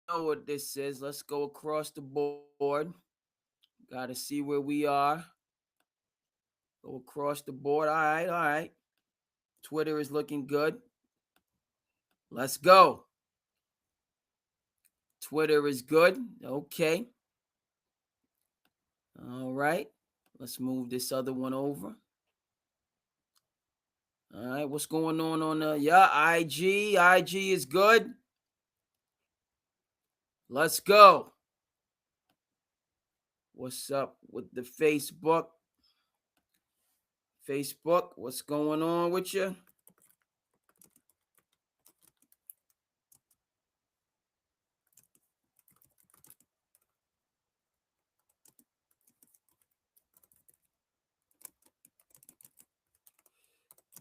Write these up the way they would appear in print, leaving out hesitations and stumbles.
know what this is. Let's go across the board. Got to see where we are. Go across the board. All right, all right. Twitter is looking good. Let's go. Twitter is good. Okay. All right. Let's move this other one over. All right. What's going on IG? IG is good. Let's go. What's up with the Facebook? Facebook, what's going on with you?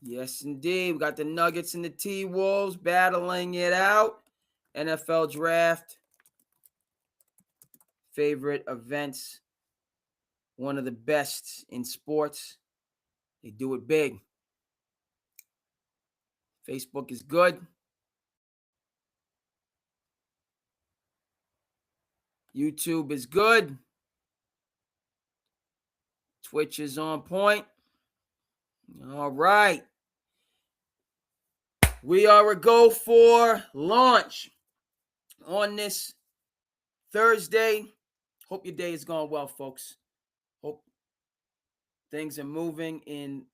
Yes, indeed. We got the Nuggets and the T-Wolves battling it out. NFL draft. Favorite events. One of the best in sports. They do it big. Facebook is good. YouTube is good. Twitch is on point. All right. We are a go for launch on this Thursday. Hope your day is going well, folks. Hope things are moving in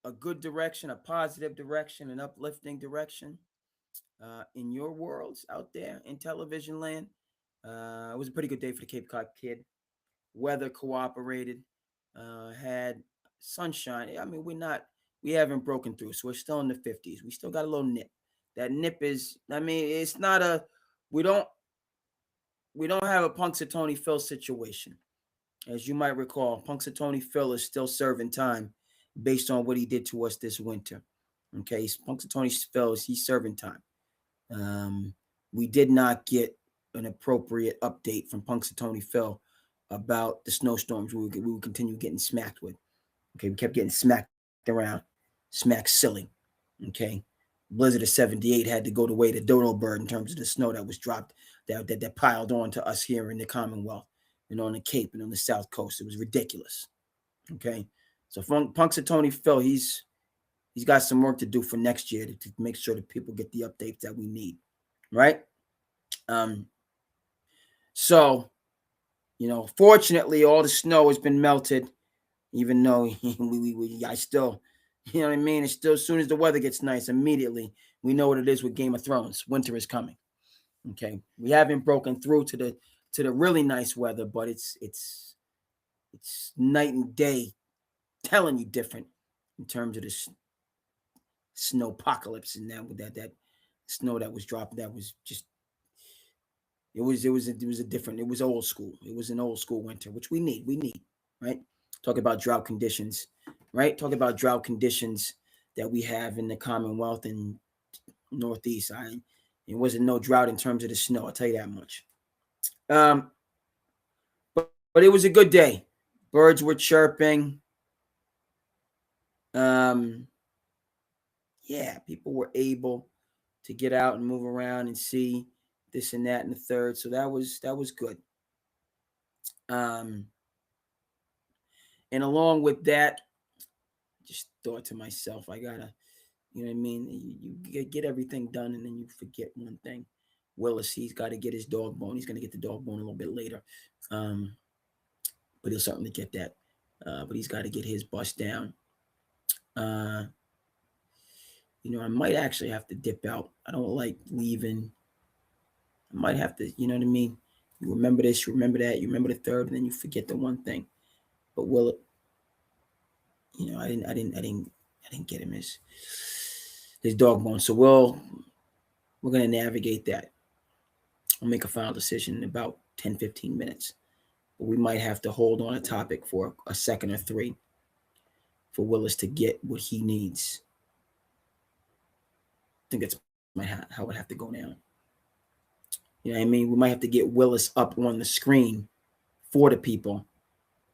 a good direction, a positive direction, an uplifting direction in your worlds out there in television land. It was a pretty good day for the Cape Cod kid. Weather cooperated, had sunshine. I mean, we haven't broken through, so we're still in the 50s. We still got a little nip. That nip is, I mean, it's not a, we don't, we don't have a Punxsutawney Phil situation. As you might recall, Punxsutawney Phil is still serving time based on what he did to us this winter. Okay, Punxsutawney Phil, he's serving time. We did not get an appropriate update from Punxsutawney Phil about the snowstorms we would continue getting smacked with. Okay, we kept getting smacked around, smacked silly. Okay, Blizzard of '78 had to go the way to Dodo Bird in terms of the snow that was dropped, that piled on to us here in the Commonwealth and on the Cape and on the South Coast. It was ridiculous. Okay, so Punxsutawney Phil, he's got some work to do for next year to make sure that people get the updates that we need, right? Um, so fortunately, all the snow has been melted, even though I still, you know what I mean. It's still, as soon as the weather gets nice, immediately we know what it is with Game of Thrones. Winter is coming. Okay, we haven't broken through to the really nice weather, but it's night and day, telling you different in terms of the snow apocalypse and that snow that was dropped. That was just it was a different. It was old school. It was an old school winter, which we need. We need, right? Talk about drought conditions, right? Talk about drought conditions that we have in the Commonwealth and Northeast. It wasn't no drought in terms of the snow. I'll tell you that much. Um, but it was a good day. Birds were chirping. Um, yeah, people were able to get out and move around and see this and that and the third. So that was good. Um, and along with that, just thought to myself, I gotta, you know what I mean? You get everything done and then you forget one thing. Willis, he's got to get his dog bone. He's gonna get the dog bone a little bit later, um, but he'll certainly get that. But he's got to get his bust down. Uh, I might actually have to dip out. I don't like leaving. I might have to, you know what I mean? You remember this, you remember that, you remember the third, and then you forget the one thing. But will it? I didn't get him his dog bone. So we're gonna navigate that. I'll make a final decision in about 10, 15 minutes. But we might have to hold on a topic for a second or three for Willis to get what he needs. I think that's how it have to go now. You know what I mean? We might have to get Willis up on the screen for the people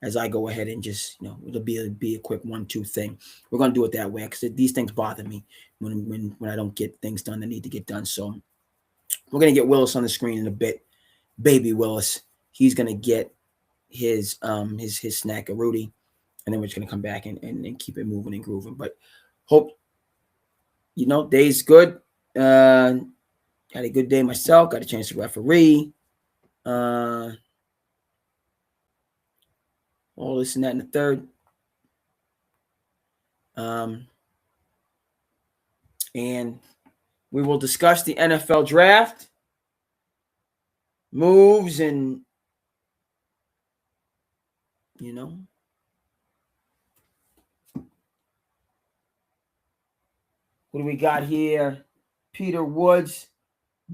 as I go ahead and just, it'll be a quick 1-2 thing. We're gonna do it that way because these things bother me when I don't get things done that need to get done. So we're gonna get Willis on the screen in a bit. Baby Willis. He's gonna get his snack of Rudy, and then we're just gonna come back and keep it moving and grooving. But hope day's good. Had a good day myself. Got a chance to referee. All this and that and the third. And we will discuss the NFL draft moves and what do we got here? Peter Woods,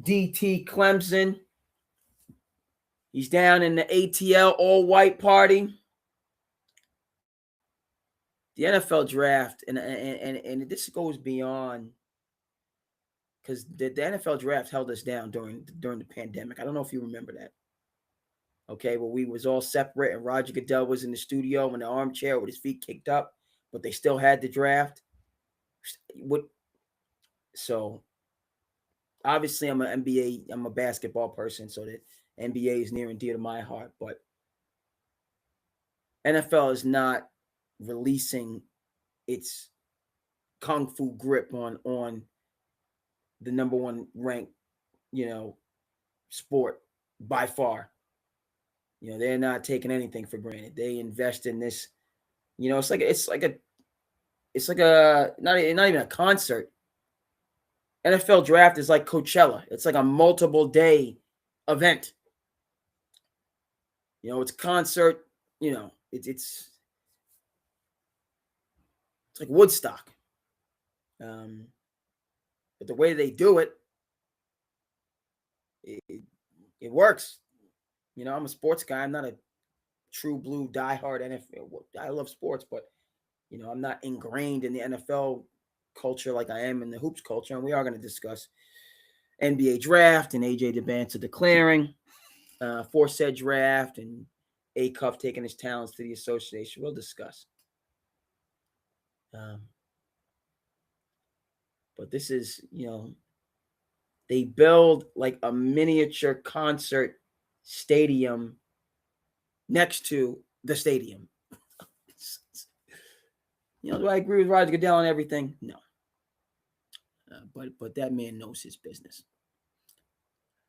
DT Clemson. He's down in the ATL all-white party. The NFL draft, and this goes beyond, because the NFL draft held us down during the pandemic. I don't know if you remember that. Okay, well, we was all separate, and Roger Goodell was in the studio in the armchair with his feet kicked up, but they still had the draft. So obviously I'm a basketball person, so the NBA is near and dear to my heart, but NFL is not releasing its kung fu grip on the number one ranked, sport by far. They're not taking anything for granted. They invest in this. It's like a not even a concert. NFL draft is like Coachella. It's like a multiple day event. It's a concert. It's like Woodstock. But the way they do it, it works. I'm a sports guy. I'm not a true blue diehard NFL. I love sports, but I'm not ingrained in the NFL culture like I am in the hoops culture. And we are going to discuss NBA draft and AJ DeBanter declaring for said draft and A Cuff taking his talents to the association. We'll discuss. But this is, they build like a miniature concert stadium next to the stadium. Do I agree with Roger Goodell on everything? No. But that man knows his business.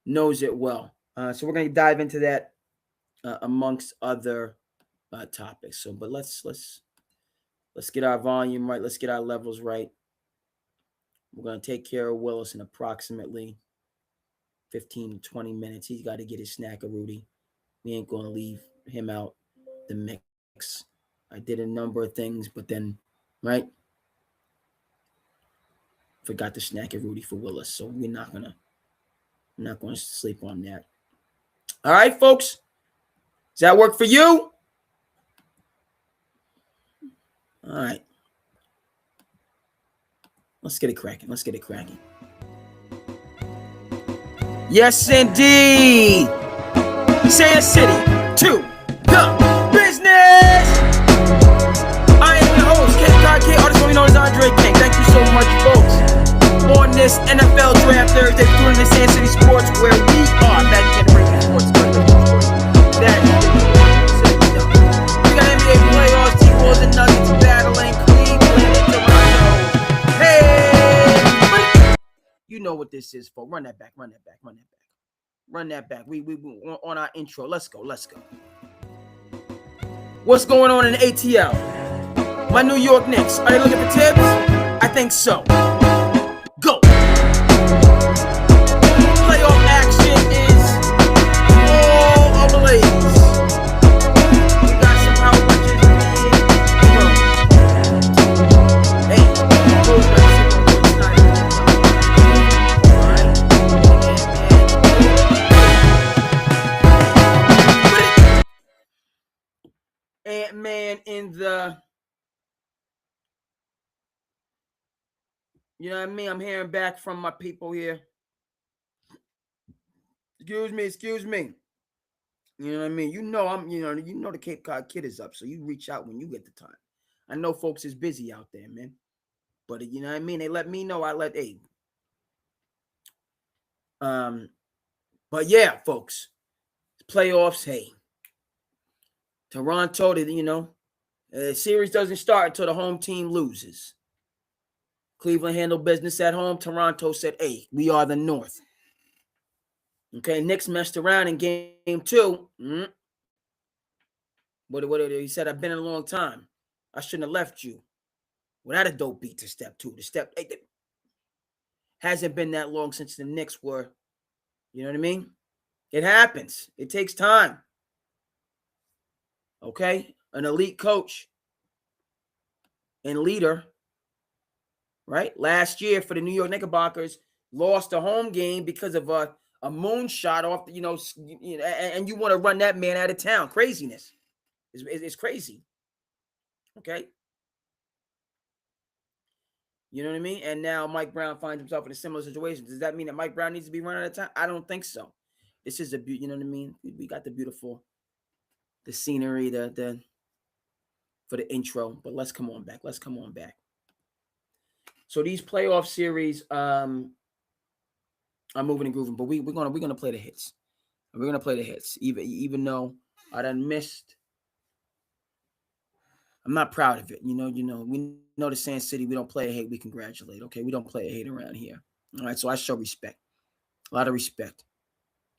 Knows it well. So we're going to dive into that amongst other topics. So, but let's get our volume right. Let's get our levels right. We're going to take care of Willis in approximately 15 to 20 minutes. He's got to get his snack of Rudy. We ain't going to leave him out the mix. I did a number of things, but then, right? Forgot the snack of Rudy for Willis. So we're not going to sleep on that. All right, folks. Does that work for you? All right. Let's get it cracking. Yes, indeed. SandCity to the business. I am your host, K, artist only known as Andre King. Thank you so much, folks. On this NFL Draft Thursday, doing the SandCity Sports, where we are back in breaking sports. That we got NBA playoffs, T-Wolves and Nuggets battling Cleveland and Toronto. Hey, you know what this is for. Run that back. We on our intro. Let's go. What's going on in the ATL? My New York Knicks. Are they looking for tips? I think so. Go. Playoff action is all ablaze. We got some power punches being Hey, Ant-Man in the, you know what I mean? I'm hearing back from my people here. Excuse me. You know what I mean? You know the Cape Cod Kid is up, so you reach out when you get the time. I know folks is busy out there, man. But you know what I mean? They let me know. But yeah, folks. Playoffs, hey. Toronto, the series doesn't start until the home team loses. Cleveland handled business at home. Toronto said, hey, we are the North. Okay, Knicks messed around in game 2. What he said, I've been in a long time. I shouldn't have left you. Without a dope beat to step 2. It hasn't been that long since the Knicks were, you know what I mean? It happens. It takes time. Okay? An elite coach and leader, right? Last year for the New York Knickerbockers, lost a home game because of a moonshot off, and you want to run that man out of town. Craziness. It's crazy. Okay? You know what I mean? And now Mike Brown finds himself in a similar situation. Does that mean that Mike Brown needs to be run out of town? I don't think so. This is you know what I mean? We got the scenery, the for the intro, but let's come on back. So these playoff series, I'm moving and grooving, but we're gonna play the hits. We're gonna play the hits, even though I done missed. I'm not proud of it. We know the SandCity. We don't play a hate. We congratulate. Okay, we don't play a hate around here. All right, so I show respect, a lot of respect.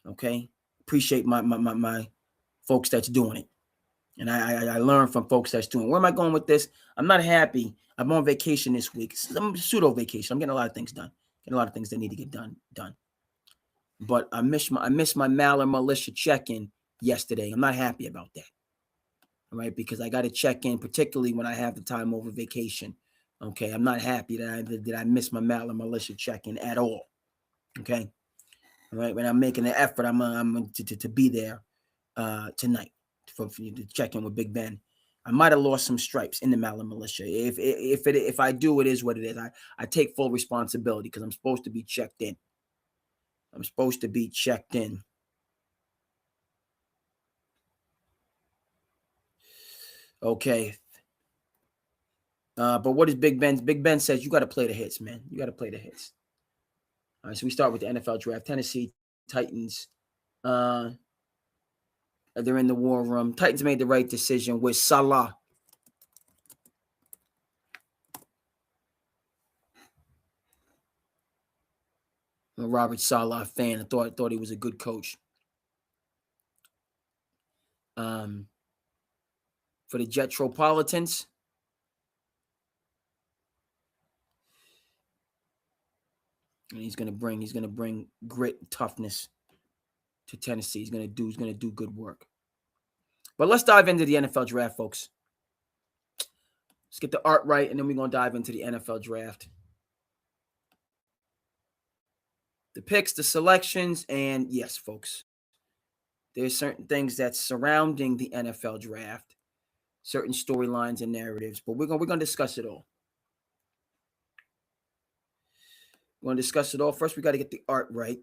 Okay, appreciate my folks that's doing it. And I learn from folks that's doing. Where am I going with this? I'm not happy. I'm on vacation this week. I'm pseudo vacation. I'm getting a lot of things done. Getting a lot of things that need to get done. But I missed my Maller Militia check-in yesterday. I'm not happy about that. All right, because I got to check in, particularly when I have the time over vacation. Okay, I'm not happy that I missed my Maller Militia check-in at all. Okay, all right. When I'm making an effort, I'm to be there tonight. For you to check in with Big Ben. I might have lost some stripes in the Maller Militia. If I do, it is what it is. I take full responsibility because I'm supposed to be checked in. Okay. But what is Big Ben? Big Ben says you got to play the hits, man. You got to play the hits. All right, so we start with the NFL draft. Tennessee Titans. They're in the war room. Titans made the right decision with Salah. I'm a Robert Salah fan. I thought he was a good coach. For the Jetropolitans, and he's gonna bring grit and toughness to Tennessee. He's gonna do good work. But let's dive into the NFL draft, folks. Let's get the art right, and then we're gonna dive into the NFL draft. The picks, the selections, and yes, folks, there's certain things that's surrounding the NFL draft, certain storylines and narratives, but we're gonna discuss it all. We're gonna discuss it all. First, we got to get the art right,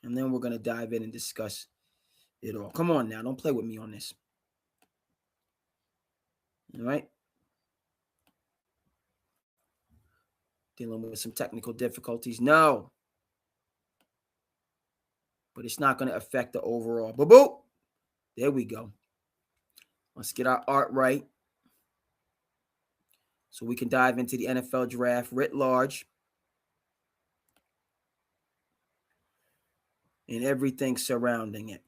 and then we're gonna dive in and discuss it all. Come on now, don't play with me on this. All right. Dealing with some technical difficulties. No. But it's not going to affect the overall. Boo-boo. There we go. Let's get our art right so we can dive into the NFL draft writ large and everything surrounding it.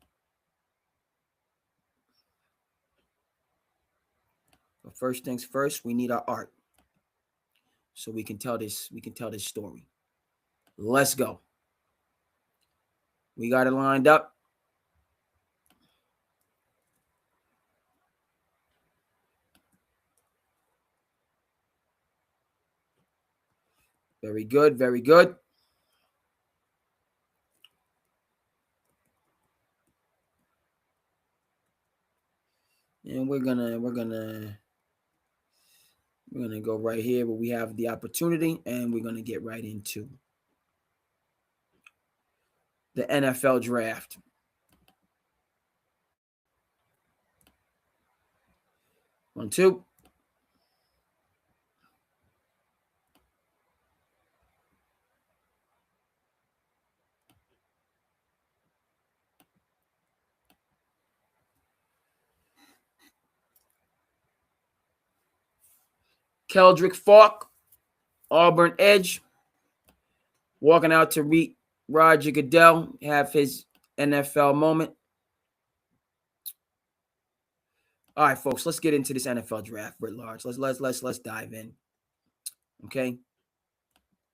But first things first, we need our art so we can tell this story. Let's go. We got it lined up. Very good, very good. And we're gonna go right here where we have the opportunity, and we're gonna get right into the NFL draft. One, two. Keldrick Falk, Auburn edge, walking out to meet Roger Goodell, have his NFL moment. All right, folks, let's get into this NFL draft writ large. Let's dive in. Okay.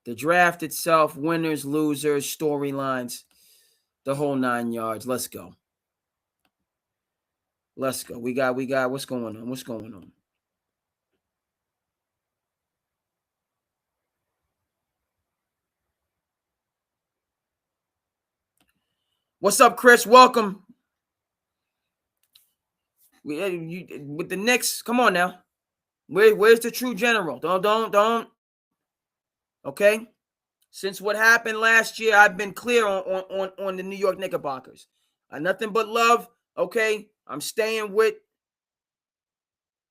The draft itself, winners, losers, storylines, the whole 9 yards. Let's go. Let's go. We got what's going on? What's going on? What's up, Chris? Welcome. With the Knicks, come on now. Where's the true general? Don't. Okay. Since what happened last year, I've been clear on the New York Knickerbockers. Nothing but love. Okay. I'm staying with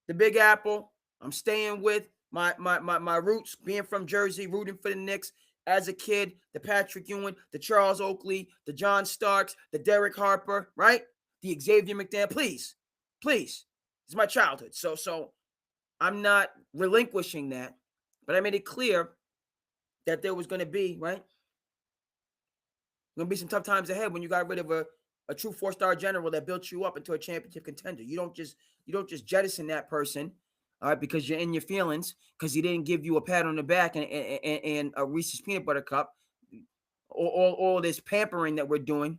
the Big Apple. I'm staying with my roots, being from Jersey, rooting for the Knicks as a kid. The Patrick Ewing, the Charles Oakley, the John Starks, the Derek Harper, right? The Xavier McDaniel. Please. It's my childhood. So I'm not relinquishing that, but I made it clear that there was going to be, right? Going to be some tough times ahead when you got rid of a true 4-star general that built you up into a championship contender. You don't just jettison that person, all right, because you're in your feelings, because he didn't give you a pat on the back and a Reese's peanut butter cup, all this pampering that we're doing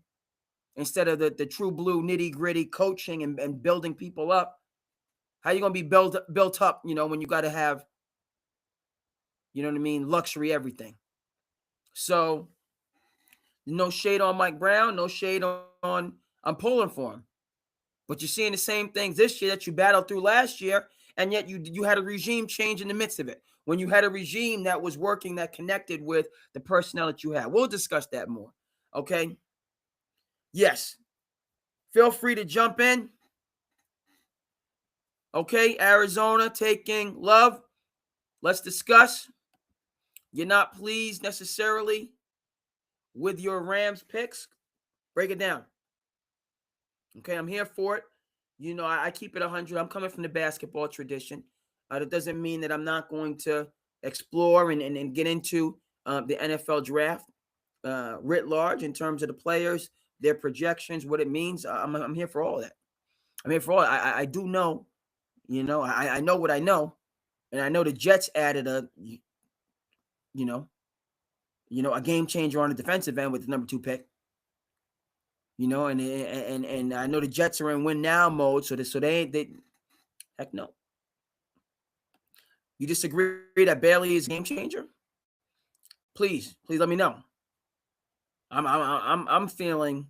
instead of the true blue nitty gritty coaching and building people up. How you going to be built up, when you got to have, luxury everything. So no shade on Mike Brown, no shade on I'm pulling for him. But you're seeing the same things this year that you battled through last year, and yet you had a regime change in the midst of it. When you had a regime that was working, that connected with the personnel that you had. We'll discuss that more, okay? Yes. Feel free to jump in. Okay, Arizona taking Love. Let's discuss. You're not pleased necessarily with your Rams picks. Break it down. Okay, I'm here for it. I keep it 100. I'm coming from the basketball tradition. That doesn't mean that I'm not going to explore and get into the NFL draft writ large in terms of the players, their projections, what it means. I'm here for all that. I'm here for all. I do know, I know what I know, and I know the Jets added a game changer on the defensive end with the number 2 pick. And I know the Jets are in win now mode, so they heck no. You disagree that Bailey is a game changer? Please let me know. I'm feeling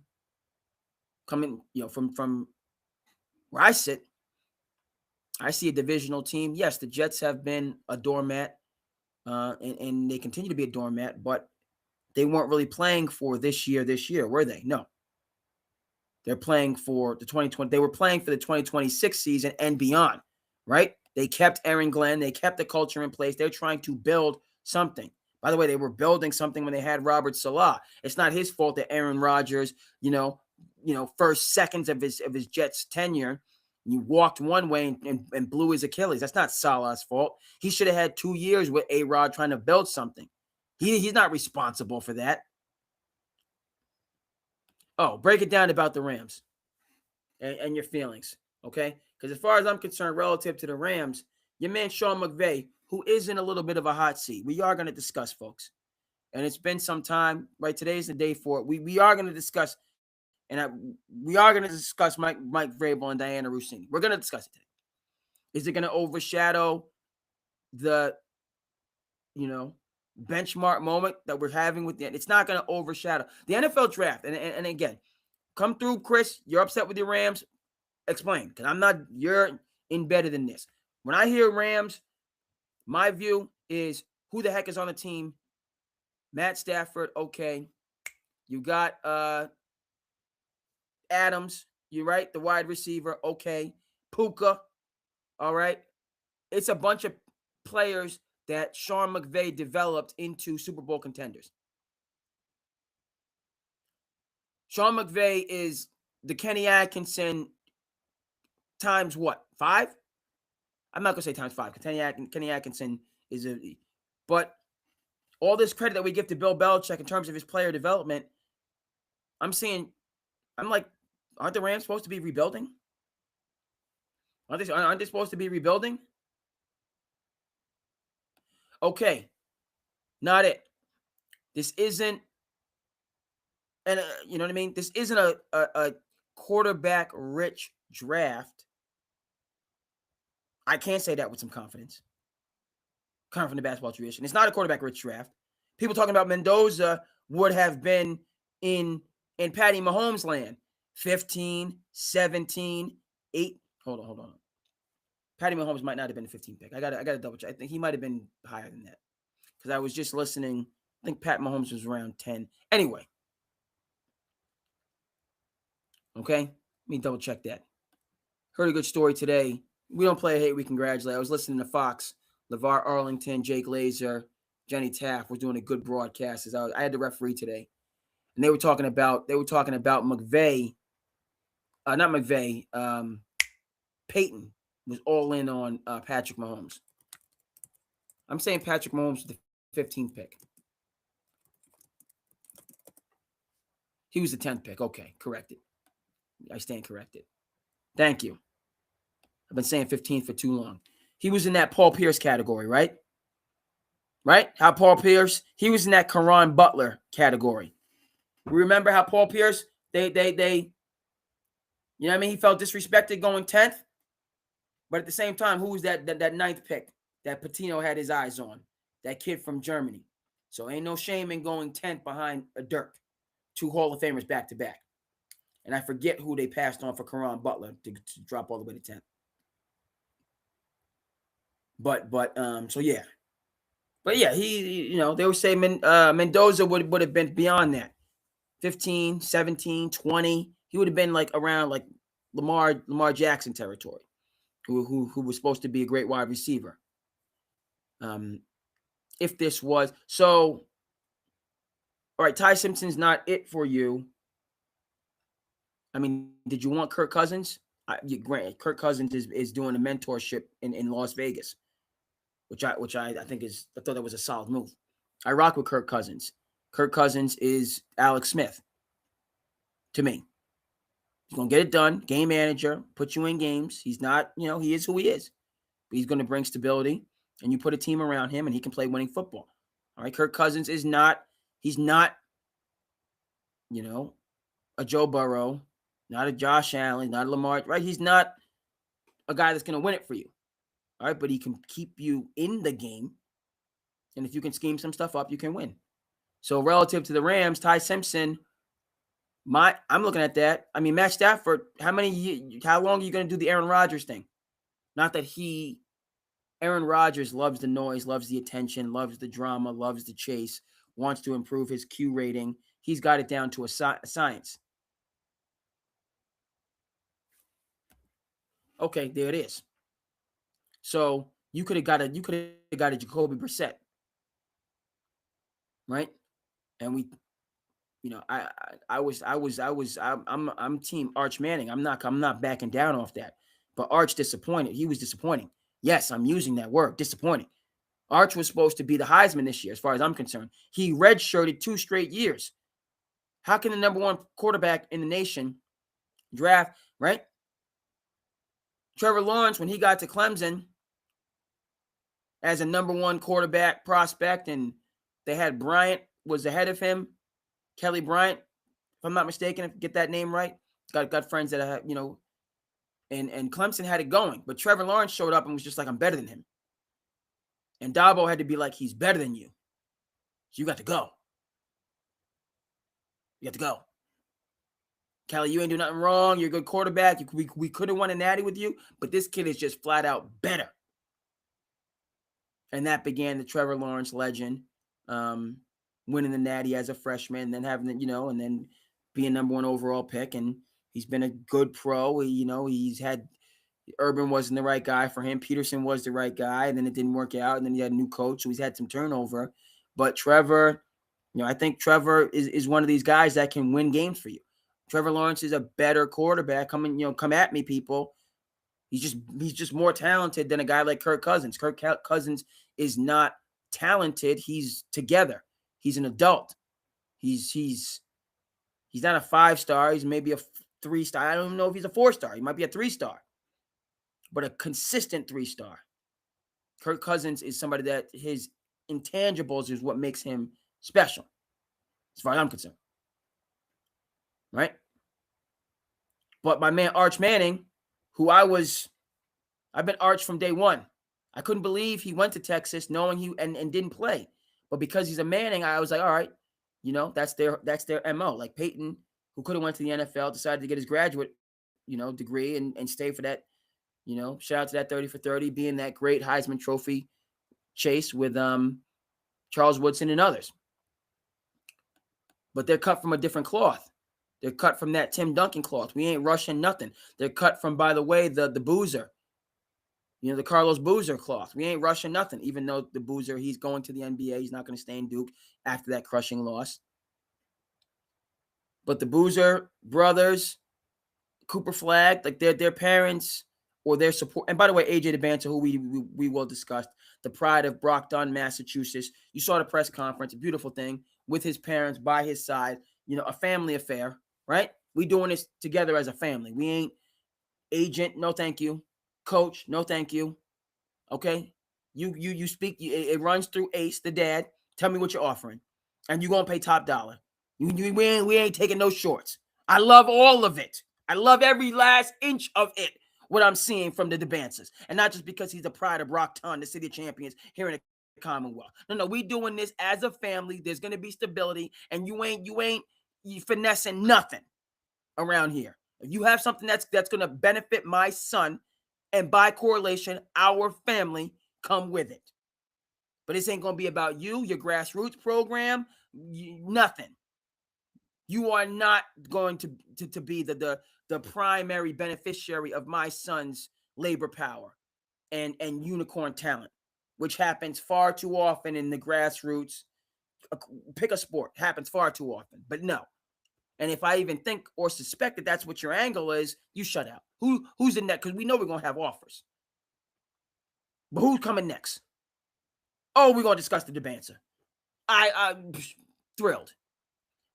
coming, from where I sit. I see a divisional team. Yes, the Jets have been a doormat, and they continue to be a doormat, but they weren't really playing for this year, were they? No. They're playing for the 2020. They were playing for the 2026 season and beyond, right? They kept Aaron Glenn. They kept the culture in place. They're trying to build something. By the way, they were building something when they had Robert Salah. It's not his fault that Aaron Rodgers, first seconds of his Jets tenure, you walked one way and blew his Achilles. That's not Salah's fault. He should have had 2 years with A-Rod trying to build something. He's not responsible for that. Oh, break it down about the Rams and your feelings, okay? Because as far as I'm concerned, relative to the Rams, your man Sean McVay, who is in a little bit of a hot seat, we are going to discuss, folks. And it's been some time, right? Today's the day for it. We are going to discuss, we are going to discuss Mike Vrabel and Diana Rossini. We're going to discuss it today. Is it going to overshadow the, benchmark moment that we're having with it's not going to overshadow the NFL draft. And again, come through, Chris. You're upset with your Rams. Explain, because you're embedded in this. When I hear Rams, my view is who the heck is on the team? Matt Stafford, okay. You got Adams, you're right, the wide receiver, okay. Puka, all right. It's a bunch of players that Sean McVay developed into Super Bowl contenders. Sean McVay is the Kenny Atkinson times what? 5? I'm not going to say times 5 because Kenny Atkinson is but all this credit that we give to Bill Belichick in terms of his player development, I'm like, aren't the Rams supposed to be rebuilding? Aren't they supposed to be rebuilding? Okay, not it. This isn't, and you know what I mean? This isn't a quarterback-rich draft. I can't say that with some confidence. Coming from the basketball tradition. It's not a quarterback-rich draft. People talking about Mendoza would have been in Patty Mahomes land. 15, 17, 8. Hold on. Patty Mahomes might not have been the 15th pick. I gotta double check. I think he might have been higher than that. Because I was just listening. I think Pat Mahomes was around 10. Anyway. Okay? Let me double check that. Heard a good story today. We don't play a hate, we congratulate. I was listening to Fox. LeVar Arlington, Jake Laser, Jenny Taft was doing a good broadcast. I had the referee today. And they were talking about McVay. Not McVay. Peyton was all in on Patrick Mahomes. I'm saying Patrick Mahomes was the 15th pick. He was the 10th pick. Okay, corrected. I stand corrected. Thank you. I've been saying 15th for too long. He was in that Paul Pierce category, right? Right? How Paul Pierce, he was in that Caron Butler category. Remember how Paul Pierce, they, you know what I mean? He felt disrespected going 10th. But at the same time, who was that 9th pick that Patino had his eyes on? That kid from Germany. So ain't no shame in going 10th behind a Dirk. 2 Hall of Famers back to back. And I forget who they passed on for Caron Butler to drop all the way to 10th. So yeah. But yeah, he, they would say Mendoza would have been beyond that. 15, 17, 20. He would have been like around like Lamar Jackson territory, who was supposed to be a great wide receiver. If this was so, all right, Ty Simpson's not it for you. I mean, did you want Kirk Cousins? Granted, Kirk Cousins is doing a mentorship in Las Vegas, which I think I thought that was a solid move. I rock with Kirk Cousins. Kirk Cousins is Alex Smith to me. He's going to get it done. Game manager, put you in games. He's not, he is who he is. But he's going to bring stability, and you put a team around him, and he can play winning football. All right, Kirk Cousins he's not, a Joe Burrow, not a Josh Allen, not a Lamar, right? He's not a guy that's going to win it for you. All right, but he can keep you in the game. And if you can scheme some stuff up, you can win. So relative to the Rams, Ty Simpson, I'm looking at that. I mean, Matt Stafford, how long are you going to do the Aaron Rodgers thing? Not that Aaron Rodgers loves the noise, loves the attention, loves the drama, loves the chase, wants to improve his Q rating. He's got it down to a science. Okay, there it is. So you could have got a Jacoby Brissett, right? And I'm team Arch Manning. I'm not backing down off that. But Arch disappointed. He was disappointing. Yes, I'm using that word, disappointing. Arch was supposed to be the Heisman this year, as far as I'm concerned. He redshirted 2 straight years. How can the number 1 quarterback in the nation draft, right? Trevor Lawrence, when he got to Clemson as a number 1 quarterback prospect, and they had Bryant was ahead of him, Kelly Bryant, if I'm not mistaken, get that name right. Got friends that have, and Clemson had it going. But Trevor Lawrence showed up and was just like, I'm better than him. And Dabo had to be like, he's better than you. So you got to go. You got to go. Kelly, you ain't do nothing wrong. You're a good quarterback. We could have won a natty with you, but this kid is just flat out better. And that began the Trevor Lawrence legend, winning the natty as a freshman, and then having and then being number 1 overall pick. And he's been a good pro. He's had Urban wasn't the right guy for him. Peterson was the right guy, and then it didn't work out. And then he had a new coach, so he's had some turnover. But Trevor, I think Trevor is one of these guys that can win games for you. Trevor Lawrence is a better quarterback. Come at me, people. He's just more talented than a guy like Kirk Cousins. Kirk Cousins is not talented. He's together. He's an adult. He's not a 5-star. He's maybe a 3-star. I don't even know if he's a 4-star. He might be a 3-star, but a consistent 3-star. Kirk Cousins is somebody that his intangibles is what makes him special, as far as I'm concerned. Right? But my man Arch Manning, who I've been Arch from day one. I couldn't believe he went to Texas knowing he and didn't play. But because he's a Manning, I was like, all right, that's their MO. Like Peyton, who could have went to the NFL, decided to get his graduate, degree and stay for that, shout out to that 30 for 30, being that great Heisman Trophy chase with Charles Woodson and others. But they're cut from a different cloth. They're cut from that Tim Duncan cloth. We ain't rushing nothing. They're cut from, by the way, the Boozer. The Carlos Boozer cloth. We ain't rushing nothing, even though the Boozer, he's going to the NBA. He's not going to stay in Duke after that crushing loss. But the Boozer brothers, Cooper Flagg, like their parents or their support. And by the way, AJ DeBanter, who we will discuss, the pride of Brockton, Massachusetts. You saw the press conference, a beautiful thing, with his parents by his side. A family affair, right? We doing this together as a family. We ain't agent, no thank you. Coach, no thank you. Okay? You speak, it runs through Ace, the dad. Tell me what you're offering. And you're going to pay top dollar. We ain't taking no shorts. I love all of it. I love every last inch of it, what I'm seeing from the DeBancers. And not just because he's the pride of Brockton, the city of champions here in the Commonwealth. No, we doing this as a family. There's going to be stability, and you ain't finessing nothing around here. If you have something that's going to benefit my son, and by correlation, our family, come with it. But this ain't going to be about you, your grassroots program, nothing. You are not going to be the primary beneficiary of my son's labor power and unicorn talent, which happens far too often in the grassroots. Pick a sport, happens far too often, but no. And if I even think or suspect that that's what your angle is, you shut out. Who's in that? Because we know we're going to have offers. But who's coming next? Oh, we're going to discuss the DeBanter. I'm thrilled.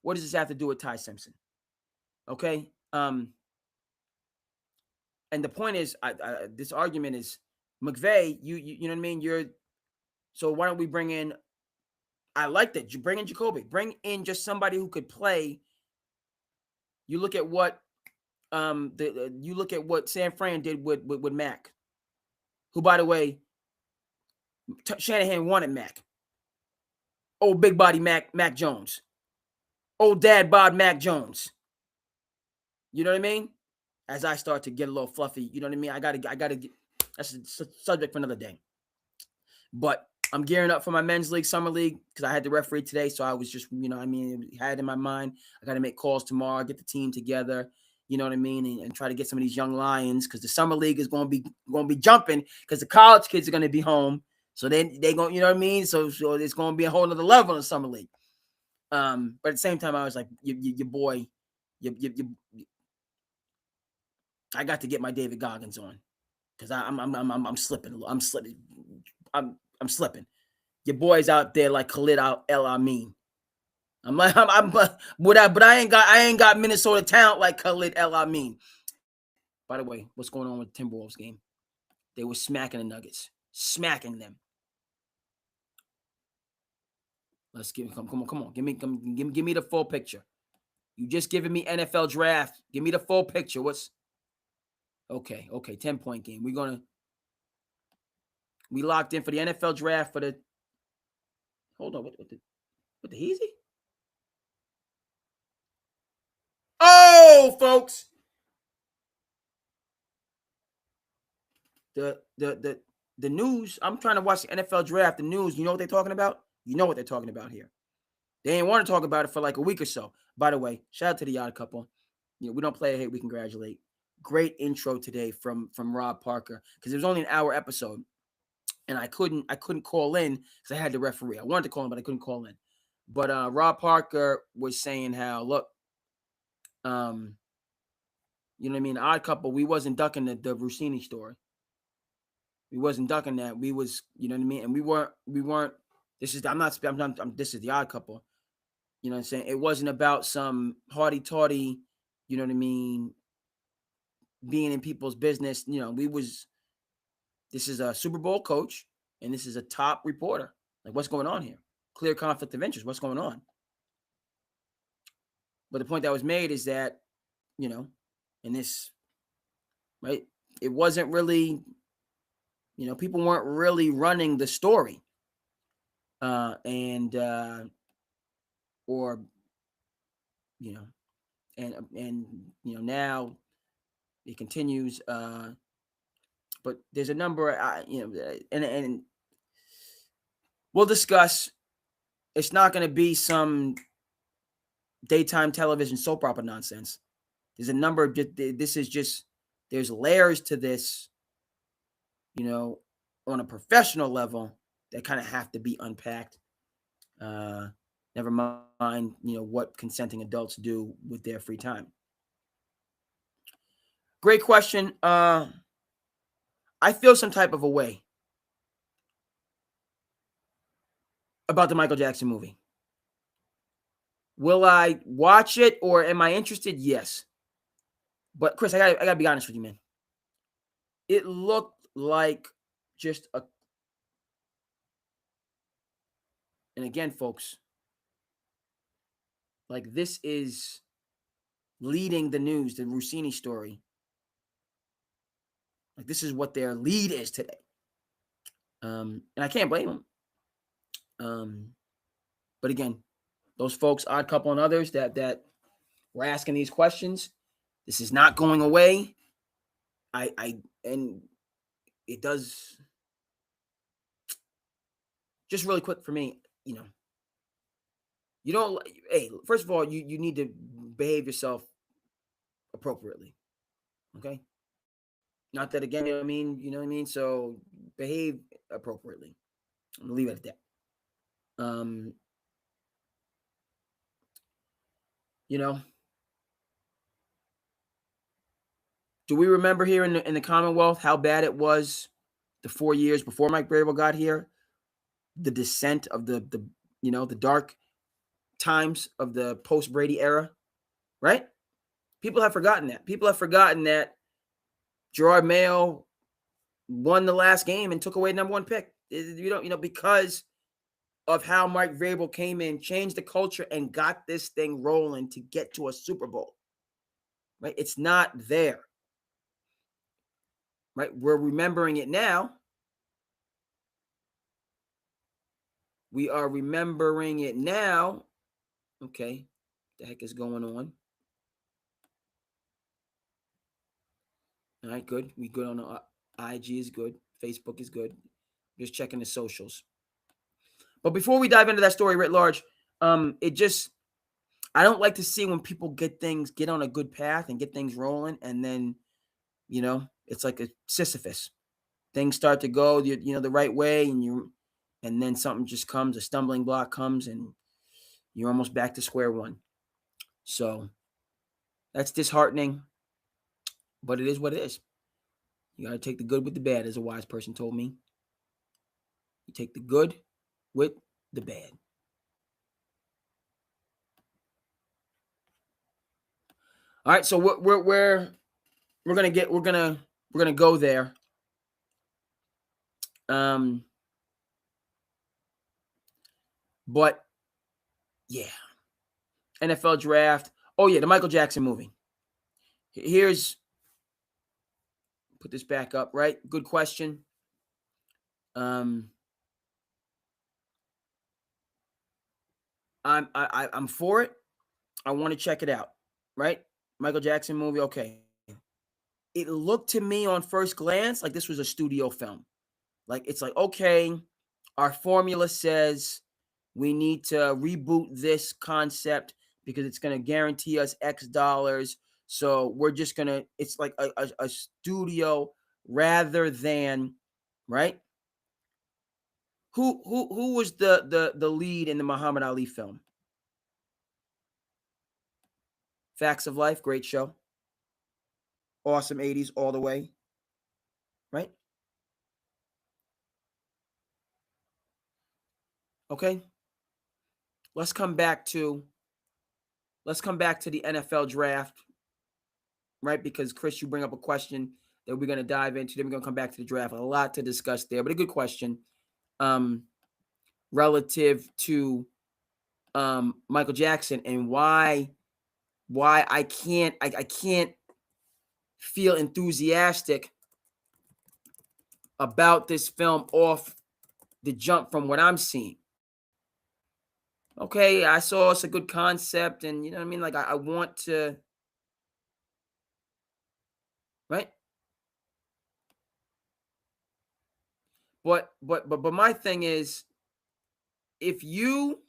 What does this have to do with Ty Simpson? Okay? And the point is, this argument is, McVay, you know what I mean? So why don't we bring in, I like that. You bring in Jacoby. Bring in just somebody who could play. You look at what San Fran did with Mac, who, by the way, Shanahan wanted Mac. Old big body Mac Jones. Old dad bod Mac Jones. You know what I mean? As I start to get a little fluffy, you know what I mean? I gotta get, that's a subject for another day. But I'm gearing up for my men's league, summer league, because I had to referee today. So I was just, had it in my mind. I got to make calls tomorrow, get the team together, you know what I mean? And try to get some of these young lions, because the summer league is going to be jumping, because the college kids are going to be home. So they going, you know what I mean? So it's going to be a whole other level in the summer league. But at the same time, I was like, your boy, I got to get my David Goggins on, because I'm slipping. I'm slipping. Your boy's out there like Khalid El Amin. But I ain't got Minnesota talent like Khalid El Amin. By the way, what's going on with the Timberwolves game? They were smacking the Nuggets, smacking them. Let's come on. Give me the full picture. You just giving me NFL draft. Give me the full picture. What's okay? 10-point game. We locked in for the NFL draft for the. Hold on, what the Heezy? Oh, folks. The news. I'm trying to watch the NFL draft. The news. You know what they're talking about? You know what they're talking about here. They didn't want to talk about it for like a week or so. By the way, shout out to the Odd Couple. We don't play a hate, we congratulate. Great intro today from Rob Parker, because it was only an hour episode, and I couldn't call in because I had the referee. I wanted to call in, but I couldn't call in. But Rob Parker was saying how, look, You know what I mean? Odd Couple, we wasn't ducking the Rossini story. We wasn't ducking that. We was, you know what I mean? And we weren't, this is, this is the Odd Couple. You know what I'm saying? It wasn't about some haughty-taughty, you know what I mean, being in people's business. You know, this is a Super Bowl coach, and this is a top reporter. Like, what's going on here? Clear conflict of interest. What's going on? But the point that was made is that, you know, in this, right, it wasn't really, you know, people weren't really running the story. Or, you know, and you know, now it continues. But there's a number, you know, and we'll discuss. It's not going to be some daytime television soap opera nonsense. There's a number of, this is just, there's layers to this, you know, on a professional level that kind of have to be unpacked. Never mind, you know, what consenting adults do with their free time. Great question. I feel some type of a way about the Michael Jackson movie. Will I watch it, or am I interested? Yes. But Chris, I gotta be honest with you, man. It looked like just a, and again, folks, like, this is leading the news, the Rossini story. Like, this is what their lead is today. And I can't blame them. But again, those folks, Odd Couple and others that were asking these questions, this is not going away. And it does, just really quick for me, you know, you don't, hey, first of all, you need to behave yourself appropriately. Okay. Not that, again, you know what I mean? So behave appropriately. I'm gonna leave it at that. You know, do we remember here in the Commonwealth how bad it was the 4 years before Mike Vrabel got here? The descent of the you know, the dark times of the post Brady era, right? People have forgotten that. People have forgotten that Gerard Mayo won the last game and took away the #1 pick. You know, because of how Mike Vrabel came in, changed the culture, and got this thing rolling to get to a Super Bowl. Right? It's not there. Right? We're remembering it now. We are remembering it now. Okay. What the heck is going on? All right, good. We good on the IG is good. Facebook is good. Just checking the socials. But before we dive into that story writ large, it just, I don't like to see when people get on a good path and get things rolling, and then, you know, it's like a Sisyphus. Things start to go, you know, the right way, and then something just comes, a stumbling block comes, and you're almost back to square one. So that's disheartening, but it is what it is. You got to take the good with the bad, as a wise person told me. You take the good with the bad. All right, so we're gonna go there. But yeah, NFL draft. Oh yeah, the Michael Jackson movie. Put this back up, right? Good question. I'm for it. I want to check it out, right? Michael Jackson movie. Okay. It looked to me on first glance like this was a studio film. Like, it's like, okay, our formula says we need to reboot this concept because it's going to guarantee us X dollars. So we're just going to, it's like a studio rather than, right? Who was the lead in the Muhammad Ali film? Facts of Life, great show. Awesome 80s all the way. Right? Okay. Let's come back to the NFL draft, right? Because Chris, you bring up a question that we're going to dive into. Then we're going to come back to the draft. A lot to discuss there, but a good question. Relative to Michael Jackson and why I can't feel enthusiastic about this film off the jump from what I'm seeing. Okay, I saw it's a good concept, and you know what I mean? Like I want to, right? But my thing is, if you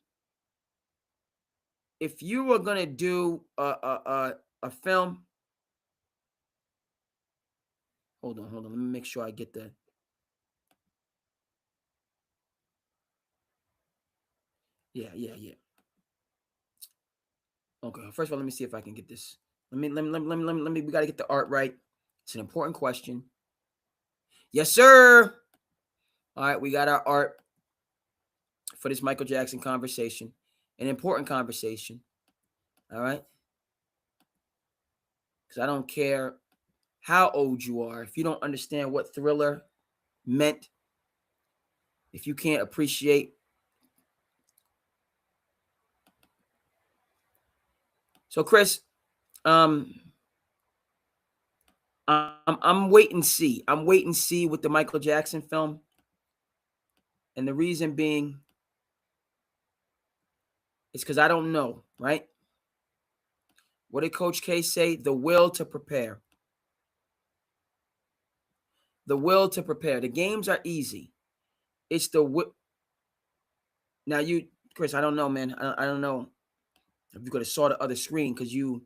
were gonna do a film, hold on, let me make sure I get the. Yeah. Okay, first of all, let me see if I can get this. Let me. We got to get the art right. It's an important question. Yes, sir. All right, we got our art for this Michael Jackson conversation, an important conversation. All right, because I don't care how old you are, if you don't understand what Thriller meant, if you can't appreciate. So, Chris, I'm wait and see. I'm wait and see with the Michael Jackson film, and the reason being is because I don't know, right? What did Coach K say? The will to prepare. The will to prepare. The games are easy. It's the will. Now, Chris, I don't know, man. I don't know if you could have saw the other screen because you.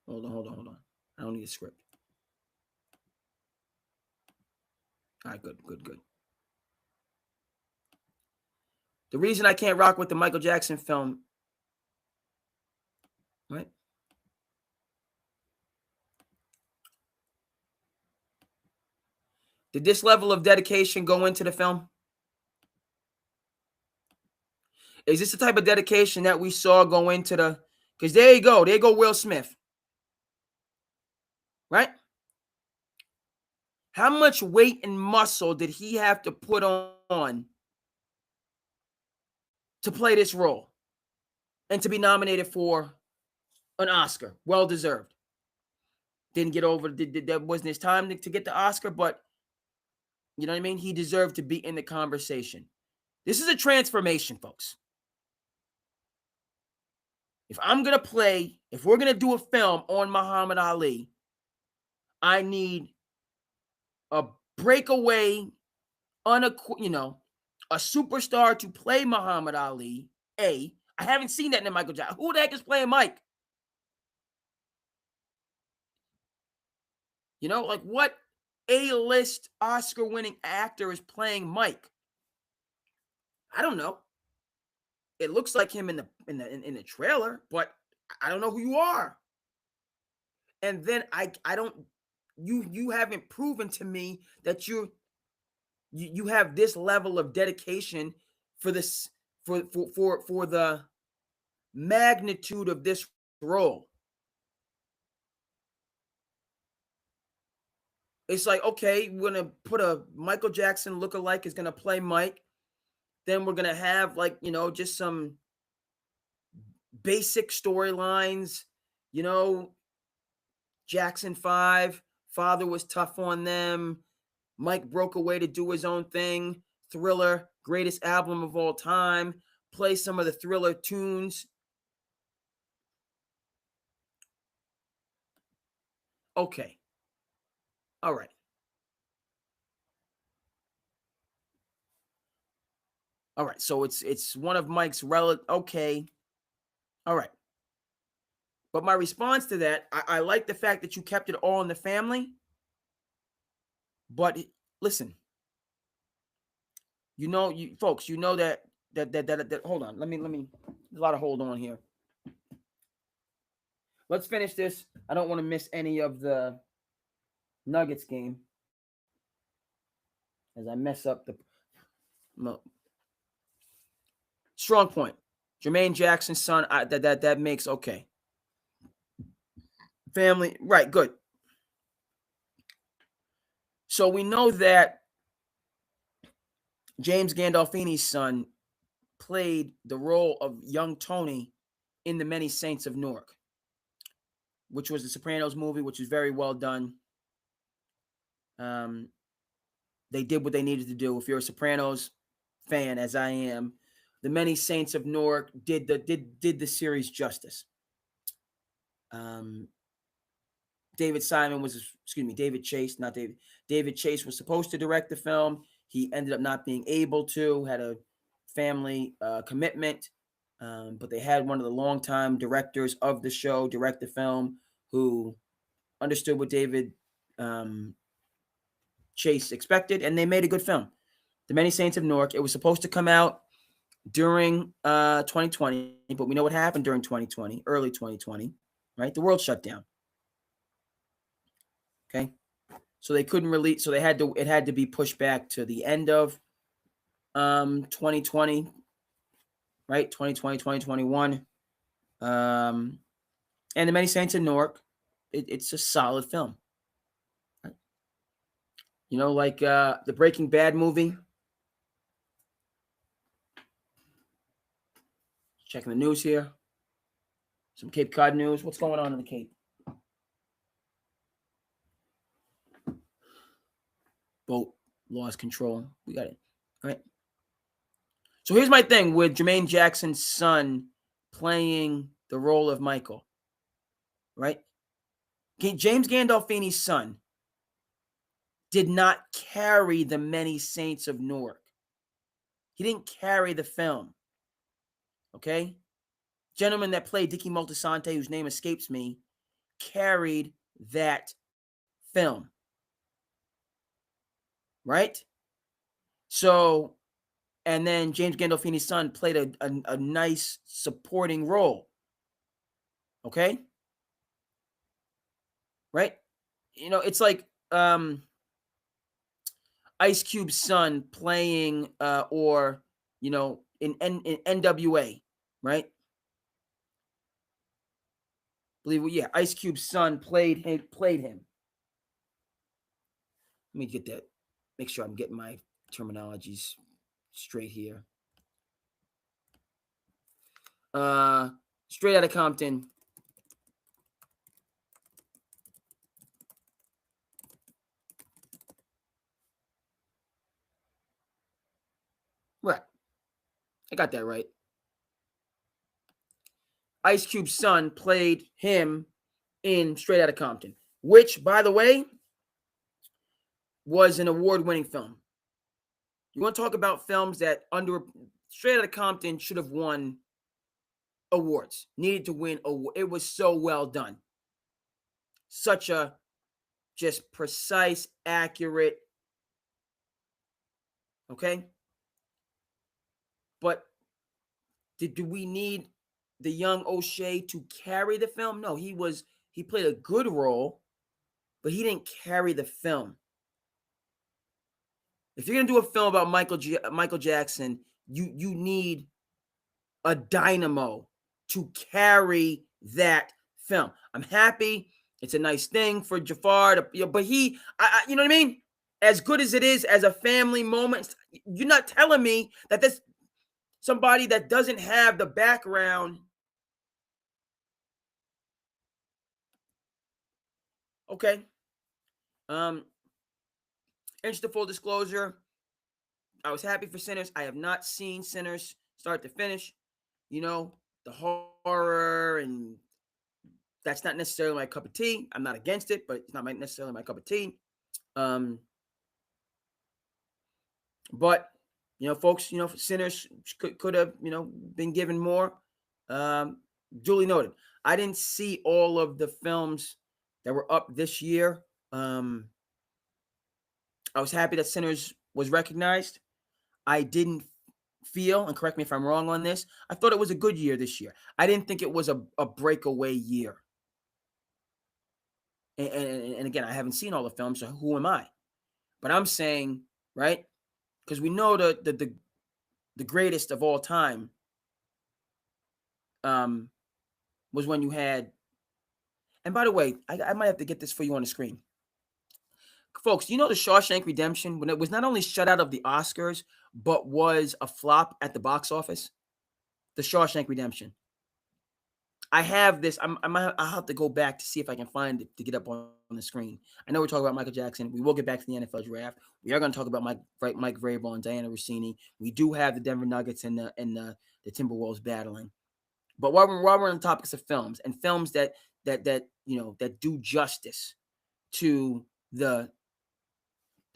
Hold on. I don't need a script. All right, good. The reason I can't rock with the Michael Jackson film, right? Did this level of dedication go into the film? Is this the type of dedication that we saw go into the? Because there you go Will Smith, right? How much weight and muscle did he have to put on to play this role and to be nominated for an Oscar? Well deserved. Didn't get over. That wasn't his time to get the Oscar, but you know what I mean? He deserved to be in the conversation. This is a transformation, folks. If we're going to do a film on Muhammad Ali, I need a breakaway, a superstar to play Muhammad Ali. I haven't seen that in Michael Jackson. Who the heck is playing Mike? You know, like what A-list Oscar-winning actor is playing Mike? I don't know. It looks like him in the trailer, but I don't know who you are. And then I don't. You haven't proven to me that you have this level of dedication for this for the magnitude of this role. It's like, okay, we're gonna put a Michael Jackson lookalike is gonna play Mike. Then we're gonna have just some basic storylines. Jackson 5, father was tough on them. Mike broke away to do his own thing. Thriller, greatest album of all time. Play some of the Thriller tunes. Okay. All right. All right. So it's one of Mike's relative. Okay. All right. But my response to that, I like the fact that you kept it all in the family. But listen, you folks, you know that hold on. Let me. There's a lot of hold on here. let's finish this. I don't want to miss any of the Nuggets game as I mess up the strong point. Jermaine Jackson's son. That makes okay. Family, right? Good. So we know that James Gandolfini's son played the role of young Tony in The Many Saints of Newark, which was the Sopranos movie, which is very well done. They did what they needed to do. If you're a Sopranos fan, as I am, The Many Saints of Newark did the series justice. David Chase, not David. David Chase was supposed to direct the film. He ended up not being able to, had a family commitment. But they had one of the longtime directors of the show direct the film who understood what David Chase expected, and they made a good film. The Many Saints of Newark. It was supposed to come out during 2020, but we know what happened during 2020, early 2020, right? The world shut down. Okay, so they couldn't release. So it had to be pushed back to the end of 2020, right? 2020, 2021. And The Many Saints of Newark. It's a solid film. Right? You know, like the Breaking Bad movie. Checking the news here. Some Cape Cod news. What's going on in the Cape? Boat lost control. We got it. All right. So here's my thing with Jermaine Jackson's son playing the role of Michael. Right? James Gandolfini's son did not carry The Many Saints of Newark. He didn't carry the film. Okay? Gentleman that played Dicky Moltisanti, whose name escapes me, carried that film. Right? So, and then James Gandolfini's son played a nice supporting role. Okay? Right? You know, it's like Ice Cube's son playing or, you know, in NWA, right? Ice Cube's son played him. Let me get that. Make sure I'm getting my terminologies straight here. Straight Outta Compton. Right. I got that right. Ice Cube's son played him in Straight Outta Compton, which, by the way, was an award-winning film. You want to talk about films that Straight Outta Compton should have won awards, needed to win awards. It was so well done. Such a just precise, accurate. Okay? But do we need the young O'Shea to carry the film? No, he played a good role, but he didn't carry the film. If you're gonna do a film about Michael Jackson, you need a dynamo to carry that film. I'm happy. It's a nice thing for Jafar, but you know what I mean? As good as it is as a family moment, you're not telling me that this somebody that doesn't have the background. Okay. Into full disclosure, I was happy for Sinners. I have not seen Sinners start to finish. You know, the horror, and that's not necessarily my cup of tea. I'm not against it, but it's not necessarily my cup of tea. But, you know, folks, you know, Sinners could have, you know, been given more. Duly noted. I didn't see all of the films that were up this year. I was happy that Sinners was recognized. I didn't feel, and correct me if I'm wrong on this, I thought it was a good year this year. I didn't think it was a breakaway year. And again, I haven't seen all the films, so who am I? But I'm saying, right? Because we know the greatest of all time was when you had. And by the way, I might have to get this for you on the screen. Folks, you know the Shawshank Redemption, when it was not only shut out of the Oscars, but was a flop at the box office? The Shawshank Redemption. I have this. I'll have to go back to see if I can find it to get up on the screen. I know we're talking about Michael Jackson. We will get back to the NFL draft. We are going to talk about Mike Vrabel and Diana Rossini. We do have the Denver Nuggets and the Timberwolves battling. But while we're on the topics of films and films that do justice to the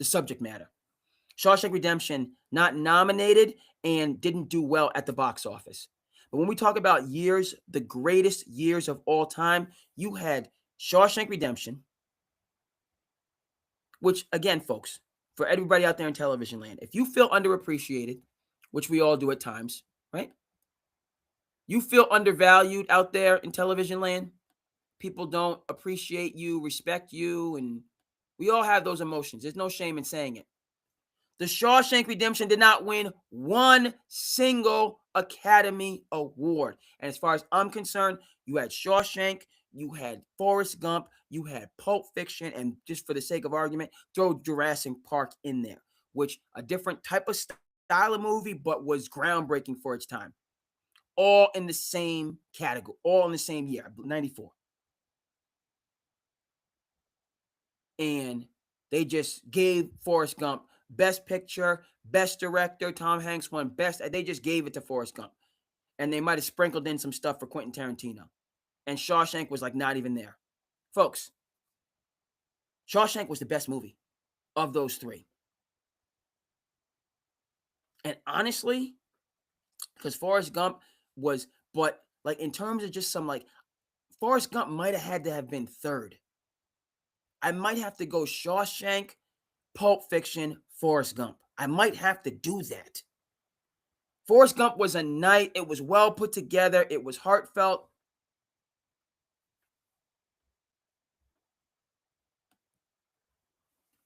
subject matter, Shawshank Redemption not nominated and didn't do well at the box office. But when we talk about years, the greatest years of all time, you had Shawshank Redemption, which, again, folks, for everybody out there in television land, if you feel underappreciated, which we all do at times, right? You feel undervalued out there in television land. People don't appreciate you, respect you, and we all have those emotions. There's no shame in saying it. The Shawshank Redemption did not win one single Academy Award. And as far as I'm concerned, you had Shawshank, you had Forrest Gump, you had Pulp Fiction, and just for the sake of argument, throw Jurassic Park in there, which a different type of style of movie, but was groundbreaking for its time. All in the same category, all in the same year, 94. And they just gave Forrest Gump Best Picture, Best Director. Tom Hanks won Best. They just gave it to Forrest Gump. And they might have sprinkled in some stuff for Quentin Tarantino. And Shawshank was like not even there. Folks, Shawshank was the best movie of those three. And honestly, because Forrest Gump was, but like in terms of just some like, Forrest Gump might have had to have been third. I might have to go Shawshank, Pulp Fiction, Forrest Gump. I might have to do that. Forrest Gump was a night. It was well put together. It was heartfelt.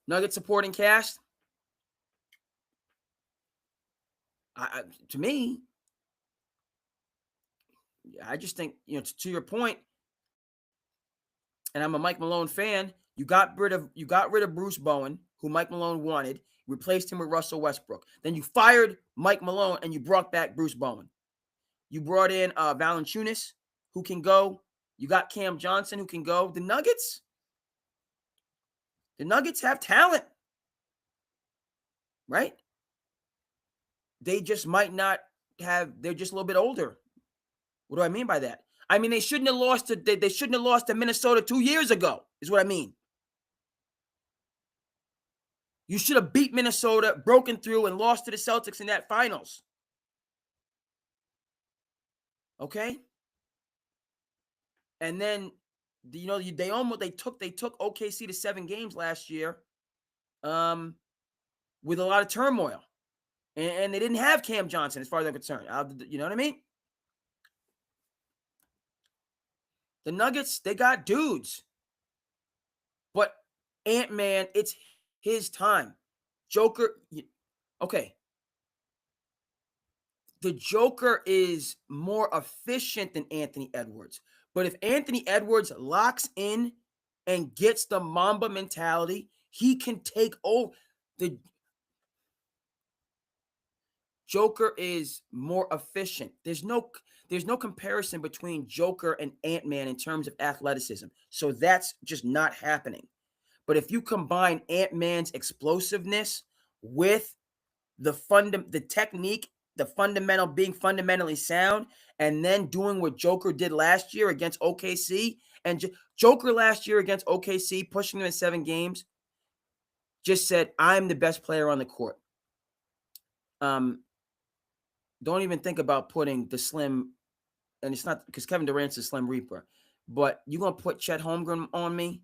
Nugget supporting cast. To me, I just think, to your point, and I'm a Mike Malone fan, you got rid of Bruce Bowen, who Mike Malone wanted, replaced him with Russell Westbrook. Then you fired Mike Malone and you brought back Bruce Bowen. You brought in Valanciunas, who can go. You got Cam Johnson, who can go. The Nuggets have talent, right? They just might not have. They're just a little bit older. What do I mean by that? I mean, they shouldn't have lost to Minnesota 2 years ago, is what I mean. You should have beat Minnesota, broken through, and lost to the Celtics in that finals. Okay? And then, they took OKC to 7 games last year with a lot of turmoil. And they didn't have Cam Johnson as far as I'm concerned. You know what I mean? The Nuggets, they got dudes. But Ant-Man, it's his time. Joker, okay. The Joker is more efficient than Anthony Edwards. But if Anthony Edwards locks in and gets the Mamba mentality, he can take over. The Joker is more efficient. There's no comparison between Joker and Ant-Man in terms of athleticism. So that's just not happening. But if you combine Ant-Man's explosiveness with the technique, the fundamental being fundamentally sound, and then doing what Joker did last year against OKC, and Joker last year against OKC, pushing them in 7 games, just said, I'm the best player on the court. Don't even think about putting the Slim, and it's not because Kevin Durant's a Slim Reaper, but you're going to put Chet Holmgren on me,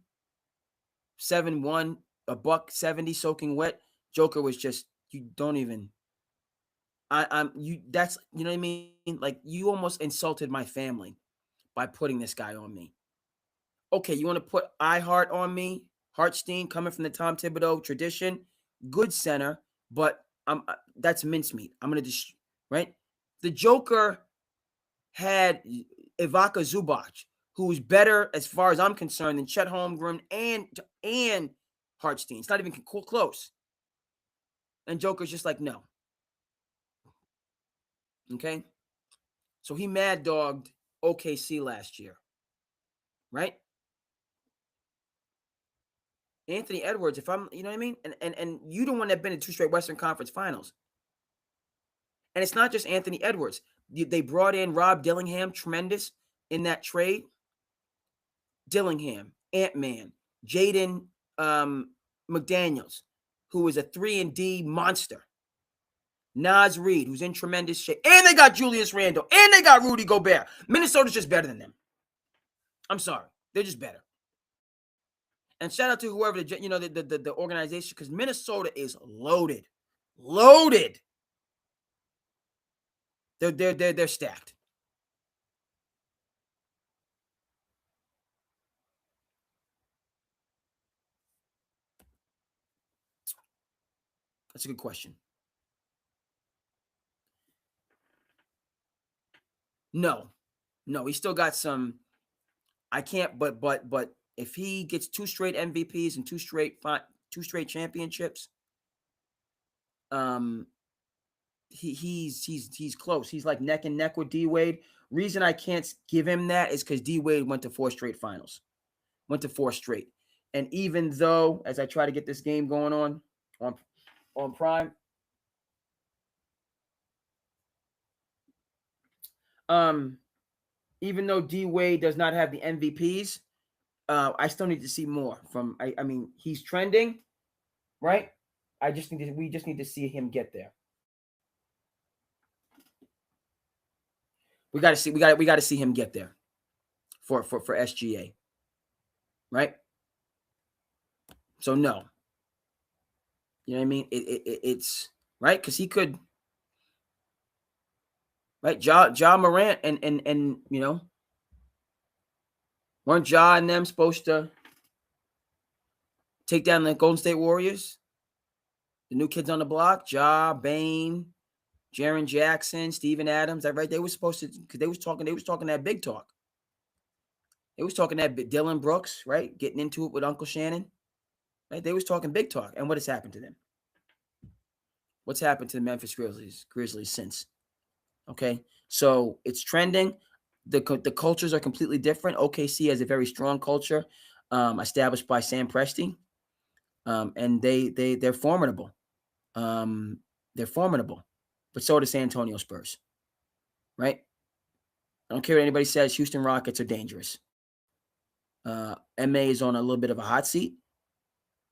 7'1", $170 soaking wet. Joker was just, you don't even, that's, you know what I mean? Like, you almost insulted my family by putting this guy on me. Okay, you want to put iHeart on me? Hartstein coming from the Tom Thibodeau tradition, good center, but that's mincemeat. I'm gonna just right. The Joker had Ivica Zubac, who's better as far as I'm concerned than Chet Holmgren and Hartstein. It's not even close. And Joker's just like, no. Okay? So he mad dogged OKC last year. Right? Anthony Edwards, if I'm, you know what I mean? And you the one that been in 2 straight Western Conference Finals. And it's not just Anthony Edwards. They brought in Rob Dillingham, tremendous in that trade. Dillingham, Ant-Man, Jaden McDaniels, who is a 3-and-D monster. Naz Reid, who's in tremendous shape. And they got Julius Randle. And they got Rudy Gobert. Minnesota's just better than them. I'm sorry. They're just better. And shout out to whoever, the organization, because Minnesota is loaded. Loaded. They're stacked. That's a good question. No, he still got some. I can't. But if he gets 2 straight MVPs and 2 straight championships, he's close. He's like neck and neck with D Wade. Reason I can't give him that is because D Wade went to 4 straight finals, went to 4 straight. And even though, as I try to get this game going on Prime, even though D Wade does not have the MVPs, I still need to see more from. I mean, he's trending, right? We just need to see him get there. We got to see him get there for SGA, right? So no, you know what I mean? It's right because he could, right? Ja Morant and weren't Ja and them supposed to take down the Golden State Warriors? The new kids on the block, Ja, Bane, Jaren Jackson, Steven Adams. That right? They were supposed to, because they was talking that big talk. They was talking that Dylan Brooks, right? Getting into it with Uncle Shannon. Right? They was talking big talk. And what has happened to them? What's happened to the Memphis Grizzlies since? Okay. So it's trending. The cultures are completely different. OKC has a very strong culture, established by Sam Presti. And they're formidable. They're formidable. But so are the San Antonio Spurs. Right? I don't care what anybody says. Houston Rockets are dangerous. MA is on a little bit of a hot seat,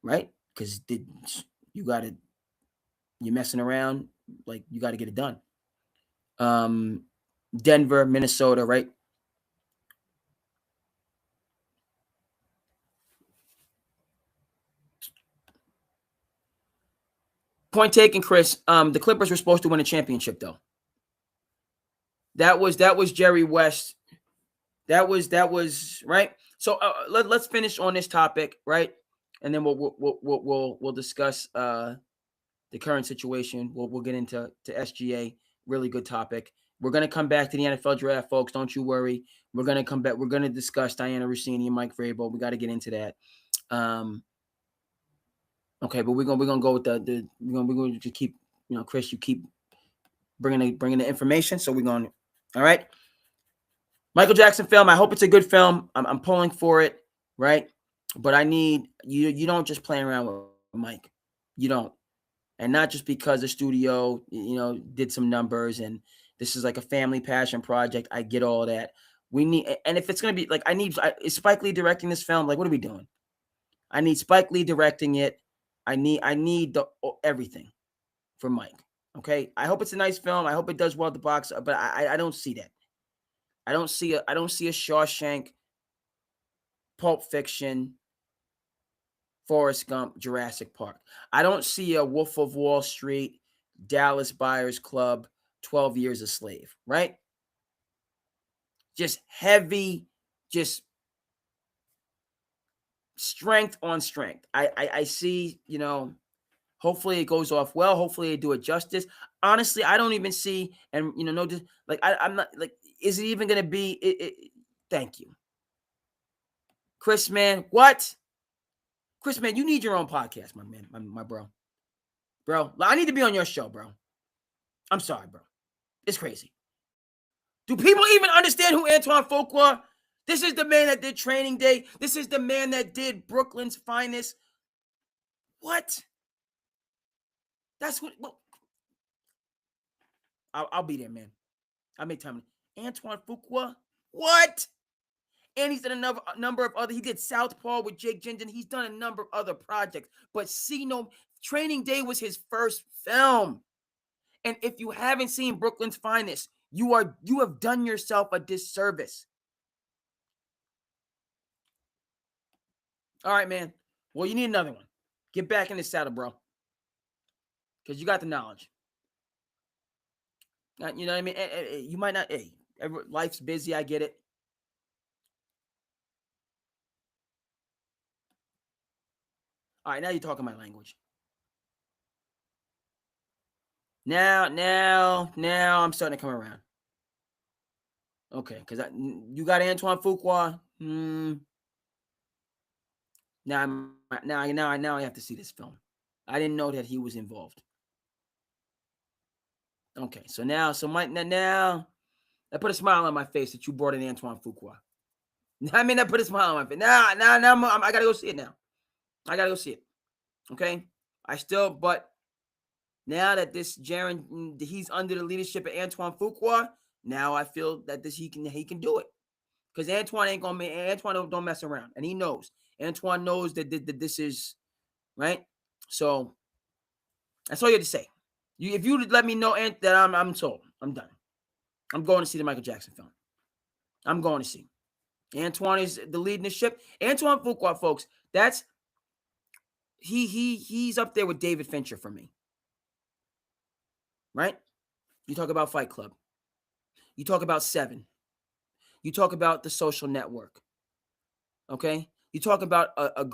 right? Because you're messing around, like you got to get it done. Denver, Minnesota, right? Point taken, Chris. The Clippers were supposed to win a championship, though. That was Jerry West. That was right. So let's finish on this topic, right? And then we'll discuss the current situation. We'll get into SGA. Really good topic. We're gonna come back to the NFL draft, folks. Don't you worry. We're gonna come back. We're gonna discuss Diana Rossini and Mike Vrabel. We got to get into that. Okay, but we're gonna go with we're going to keep, Chris, you keep bringing the information. So we're going. All right. Michael Jackson film. I hope it's a good film. I'm pulling for it, right? But I need you. You don't just play around with Mike. You don't, and not just because the studio, did some numbers and this is like a family passion project. I get all that. We need, and if it's gonna be like, is Spike Lee directing this film? Like, what are we doing? I need Spike Lee directing it. I need everything for Mike. Okay. I hope it's a nice film. I hope it does well at the box, but I don't see that. I don't see a Shawshank, Pulp Fiction, Forrest Gump, Jurassic Park. I don't see a Wolf of Wall Street, Dallas Buyers Club, 12 Years a Slave, right? Just heavy, just strength on strength. I see, hopefully it goes off well. Hopefully they do it justice. Honestly, I don't even see, and no, just like I'm not like, is it even gonna be? Thank you, Chris, man. What, Chris, man? You need your own podcast, my man, my bro. I need to be on your show, bro. I'm sorry, bro. It's crazy. Do people even understand who Antoine Fuqua? This is the man that did Training Day. This is the man that did Brooklyn's Finest. What? That's what. Well, I'll be there, man. I'll make time. Antoine Fuqua? What? And he's done a number of other. He did Southpaw with Jake Gyllenhaal. He's done a number of other projects. But Training Day was his first film. And if you haven't seen Brooklyn's Finest, you have done yourself a disservice. All right, man. Well, you need another one. Get back in the saddle, bro. Because you got the knowledge. You know what I mean? You might not. Hey, life's busy. I get it. All right, now you're talking my language. Now I'm starting to come around. Okay, because you got Antoine Fuqua. Now I have to see this film. I didn't know that he was involved. Okay, so now I put a smile on my face that you brought in Antoine Fuqua. I mean, that put a smile on my face. Now I gotta go see it now. I gotta go see it. Okay, but now that he's under the leadership of Antoine Fuqua, now I feel that he can do it. Because Antoine don't mess around, and he knows. Antoine knows that this is right. So that's all you have to say. If you let me know that I'm sold, I'm done. I'm going to see the Michael Jackson film. I'm going to see. Antoine is the lead in the ship. Antoine Fuqua, folks, that's he's up there with David Fincher for me. Right? You talk about Fight Club. You talk about Seven. You talk about The Social Network. Okay? You talk about a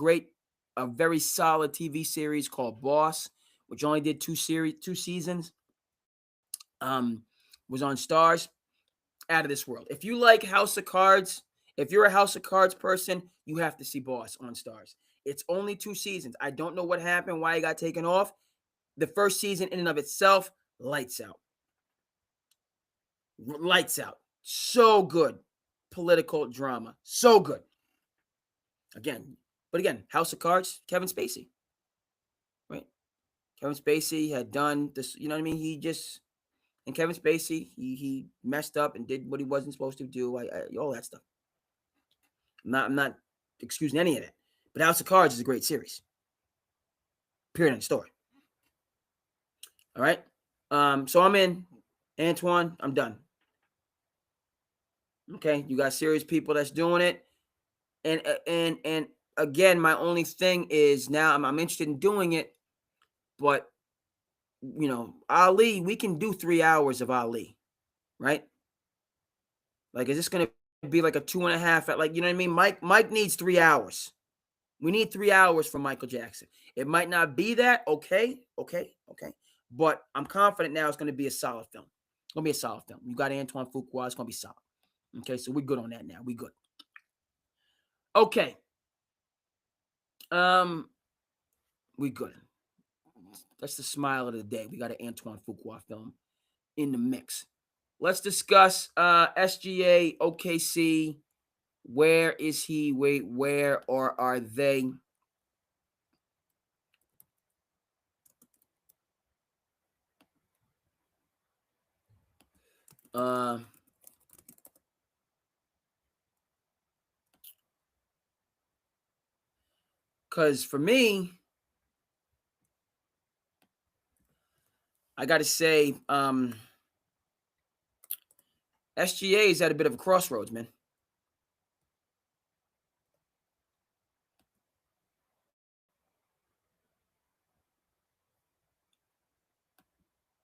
very solid TV series called Boss, which only did two seasons. Was on Stars. Out of this world. If you like House of Cards, if you're a House of Cards person, you have to see Boss on Stars. It's only 2 seasons. I don't know what happened, why it got taken off. The first season in and of itself, lights out. Lights out. So good. Political drama. So good. Again, House of Cards, Kevin Spacey. Right? Kevin Spacey had done this, you know what I mean? And Kevin Spacey, he messed up and did what he wasn't supposed to do. All that stuff. I'm not excusing any of that. But House of Cards is a great series. Period on the story. All right. So I'm in. Antoine, I'm done. Okay, you got serious people that's doing it. And again, my only thing is now I'm interested in doing it, but Ali, we can do 3 hours of Ali, right? Like, is this gonna be like a 2.5? Like, you know what I mean? Mike needs 3 hours. We need 3 hours from Michael Jackson. It might not be that. Okay. But I'm confident now it's going to be a solid film. It's going to be a solid film. You got Antoine Fuqua. It's going to be solid. Okay, so we're good on that now. We good. Okay. We good. That's the smile of the day. We got an Antoine Fuqua film in the mix. Let's discuss SGA, OKC. Where is he? Where or are they? Because for me, I got to say, SGA is at a bit of a crossroads, man.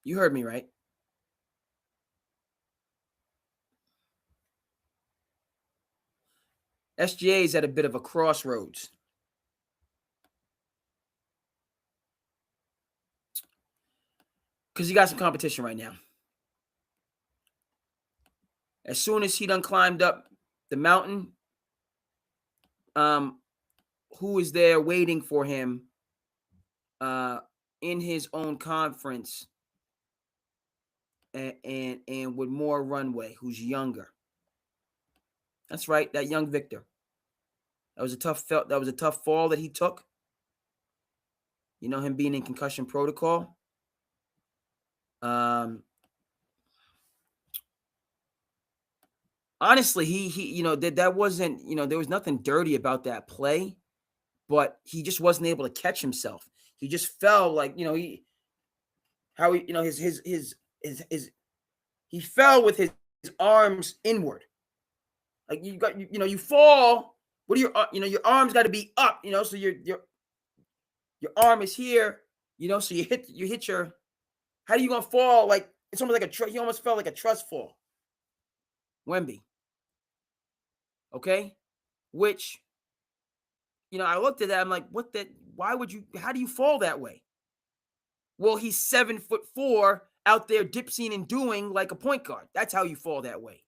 You heard me, right? SGA is at a bit of a crossroads. Because you got some competition right now. As soon as he done climbed up the mountain, who is there waiting for him in his own conference and with more runway, who's younger? That's right, that young Victor. That was a tough fall that he took. You know, him being in concussion protocol. Honestly, he you know, that wasn't, you know, there was nothing dirty about that play, but he just wasn't able to catch himself. He just fell like, you know, he fell with his arms inward. Like you fall. What are your your arms got to be up, you know, so your arm is here, you know, so you hit your. How are you gonna fall? Like it's almost like he almost felt like a trust fall. Wemby. Okay, which, you know, I looked at that. I'm like, what the? Why would you? How do you fall that way? Well, he's 7'4" out there dipsing and doing like a point guard. That's how you fall that way.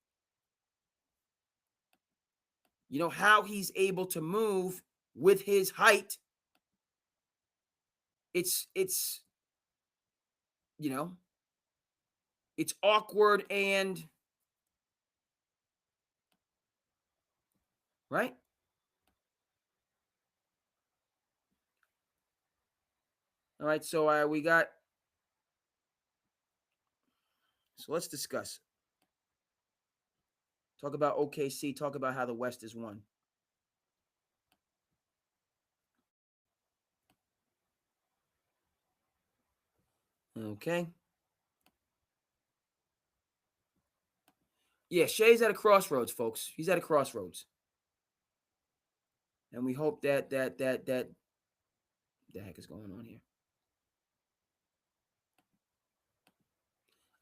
You know how he's able to move with his height. It's you know, it's awkward and right. All right, so we got. So let's discuss. Talk about OKC. Talk about how the West is won. Okay. Yeah, Shea's at a crossroads, folks. He's at a crossroads, and we hope that the heck is going on here.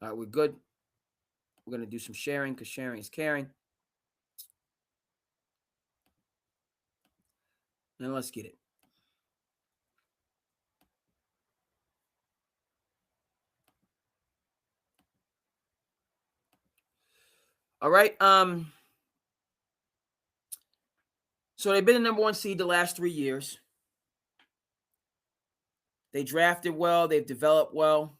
All right, we're good. We're gonna do some sharing because sharing is caring. And let's get it. All right. So they've been the number one seed the last 3 years. They drafted well. They've developed well.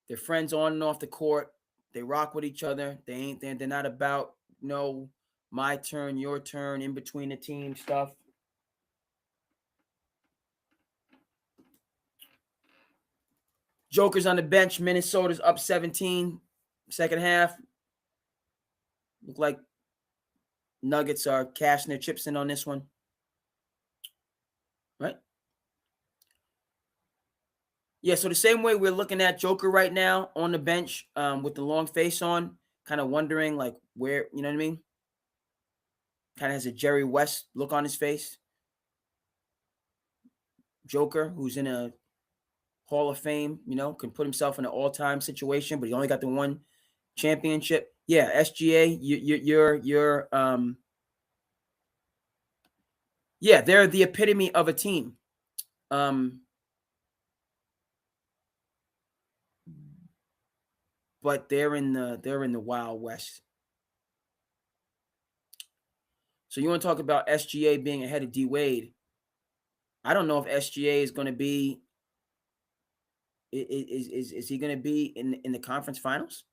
They're friends on and off the court. They rock with each other. They're not about no my turn, your turn, in between the team stuff. Joker's on the bench. Minnesota's up 17, second half. Look like Nuggets are cashing their chips in on this one. Right? Yeah, so the same way we're looking at Joker right now on the bench with the long face on, kind of wondering like where, you know what I mean? Kind of has a Jerry West look on his face. Joker, who's in a Hall of Fame, you know, can put himself in an all-time situation, but he only got the one championship. Yeah, SGA, you're yeah, they're the epitome of a team. But they're in the Wild West. So you want to talk about SGA being ahead of D Wade? I don't know if SGA is going to be. Is he going to be in the conference finals?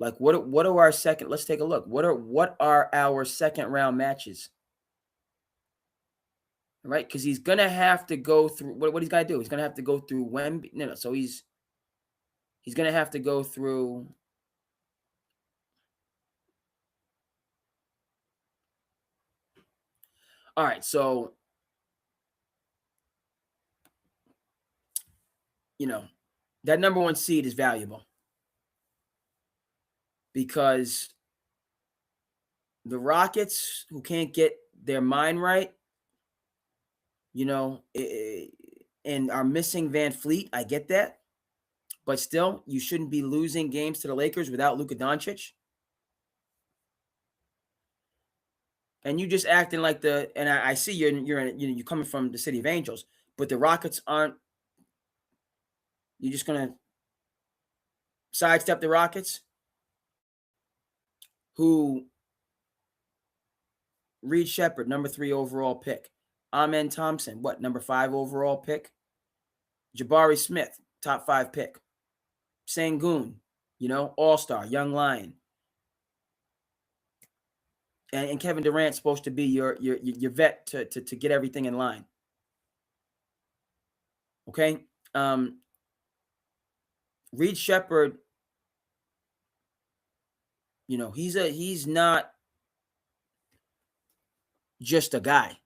Like what are our second? Let's take a look. What are our second round matches? Right, because he's gonna have to go through what he's got to do. He's gonna have to go through Wemby. No. So he's gonna have to go through. All right, so you know that number one seed is valuable because the Rockets, who can't get their mind right, you know, and are missing Van Fleet. I get that. But still, you shouldn't be losing games to the Lakers without Luka Doncic. And you just acting like and I see you're coming from the City of Angels, but the Rockets aren't You're just going to sidestep the Rockets, who Reed Shepard, number 3 overall pick. Amen Thompson, number 5 overall pick. Jabari Smith, top 5 pick. Sengun, all-star, young lion. And Kevin Durant's supposed to be your vet to get everything in line. Okay? Reed Shepard, he's not just a guy.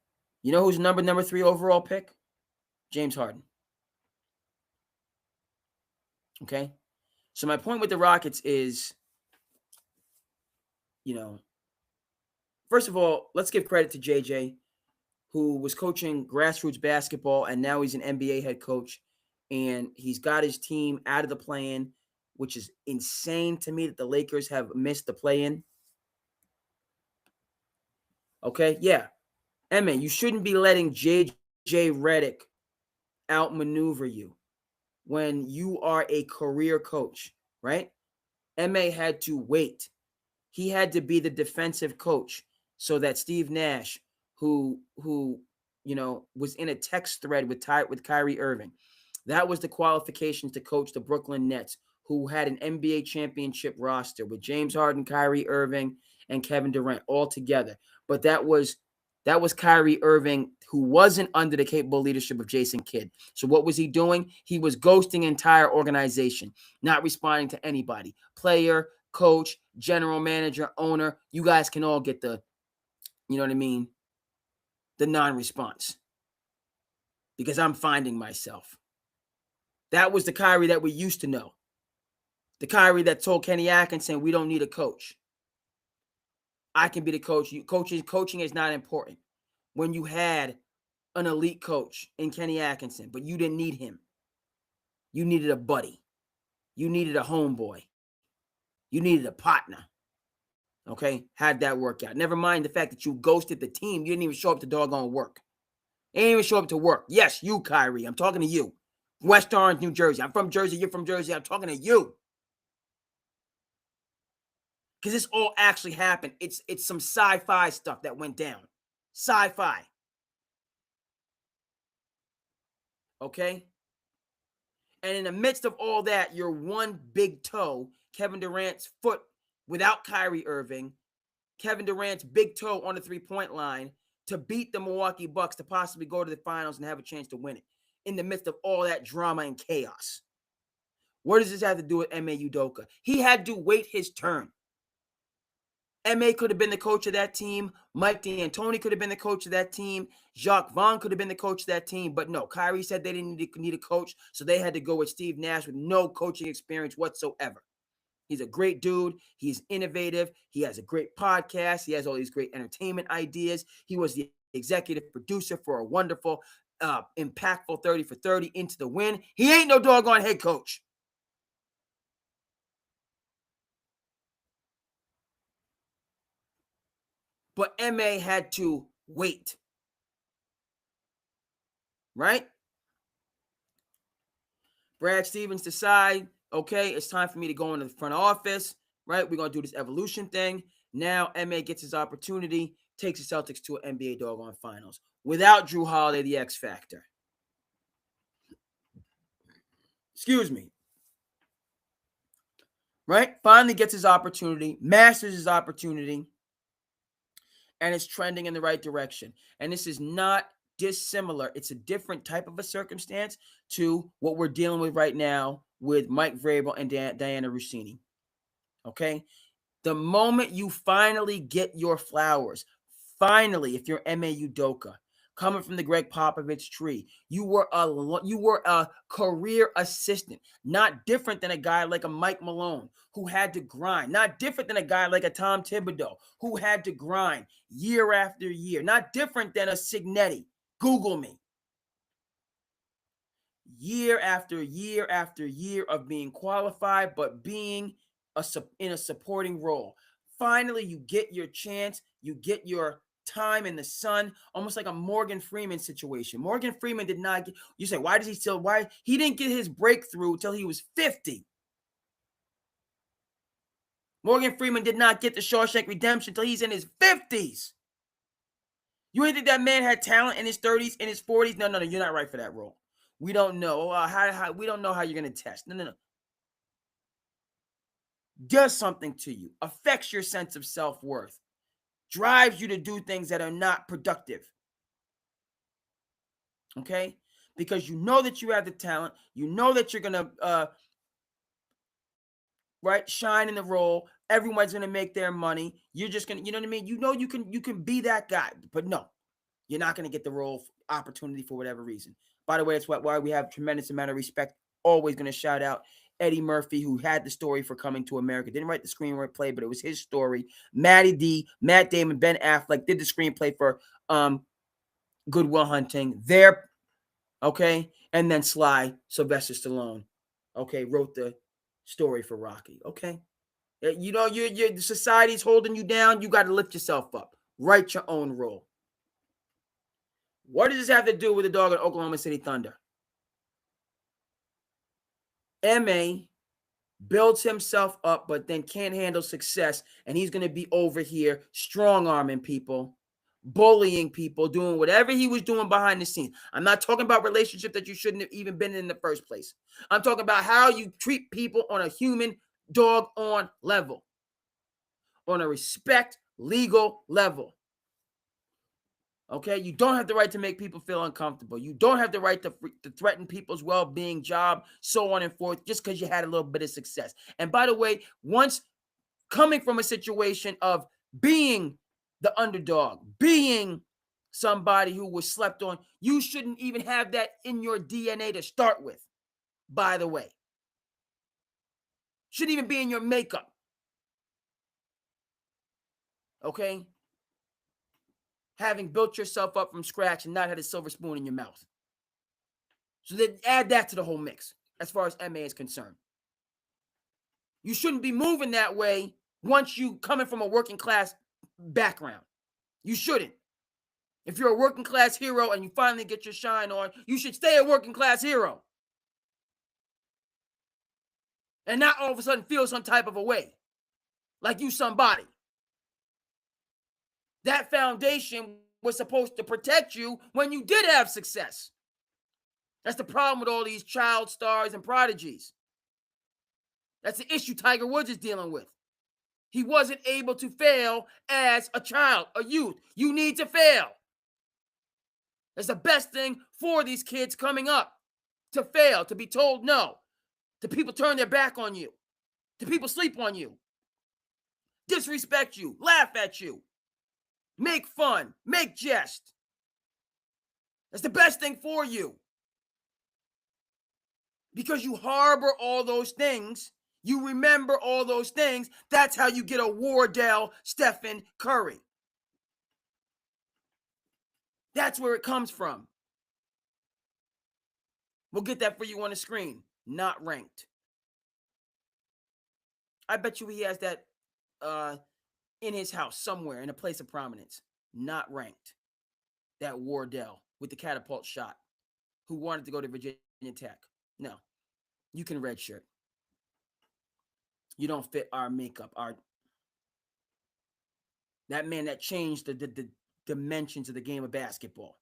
You know who's number 3 overall pick? James Harden. Okay? So my point with the Rockets is, first of all, let's give credit to JJ, who was coaching grassroots basketball, and now he's an NBA head coach, and he's got his team out of the play-in, which is insane to me that the Lakers have missed the play-in. Okay, yeah. Emma, you shouldn't be letting JJ Redick outmaneuver you when you are a career coach, right? Emma had to wait. He had to be the defensive coach so that Steve Nash, who was in a text thread with Kyrie Irving, that was the qualifications to coach the Brooklyn Nets, who had an NBA championship roster with James Harden, Kyrie Irving, and Kevin Durant all together. But that was Kyrie Irving, who wasn't under the capable leadership of Jason Kidd. So what was he doing? He was ghosting entire organization, not responding to anybody. Player, coach, general manager, owner, you guys can all get the non-response, because I'm finding myself. That was the Kyrie that we used to know. The Kyrie that told Kenny Atkinson, we don't need a coach. I can be the coach. Coaching is not important. When you had an elite coach in Kenny Atkinson, but you didn't need him. You needed a buddy. You needed a homeboy. You needed a partner. Okay? How'd that work out? Never mind the fact that you ghosted the team. You didn't even show up to doggone work. You didn't even show up to work. Yes, you, Kyrie. I'm talking to you. West Orange, New Jersey. I'm from Jersey. You're from Jersey. I'm talking to you. Because this all actually happened. It's some sci-fi stuff that went down. Sci-fi. Okay? And in the midst of all that, your one big toe, Kevin Durant's foot without Kyrie Irving, Kevin Durant's big toe on the three-point line to beat the Milwaukee Bucks to possibly go to the finals and have a chance to win it in the midst of all that drama and chaos. What does this have to do with Ime Udoka? He had to wait his turn. Ime could have been the coach of that team. Mike D'Antoni could have been the coach of that team. Jacques Vaughn could have been the coach of that team. But no, Kyrie said they didn't need a coach, so they had to go with Steve Nash with no coaching experience whatsoever. He's a great dude. He's innovative. He has a great podcast. He has all these great entertainment ideas. He was the executive producer for a wonderful, impactful 30 for 30 Into the Win. He ain't no doggone head coach. But Ime had to wait. Right? Brad Stevens decide, okay, it's time for me to go into the front office. Right? We're going to do this evolution thing. Now Ime gets his opportunity, takes the Celtics to an NBA doggone finals without Drew Holiday, the X Factor. Excuse me. Right? Finally gets his opportunity, masters his opportunity, and it's trending in the right direction. And this is not dissimilar. It's a different type of a circumstance to what we're dealing with right now with Mike Vrabel and Diana Rossini. Okay? The moment you finally get your flowers, finally, if you're Ime Udoka, coming from the Greg Popovich tree, you were a career assistant, not different than a guy like a Mike Malone who had to grind, not different than a guy like a Tom Thibodeau who had to grind year after year, not different than a Signetti. Google me. Year after year after year of being qualified, but being in a supporting role. Finally, you get your chance, you get your time in the sun, almost like a Morgan Freeman situation. Morgan Freeman did not get, you say, why he didn't get his breakthrough until he was 50. Morgan Freeman did not get the Shawshank Redemption until he's in his 50s. You ain't think that man had talent in his 30s, in his 40s? No, you're not right for that role. We don't know. We don't know how you're going to test. No. Does something to you, affects your sense of self-worth, drives you to do things that are not productive. Okay? Because you know that you have the talent. You know that you're going to shine in the role. Everyone's going to make their money. You're just going to, you know what I mean? You know you can be that guy. But no, you're not going to get the role opportunity for whatever reason. By the way, it's why we have tremendous amount of respect. Always going to shout out Eddie Murphy, who had the story for Coming to America. Didn't write the screenplay, but it was his story. Matty D, Matt Damon, Ben Affleck did the screenplay for Good Will Hunting. There, okay? And then Sly, Sylvester Stallone, okay, wrote the story for Rocky, okay? You know, the society's holding you down. You got to lift yourself up. Write your own role. What does this have to do with the dog in Oklahoma City Thunder? M.A. builds himself up, but then can't handle success, and he's going to be over here strong-arming people, bullying people, doing whatever he was doing behind the scenes. I'm not talking about relationships that you shouldn't have even been in the first place. I'm talking about how you treat people on a human dog-on level, on a respect, legal level. Okay, you don't have the right to make people feel uncomfortable. You don't have the right to threaten people's well-being, job, so on and forth, just because you had a little bit of success. And by the way, once coming from a situation of being the underdog, being somebody who was slept on, you shouldn't even have that in your DNA to start with, by the way. Shouldn't even be in your makeup. Okay? Having built yourself up from scratch and not had a silver spoon in your mouth. So then add that to the whole mix as far as MA is concerned. You shouldn't be moving that way once you coming from a working class background. You shouldn't. If you're a working class hero and you finally get your shine on, you should stay a working class hero. And not all of a sudden feel some type of a way. Like you somebody. That foundation was supposed to protect you when you did have success. That's the problem with all these child stars and prodigies. That's the issue Tiger Woods is dealing with. He wasn't able to fail as a child, a youth. You need to fail. That's the best thing for these kids coming up. To fail, to be told no. To people turn their back on you. To people sleep on you. Disrespect you. Laugh at you. Make fun. Make jest. That's the best thing for you. Because you harbor all those things. You remember all those things. That's how you get a Wardell Stephen Curry. That's where it comes from. We'll get that for you on the screen. Not ranked. I bet you he has that in his house somewhere in a place of prominence. Not ranked. That Wardell with the catapult shot who wanted to go to Virginia Tech. No. You can redshirt. You don't fit our makeup. That man that changed the dimensions of the game of basketball.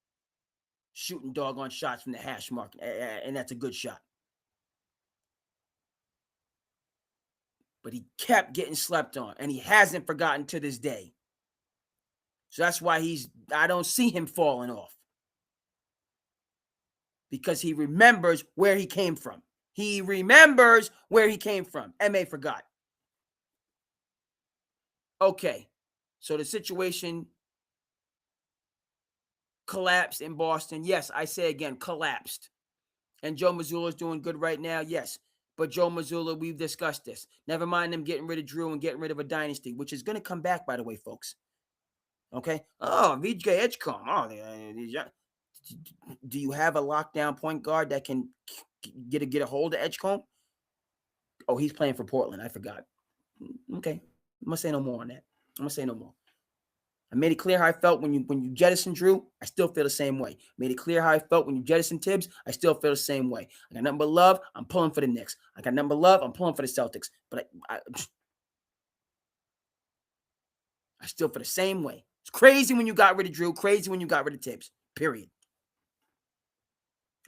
Shooting doggone shots from the hash mark, and that's a good shot. But he kept getting slept on, and he hasn't forgotten to this day. So that's why I don't see him falling off. Because he remembers where he came from. He remembers where he came from. M.A. forgot. Okay, so the situation collapsed in Boston. Yes, I say again, collapsed. And Joe Mazzulla's doing good right now. Yes, but Joe Mazzulla, we've discussed this. Never mind them getting rid of Drew and getting rid of a dynasty, which is going to come back, by the way, folks. Okay? Oh, VJ Edgecombe. Oh, do you have a lockdown point guard that can get a hold of Edgecombe? Oh, he's playing for Portland. I forgot. Okay. I'm going to say no more on that. I'm going to say no more. I made it clear how I felt when you jettisoned Drew. I still feel the same way. Made it clear how I felt when you jettisoned Tibbs. I still feel the same way. I got nothing but love. I'm pulling for the Knicks. I got nothing but love. I'm pulling for the Celtics. But I still feel the same way. It's crazy when you got rid of Drew. Crazy when you got rid of Tibbs. Period.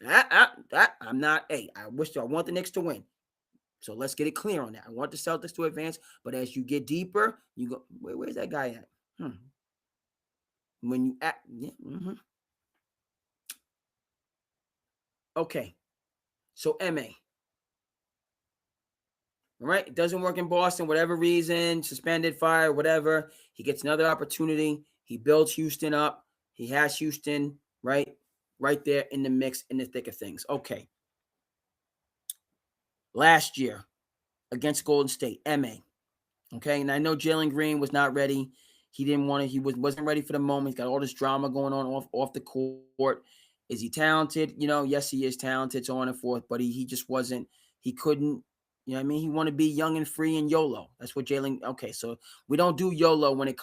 I'm not. Hey, I want the Knicks to win. So let's get it clear on that. I want the Celtics to advance, but as you get deeper, you go. Where's that guy at? When you act, yeah. Okay. So MA. All right. It doesn't work in Boston, whatever reason, suspended, fired, whatever. He gets another opportunity. He builds Houston up. He has Houston right there in the mix, in the thick of things. Okay. Last year against Golden State, MA. Okay. And I know Jalen Green was not ready. He didn't want to, he wasn't ready for the moment. He's got all this drama going on off the court. Is he talented? Yes, he is talented, so on and forth, but he just wasn't, he couldn't, he wanted to be young and free and YOLO. That's what Jalen, okay, so we don't do YOLO when it's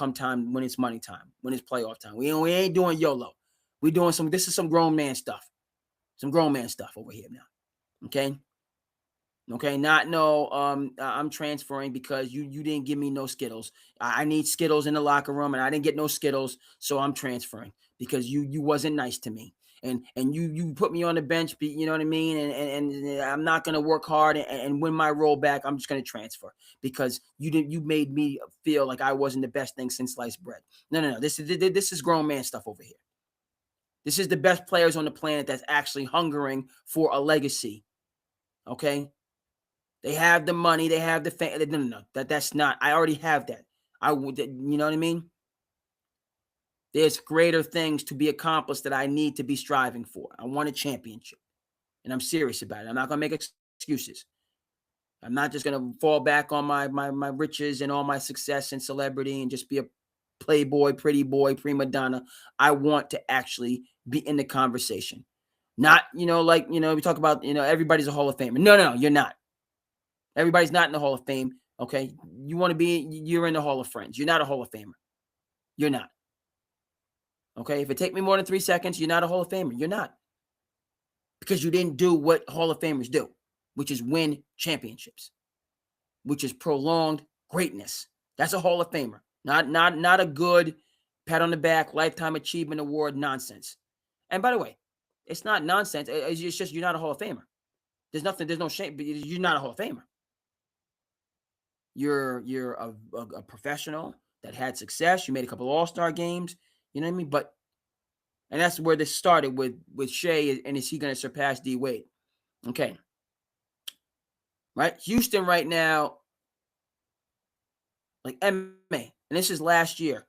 money time, when it's playoff time. We ain't doing YOLO. We're doing this is some grown man stuff. Some grown man stuff over here now. Okay? Okay, I'm transferring because you didn't give me no Skittles. I need Skittles in the locker room, and I didn't get no Skittles, so I'm transferring because you wasn't nice to me, and you put me on the bench, you know what I mean, and I'm not gonna work hard and win my role back. I'm just gonna transfer because you made me feel like I wasn't the best thing since sliced bread. No. This is grown man stuff over here. This is the best players on the planet that's actually hungering for a legacy. Okay. They have the money. They have the fame. No. That's not. I already have that. I would. You know what I mean? There's greater things to be accomplished that I need to be striving for. I want a championship, and I'm serious about it. I'm not gonna make excuses. I'm not just gonna fall back on my riches and all my success and celebrity and just be a playboy, pretty boy, prima donna. I want to actually be in the conversation. Not, we talk about, everybody's a Hall of Famer. No, you're not. Everybody's not in the Hall of Fame, okay? You're in the Hall of Friends. You're not a Hall of Famer. You're not. Okay? If it take me more than 3 seconds, you're not a Hall of Famer. You're not. Because you didn't do what Hall of Famers do, which is win championships, which is prolonged greatness. That's a Hall of Famer. Not a good pat on the back, lifetime achievement award nonsense. And by the way, it's not nonsense. It's just you're not a Hall of Famer. There's no shame, but you're not a Hall of Famer. You're a professional that had success. You made a couple of All-Star games. You know what I mean? And that's where this started with Shea. And is he going to surpass D Wade? Okay. Right? Houston right now, like MA, and this is last year,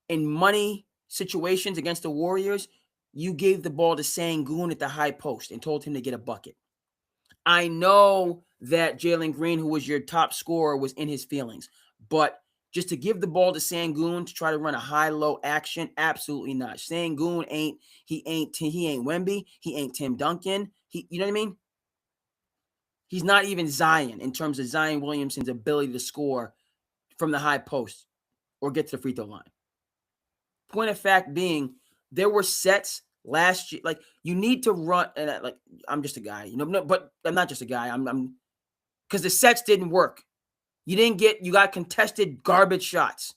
in money situations against the Warriors, you gave the ball to Sengun at the high post and told him to get a bucket. I know that Jalen Green, who was your top scorer, was in his feelings, but just to give the ball to Sengun to try to run a high-low action, absolutely not. Sengun ain't Wemby, he ain't Tim Duncan. You know what I mean? He's not even Zion in terms of Zion Williamson's ability to score from the high post or get to the free throw line. Point of fact being, there were sets last year, like you need to run, and like I'm just a guy, but I'm not just a guy. I'm because the sets didn't work. You got contested garbage shots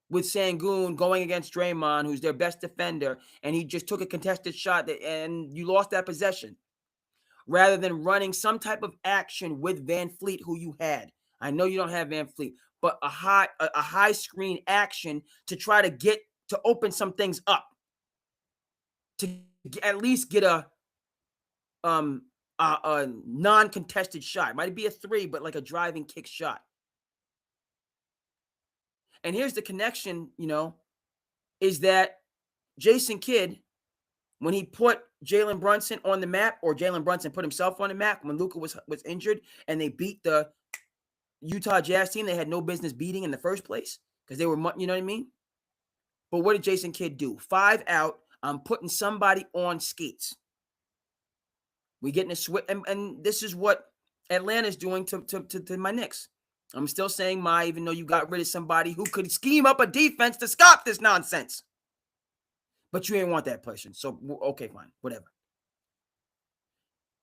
with Sengun going against Draymond, who's their best defender, and he just took a contested shot and you lost that possession. Rather than running some type of action with Van Fleet, who you had. I know you don't have Van Fleet, but a high screen action to try to open some things up. To at least get a non-contested shot. It might be a 3, but like a driving kick shot. And here's the connection, is that Jason Kidd, when he put Jalen Brunson on the map, or Jalen Brunson put himself on the map when Luka was injured and they beat the Utah Jazz team they had no business beating in the first place because they were, you know what I mean? But what did Jason Kidd do? 5 out. I'm putting somebody on skates. We getting a switch, and this is what Atlanta's doing to my Knicks. I'm still saying even though you got rid of somebody who could scheme up a defense to stop this nonsense. But you ain't want that person. So, okay, fine. Whatever.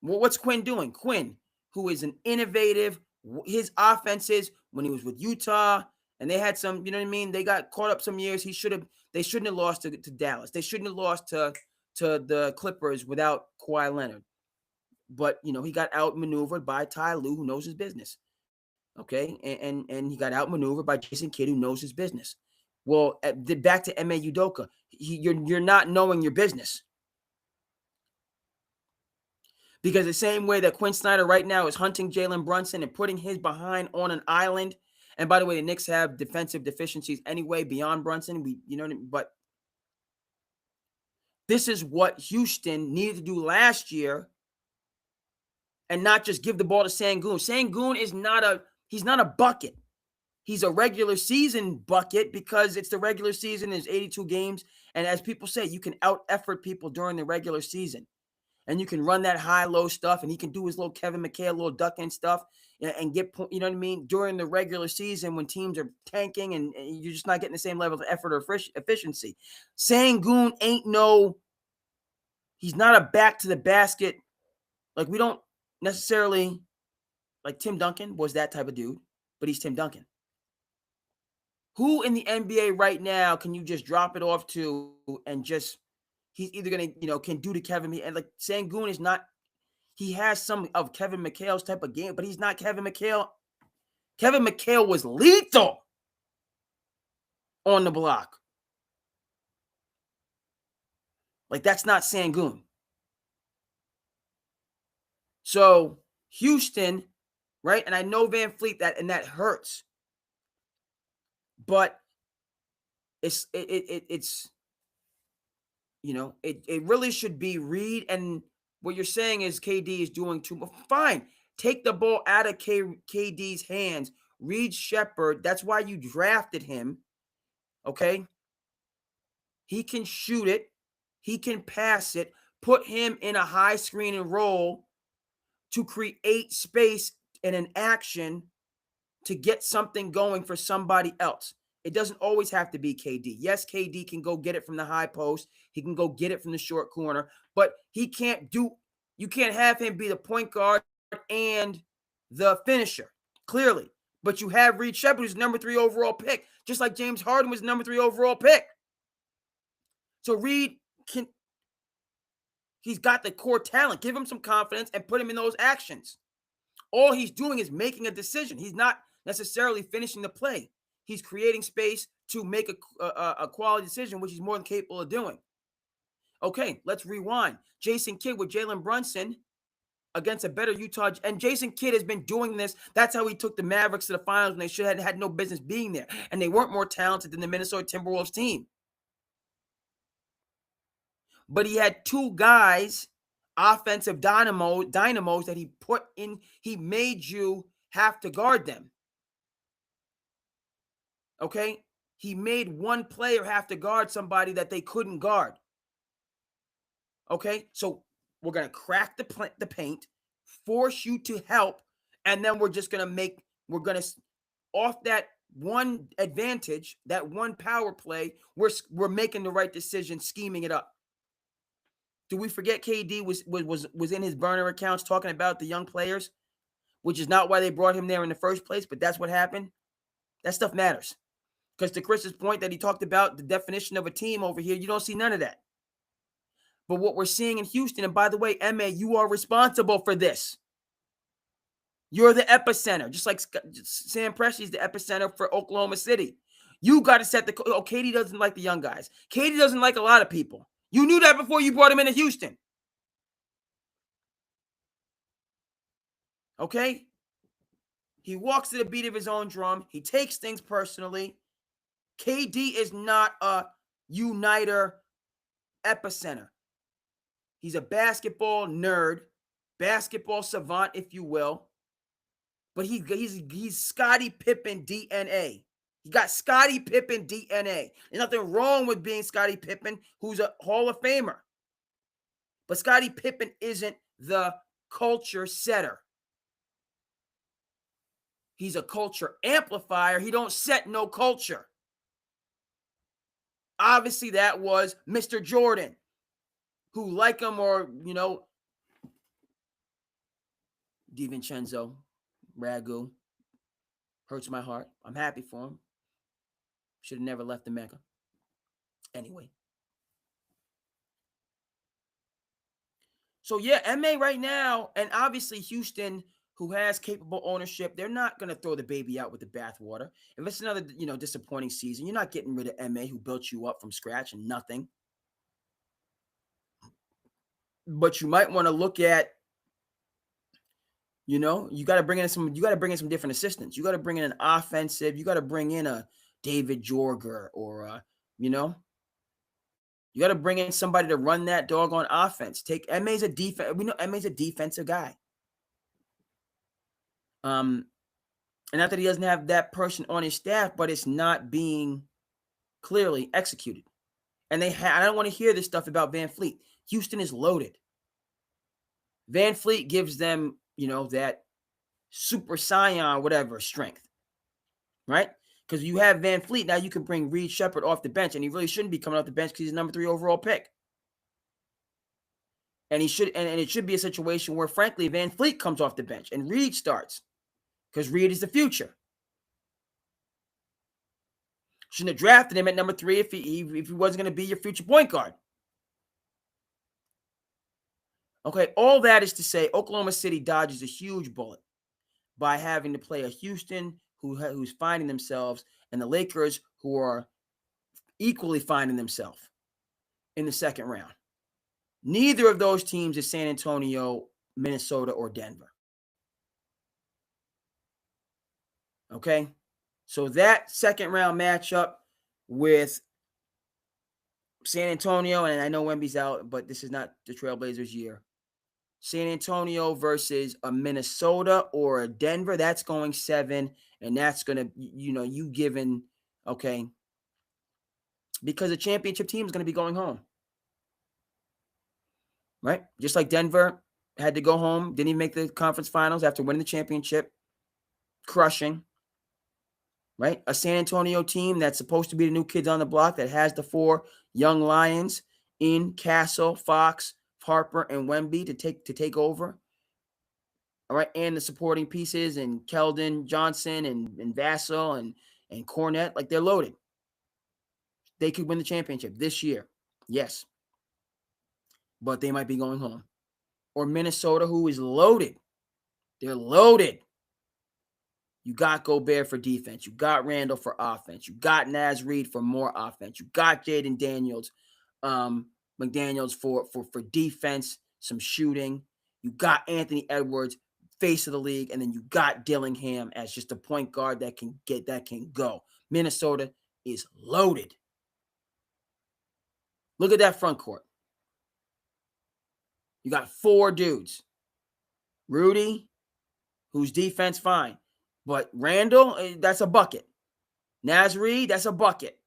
Well, what's Quinn doing? Quinn, who is an innovative, his offenses when he was with Utah, and they had some, you know what I mean? They got caught up some years. They shouldn't have lost to Dallas. They shouldn't have lost to the Clippers without Kawhi Leonard. But, he got outmaneuvered by Ty Lue, who knows his business. Okay, and he got outmaneuvered by Jason Kidd, who knows his business. Well, back to Ime Udoka, you're not knowing your business. Because the same way that Quinn Snyder right now is hunting Jalen Brunson and putting his behind on an island, and by the way, the Knicks have defensive deficiencies anyway beyond Brunson. But this is what Houston needed to do last year, and not just give the ball to Sengun. Sengun is he's not a bucket. He's a regular season bucket because it's the regular season. There's 82 games. And as people say, you can out-effort people during the regular season. And you can run that high-low stuff. And he can do his little Kevin McHale, little ducking stuff. And get, you know what I mean? During the regular season when teams are tanking and you're just not getting the same level of effort or efficiency. Sengun he's not a back to the basket. Like, we don't necessarily, like Tim Duncan was that type of dude. But he's Tim Duncan. Who in the NBA right now can you just drop it off to and just he's either going to, can do to Kevin, and like Sengun is not, he has some of Kevin McHale's type of game, but he's not Kevin McHale. Kevin McHale was lethal on the block. Like, that's not Sengun. So Houston, right? And I know Van Fleet that hurts. But it really should be Reed, and what you're saying is KD is doing too much. Fine. Take the ball out of KD's hands. Reed Shepherd, that's why you drafted him. Okay? He can shoot it. He can pass it. Put him in a high screen and roll to create space and an action to get something going for somebody else. It doesn't always have to be KD. Yes, KD can go get it from the high post. He can go get it from the short corner, but you can't have him be the point guard and the finisher, clearly. But you have Reed Shepherd, who's number 3 overall pick, just like James Harden was number 3 overall pick. So Reed he's got the core talent. Give him some confidence and put him in those actions. All he's doing is making a decision. He's not necessarily finishing the play. He's creating space to make a quality decision, which he's more than capable of doing. Okay, let's rewind. Jason Kidd with Jalen Brunson against a better Utah. And Jason Kidd has been doing this. That's how he took the Mavericks to the finals when they should have had no business being there. And they weren't more talented than the Minnesota Timberwolves team. But he had 2 guys, offensive dynamos that he put in. He made you have to guard them. Okay? He made one player have to guard somebody that they couldn't guard. Okay? So we're going to crack the paint, force you to help, and then we're going to, off that one advantage, that one power play, we're making the right decision, scheming it up. Do we forget KD was in his burner accounts talking about the young players, which is not why they brought him there in the first place, but that's what happened? That stuff matters. Because to Chris's point that he talked about the definition of a team over here, you don't see none of that. But what we're seeing in Houston, and by the way, MA, you are responsible for this. You're the epicenter, just like Sam Presti's the epicenter for Oklahoma City. You got to set KD doesn't like the young guys. KD doesn't like a lot of people. You knew that before you brought him into Houston. Okay? He walks to the beat of his own drum. He takes things personally. KD is not a uniter epicenter. He's a basketball nerd, basketball savant, if you will. But he's Scottie Pippen DNA. He got Scottie Pippen DNA. There's nothing wrong with being Scottie Pippen, who's a Hall of Famer. But Scottie Pippen isn't the culture setter. He's a culture amplifier. He don't set no culture. Obviously, that was Mr. Jordan, who, like him or, DiVincenzo, Ragu, hurts my heart. I'm happy for him. Should have never left the Mecca. Anyway. So, yeah, MA right now, and obviously Houston, who has capable ownership, they're not going to throw the baby out with the bathwater. If it's another, disappointing season, you're not getting rid of MA, who built you up from scratch and nothing. But you might want to look at, you got to bring in some different assistants. You got to bring in an offensive, you got to bring in a David Jorger or, you got to bring in somebody to run that doggone offense. MA's a defense. We know MA's a defensive guy. And not that he doesn't have that person on his staff, but it's not being clearly executed. And I don't want to hear this stuff about Van Fleet. Houston is loaded. Van Fleet gives them, that super scion, whatever, strength. Right? Because you have Van Fleet, now you can bring Reed Shepard off the bench, and he really shouldn't be coming off the bench because he's a number 3 overall pick. And he should, and it should be a situation where, frankly, Van Fleet comes off the bench and Reed starts. Because Reed is the future. Shouldn't have drafted him at number 3 if he wasn't going to be your future point guard. Okay, all that is to say, Oklahoma City dodges a huge bullet by having to play a Houston who's finding themselves, and the Lakers who are equally finding themselves in the second round. Neither of those teams is San Antonio, Minnesota, or Denver. Okay? So that second round matchup with San Antonio, and I know Wemby's out, but this is not the Trailblazers' year. San Antonio versus a Minnesota or a Denver, that's going 7, and that's going to, you given, okay, because the championship team is going to be going home. Right? Just like Denver had to go home, didn't even make the conference finals after winning the championship, crushing. Right? A San Antonio team that's supposed to be the new kids on the block that has the 4 young lions in Castle, Fox, Harper, and Wemby to take over. All right, and the supporting pieces and Keldon Johnson and Vassell and Cornette, like they're loaded. They could win the championship this year. Yes. But they might be going home. Or Minnesota, who is loaded. They're loaded. You got Gobert for defense. You got Randall for offense. You got Naz Reid for more offense. You got Jaden Daniels, McDaniels for defense, some shooting. You got Anthony Edwards, face of the league, and then you got Dillingham as just a point guard that can go. Minnesota is loaded. Look at that front court. You got 4 dudes. Rudy, whose defense fine. But Randall, that's a bucket. Naz Reid, that's a bucket.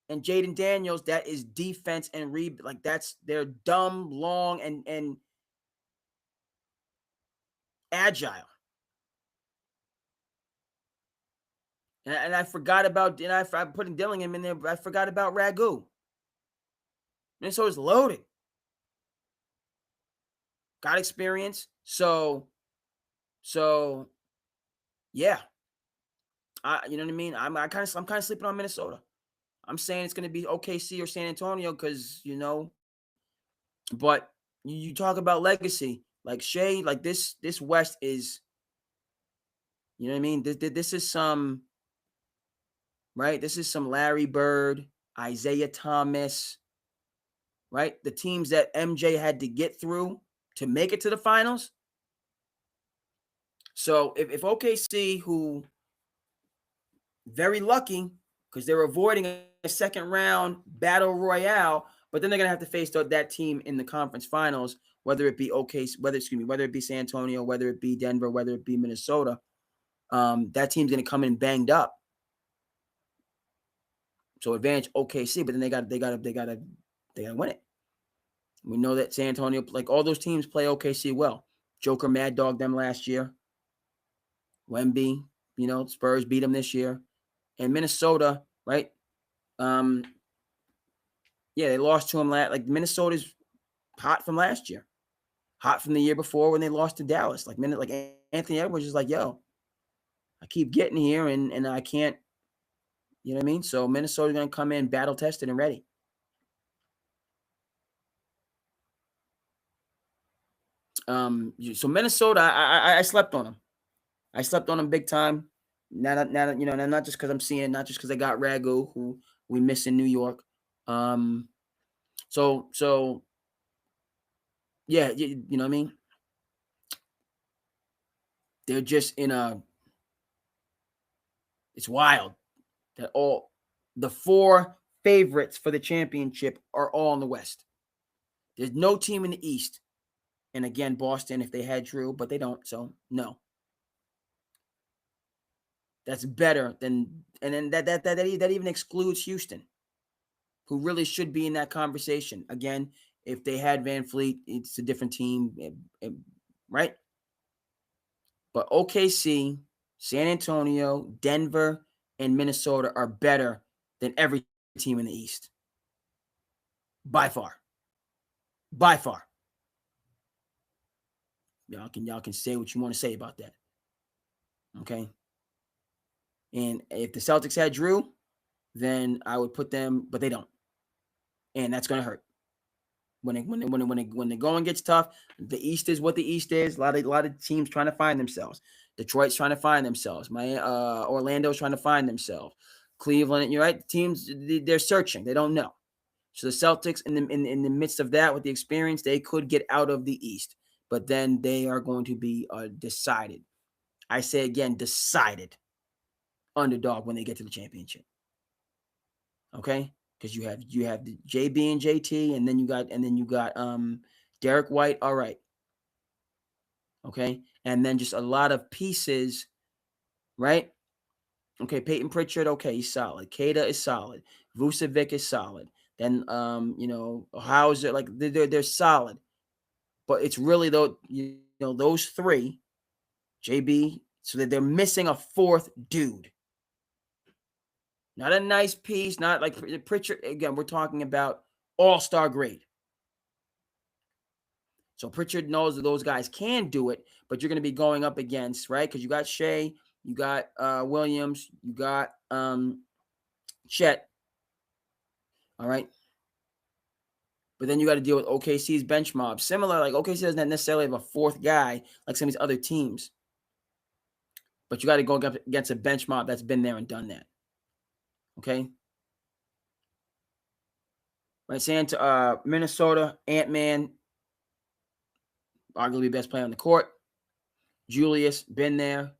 And Jaden Daniels, that is defense and Reid. Like they're dumb, long, and agile. And I forgot about, and I'm putting Dillingham in there, but I forgot about Ragu. Minnesota's loaded. Got experience. So yeah. You know what I mean? I'm kind of sleeping on Minnesota. I'm saying it's going to be OKC or San Antonio because, but you talk about legacy. Like Shea, like this West is, you know what I mean? This is some, right? This is some Larry Bird, Isaiah Thomas, right? The teams that MJ had to get through to make it to the finals. So if OKC, who very lucky because they're avoiding a second round battle royale, but then they're gonna have to face that team in the conference finals, whether it be whether it be San Antonio, whether it be Denver, whether it be Minnesota. That team's gonna come in banged up. So advantage OKC, but then they gotta win it. We know that San Antonio, like all those teams, play OKC well. Joker Mad Dog them last year. Wemby, Spurs beat them this year. And Minnesota, right? They lost to him Minnesota's hot from last year. Hot from the year before when they lost to Dallas. Like Anthony Edwards is like, yo, I keep getting here and I can't, you know what I mean? So Minnesota's going to come in battle tested and ready. So Minnesota, I slept on them. I slept on them big time. Now, not just because I'm seeing, not just because I got Ragu, who we miss in New York. So yeah, you know what I mean? They're just it's wild that all the 4 favorites for the championship are all in the West. There's no team in the East. And again, Boston, if they had Drew, but they don't, so no. That's better than, and then that even excludes Houston, who really should be in that conversation. Again, if they had Van Fleet, it's a different team, right? But OKC, San Antonio, Denver, and Minnesota are better than every team in the East. By far. By far. Y'all can say what you want to say about that. Okay? And if the Celtics had Drew, then I would put them, but they don't. And that's going to hurt. When the going gets tough, the East is what the East is. A lot of teams trying to find themselves. Detroit's trying to find themselves. Orlando's trying to find themselves. Cleveland, you're right. Teams, they're searching. They don't know. So the Celtics, in the midst of that, with the experience, they could get out of the East, but then they are going to be decided. I say again, decided underdog when they get to the championship. Okay. Because you have the JB and JT, and then you got Derek White. All right. Okay. And then just a lot of pieces, right? Okay, Peyton Pritchard, okay, he's solid. Kada is solid. Vucevic is solid. Then Hauser, like they're solid. But it's really those 3, JB, so that they're missing a 4th dude. Not a nice piece, not like Pritchard. Again, we're talking about all-star grade. So Pritchard knows that those guys can do it, but you're going to be going up against, right? Because you got Shea, you got Williams, you got Chet. All right. But then you got to deal with OKC's bench mob. Similar, like OKC doesn't necessarily have a 4th guy like some of these other teams. But you got to go up against a bench mob that's been there and done that. Okay? Right, Minnesota, Ant-Man, arguably best player on the court. Julius, been there.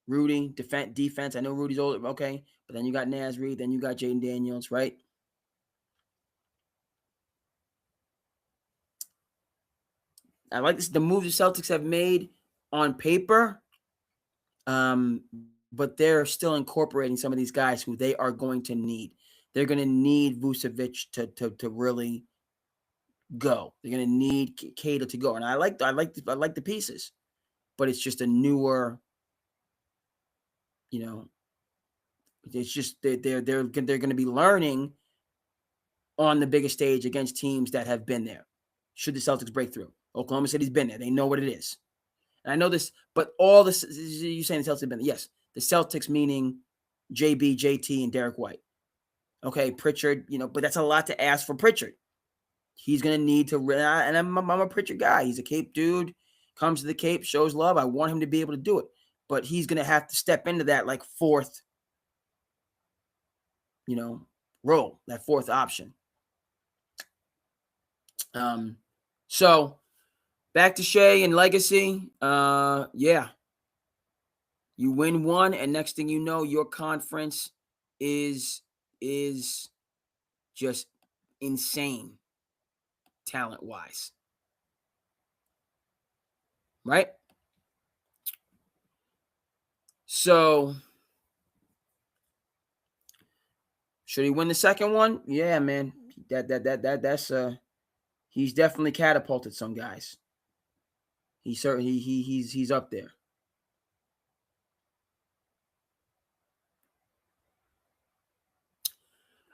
Rudy, defense. I know Rudy's older, okay. But then you got Naz Reid, then you got Jaden Daniels, right? I like this. The moves the Celtics have made on paper, but they're still incorporating some of these guys who they are going to need. They're going to need Vucevic to really go. They're going to need Kada to go, and I like the pieces, but it's just a newer, it's just they're going to be learning on the biggest stage against teams that have been there. Should the Celtics break through? Oklahoma City's been there. They know what it is. And I know this, but all this, you're saying the Celtics have been there. Yes, the Celtics meaning JB, JT, and Derek White. Okay, Pritchard, but that's a lot to ask for Pritchard. He's going to need to, and I'm a Pritchard guy. He's a Cape dude, comes to the Cape, shows love. I want him to be able to do it. But he's going to have to step into that 4th, role, that 4th option. So back to Shea and legacy. Yeah. You win one, and next thing you know, your conference is just insane talent-wise. Right? So should he win the second one? Yeah, man. That's he's definitely catapulted some guys. He's up there.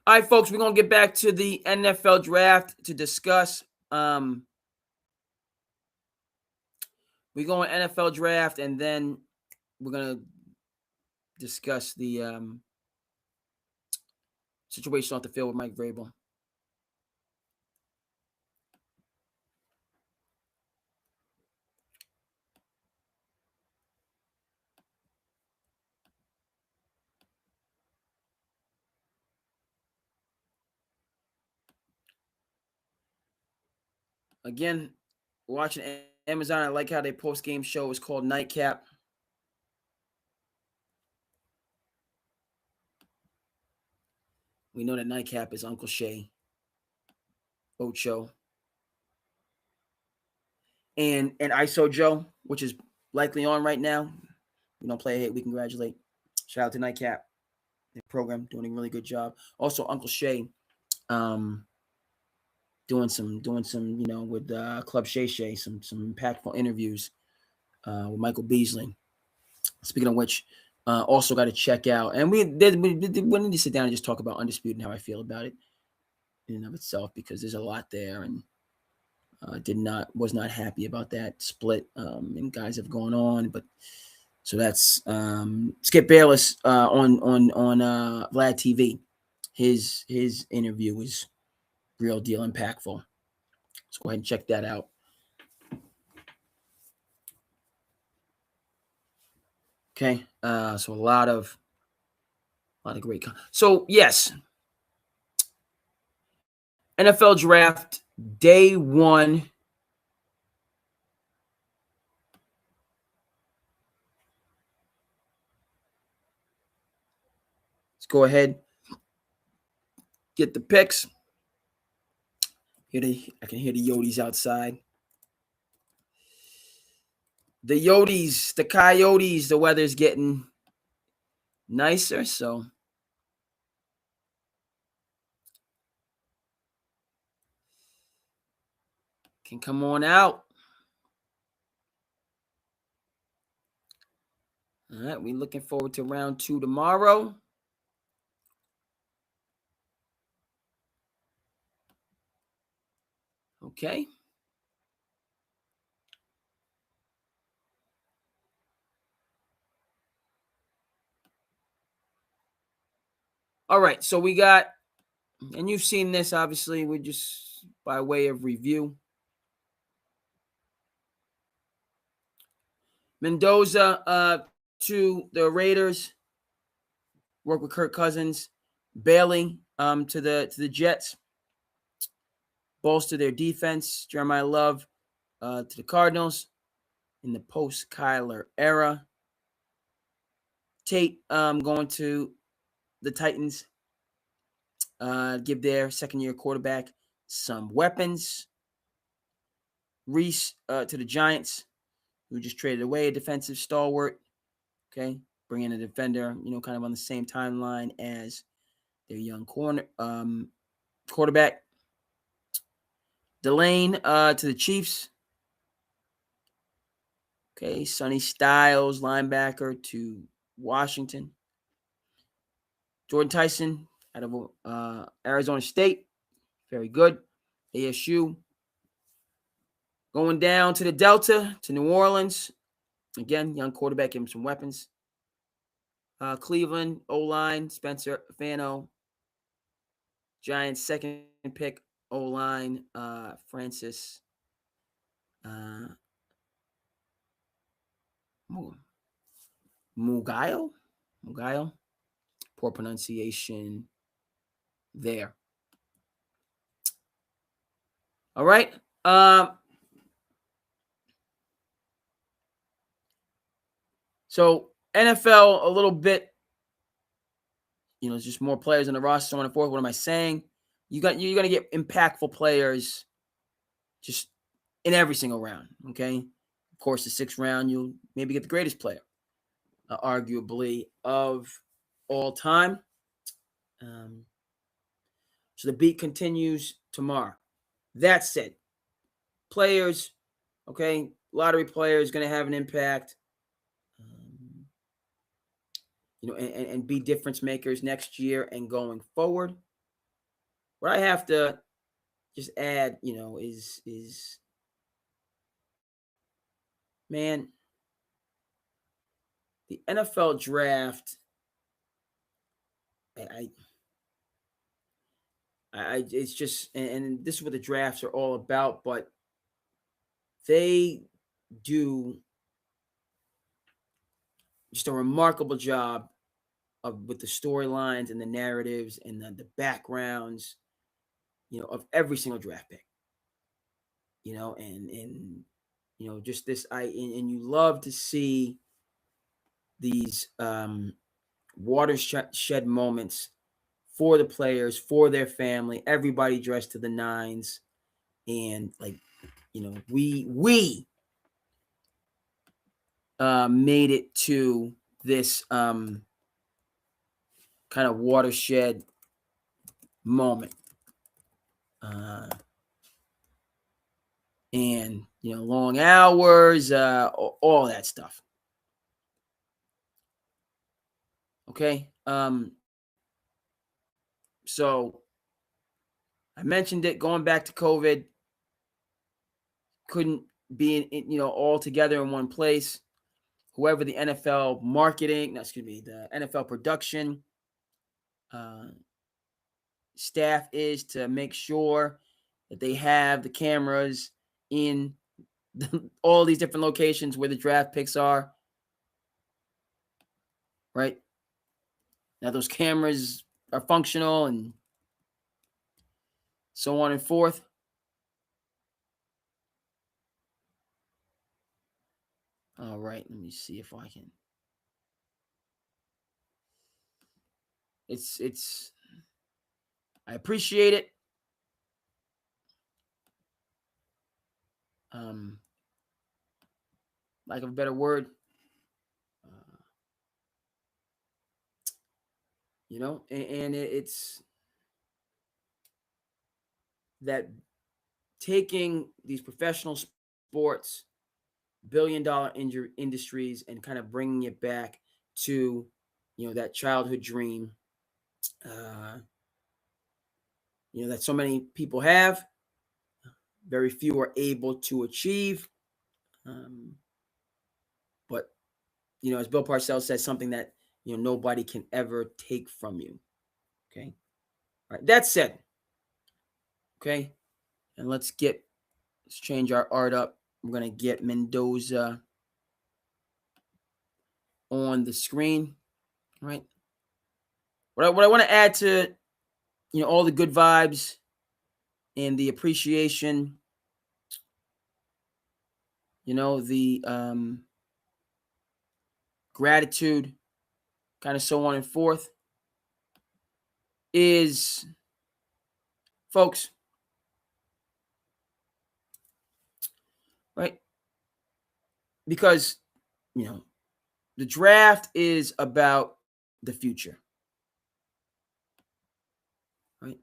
All right, folks, we're going to get back to the NFL draft to discuss. We're going NFL draft, and then we're going to discuss the situation off the field with Mike Vrabel. Again, watching Amazon, I like how their post-game show is called Nightcap. We know that Nightcap is Uncle Shay, Ocho, and ISO Joe, which is likely on right now. We don't play a hit. We congratulate. Shout out to Nightcap, the program doing a really good job. Also, Uncle Shay, doing some, with Club Shay Shay, some impactful interviews with Michael Beasley. Speaking of which, also got to check out, and we need to sit down and just talk about Undisputed and how I feel about it in and of itself, because there's a lot there, and was not happy about that split, and guys have gone on, but so that's Skip Bayless on Vlad TV. His interview was real deal impactful. Let's go ahead and check that out. Okay, so a lot of great. So yes, NFL draft day 1. Let's go ahead, get the picks. I can hear the Yodis outside. The Yodis, the Coyotes, the weather's getting nicer, so can come on out. All right, we're looking forward to round 2 tomorrow. Okay. All right, so we got, and you've seen this, obviously, we're just by way of review. Mendoza to the Raiders, work with Kirk Cousins. Bailey to the Jets, bolster their defense. Jeremiah Love to the Cardinals in the post-Kyler era. Tate going to the Titans, give their second-year quarterback some weapons. Reese to the Giants, who just traded away a defensive stalwart. Okay, bring in a defender, kind of on the same timeline as their young quarterback. Delane to the Chiefs. Okay, Sonny Styles, linebacker, to Washington. Jordan Tyson out of Arizona State. Very good. ASU. Going down to the Delta, to New Orleans. Again, young quarterback, give him some weapons. Cleveland, O-line, Spencer Fano. Giants, second pick, O-line, Francis Mugayo. Poor pronunciation there. All right. So NFL a little bit, just more players on the roster, so on and forth. What am I saying? You're gonna get impactful players just in every single round. Okay. Of course, the 6th round, you'll maybe get the greatest player, arguably, of all time. So the beat continues tomorrow. That said, players, okay, lottery players going to have an impact, and be difference makers next year and going forward. what I have to just add, is man, the NFL draft. It's just, and this is what the drafts are all about, but they do just a remarkable job with the storylines and the narratives and the backgrounds, of every single draft pick, and just this, and you love to see these watershed moments for the players, for their family, everybody dressed to the nines. And we made it to this kind of watershed moment. And long hours, all that stuff. Okay. So I mentioned it, going back to COVID, couldn't be in all together in one place. Whoever the NFL marketing, the NFL production staff is, to make sure that they have the cameras in all these different locations where the draft picks are. Right now, those cameras are functional and so on and forth. All right, let me see if I can. It's I appreciate it. Lack of a better word. And it's that taking these professional sports, billion-dollar industries, and kind of bringing it back to, that childhood dream, that so many people have, very few are able to achieve. But, as Bill Parcells says, something that, nobody can ever take from you. Okay. All right. That said, okay, and let's change our art up. We're going to get Mendoza on the screen. Right. What I want to add to, all the good vibes and the appreciation, the gratitude, kind of so on and forth, is, folks, right? Because, the draft is about the future, right?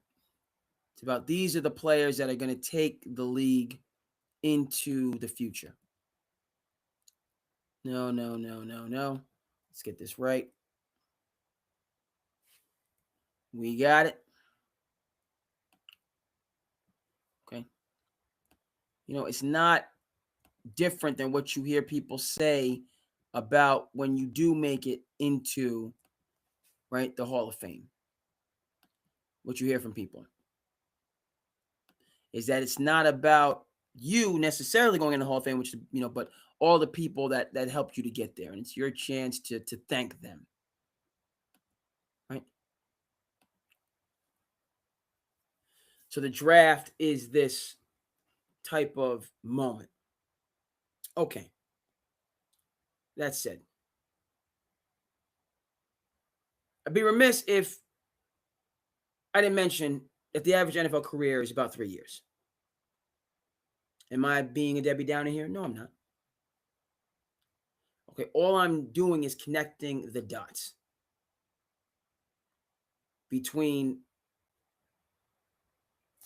It's about, these are the players that are going to take the league into the future. No. Let's get this right. We got it. Okay. It's not different than what you hear people say about when you do make it into, right, the Hall of Fame. What you hear from people is that it's not about you necessarily going in the Hall of Fame, which, but all the people that helped you to get there. And it's your chance to thank them. Right. So the draft is this type of moment. Okay. That said, I'd be remiss if I didn't mention that the average NFL career is about 3 years. Am I being a Debbie Downer here? No, I'm not. Okay, all I'm doing is connecting the dots between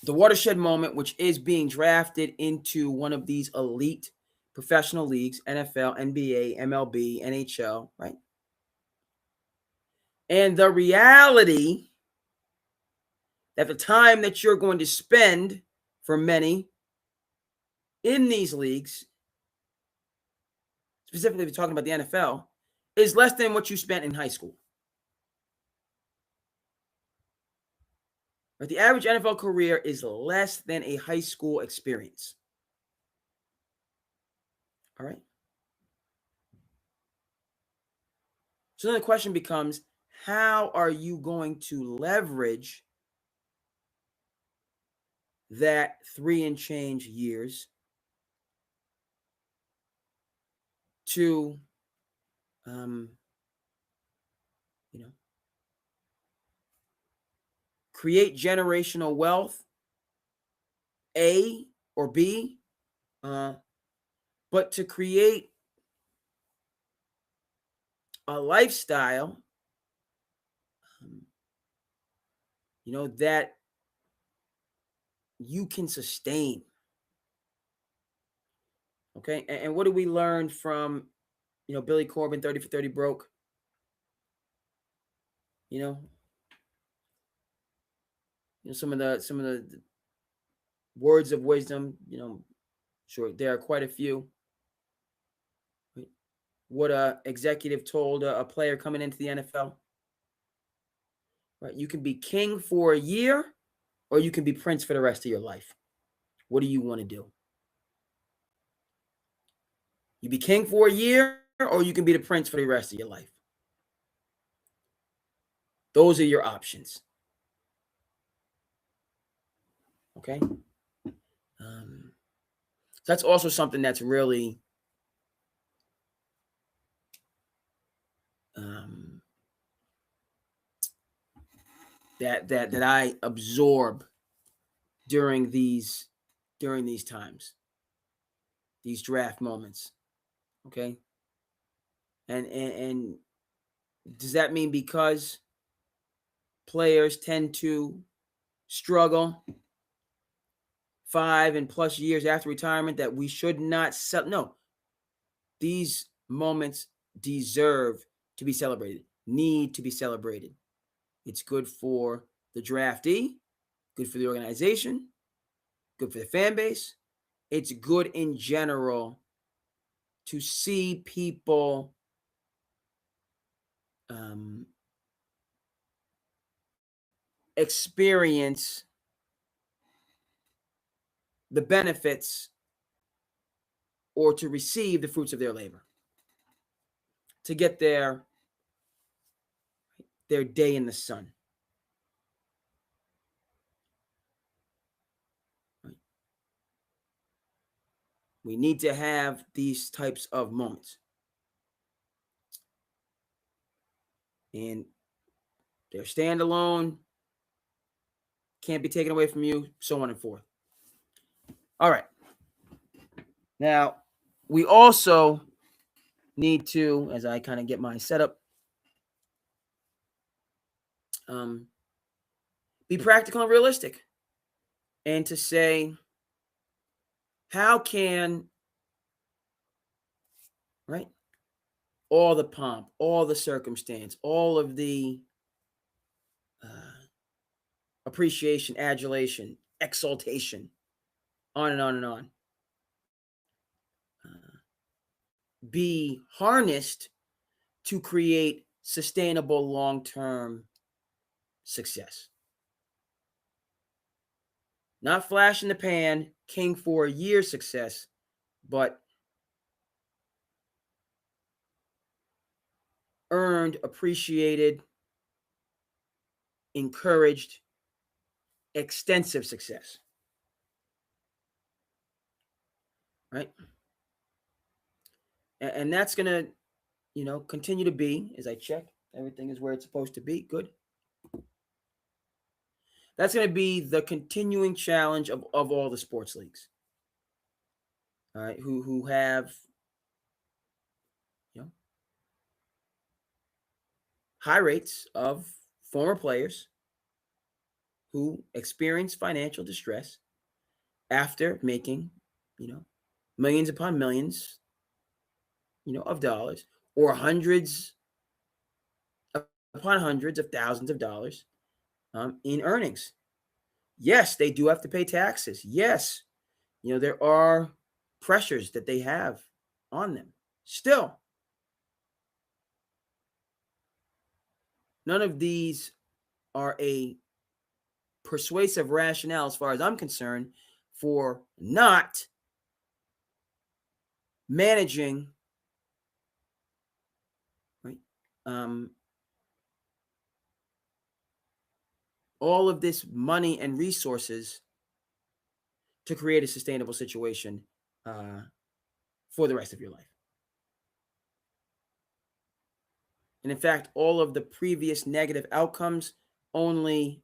the watershed moment, which is being drafted into one of these elite professional leagues, NFL, NBA, MLB, NHL, right? And the reality that the time that you're going to spend for many in these leagues, specifically if you're talking about the NFL, is less than what you spent in high school. But the average NFL career is less than a high school experience. All right. So then the question becomes, how are you going to leverage that 3 and change years to, create generational wealth, A or B, but to create a lifestyle, that you can sustain. Okay. And what do we learn from, Billy Corbin, 30 for 30 broke? Some of the words of wisdom, sure, there are quite a few. What a executive told a player coming into the NFL, right? You can be king for a year, or you can be prince for the rest of your life. What do you want to do? You be king for a year, or you can be the prince for the rest of your life. Those are your options. Okay. That's also something that's really that I absorb during these times, these draft moments. Okay. And does that mean because players tend to struggle 5 and plus years after retirement that we should not sell? No. These moments deserve to be celebrated, need to be celebrated. It's good for the draftee, good for the organization, good for the fan base. It's good in general to see people experience the benefits or to receive the fruits of their labor, to get their day in the sun. We need to have these types of moments. And they're standalone, can't be taken away from you, so on and forth. All right. Now, we also need to, as I kind of get my setup, be practical and realistic. And to say, how can, right, all the pomp, all the circumstance, all of the appreciation, adulation, exaltation, on and on and on, be harnessed to create sustainable long-term success? Not flash in the pan, king for a year success, but earned, appreciated, encouraged, extensive success. Right? And that's going to, continue to be, as I check, everything is where it's supposed to be. Good. That's going to be the continuing challenge of all the sports leagues. All right, who have, high rates of former players who experience financial distress after making, millions upon millions, of dollars, or hundreds upon hundreds of thousands of dollars in earnings Yes, they do have to pay taxes. Yes, there are pressures that they have on them. Still, none of these are a persuasive rationale, as far as I'm concerned, for not managing, right, all of this money and resources to create a sustainable situation for the rest of your life. And in fact, all of the previous negative outcomes only.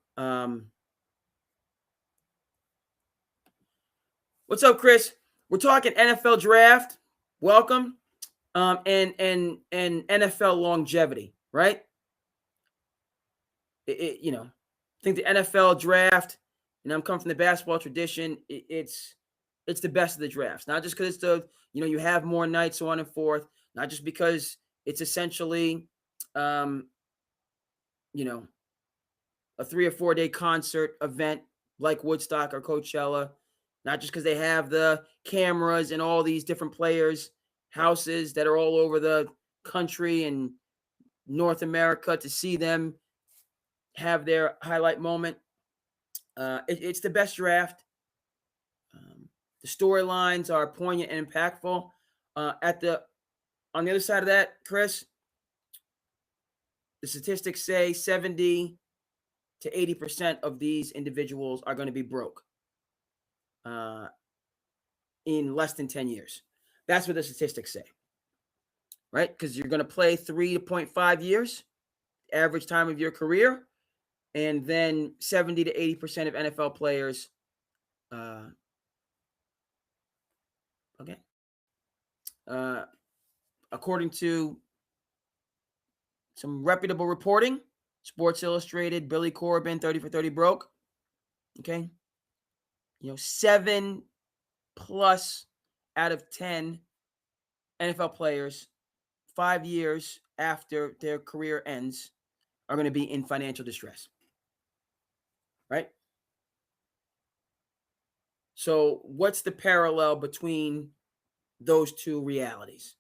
What's up, Chris? We're talking NFL draft. Welcome. And NFL longevity, right? I think the NFL draft, and I'm coming from the basketball tradition, it's the best of the drafts. Not just because it's you have more nights, so on and forth. Not just because it's essentially, a 3 or 4 day concert event like Woodstock or Coachella. Not just because they have the cameras and all these different players' houses that are all over the country and North America to see them have their highlight moment. It's the best draft. The storylines are poignant and impactful. On the other side of that, Chris, the statistics say 70 to 80% of these individuals are going to be broke in less than 10 years. That's what the statistics say, right? Because you're going to play 3.5 years, average time of your career, and then 70 to 80% of NFL players. According to some reputable reporting, Sports Illustrated, Billy Corbin, 30 for 30 broke. Okay. 7+ out of 10 NFL players 5 years after their career ends are going to be in financial distress. Right? So what's the parallel between those two realities?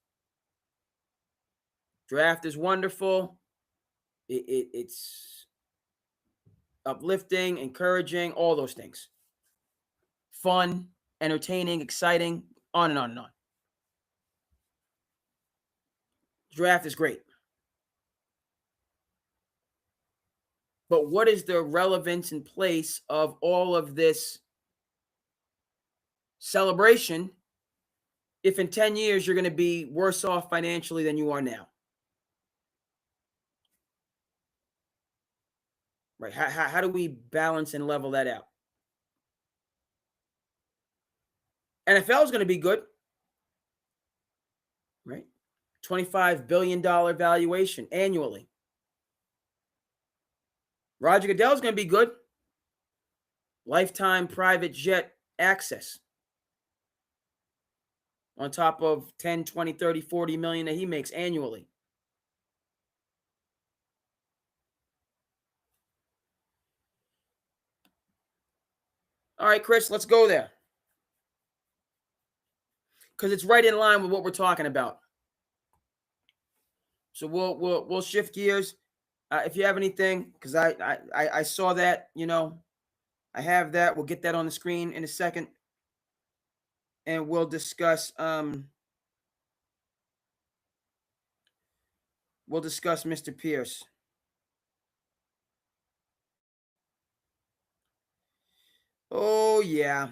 Draft is wonderful. It's uplifting, encouraging, all those things. Fun, entertaining, exciting, on and on and on. Draft is great. But what is the relevance and place of all of this celebration if in 10 years you're going to be worse off financially than you are now? Right? How do we balance and level that out? NFL is going to be good. Right? $25 billion valuation annually. Roger Goodell is going to be good. Lifetime private jet access. On top of 10, 20, 30, 40 million that he makes annually. All right, Chris, let's go there. Because it's right in line with what we're talking about. So we'll shift gears. If you have anything, because I saw that, I have that. We'll get that on the screen in a second. And we'll discuss Mr. Pierce. Oh, yeah.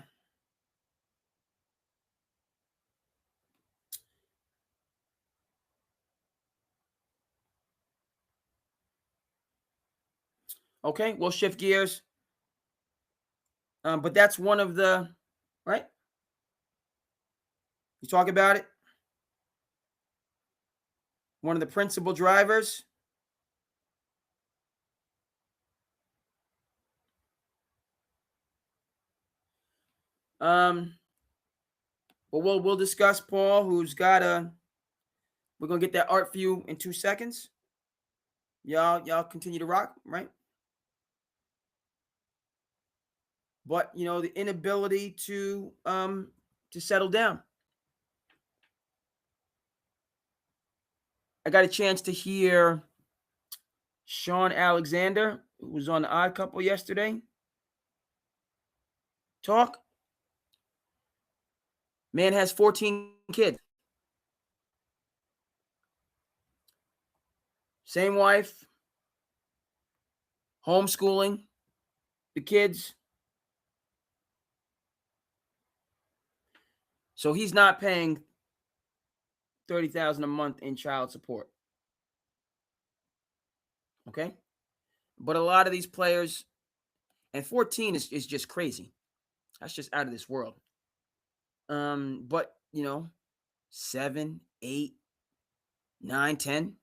Okay, we'll shift gears. But that's one of the, right? You talk about it. One of the principal drivers. Well, we'll discuss Paul, who's got we're gonna get that art for you in 2 seconds. Y'all continue to rock, right? but the inability to settle down. I got a chance to hear Sean Alexander, who was on the Odd Couple yesterday, talk. Man has 14 kids. Same wife, homeschooling the kids. So he's not paying $30,000 a month in child support. Okay? But a lot of these players, and 14 is just crazy. That's just out of this world. But 7, 8, 9, 10.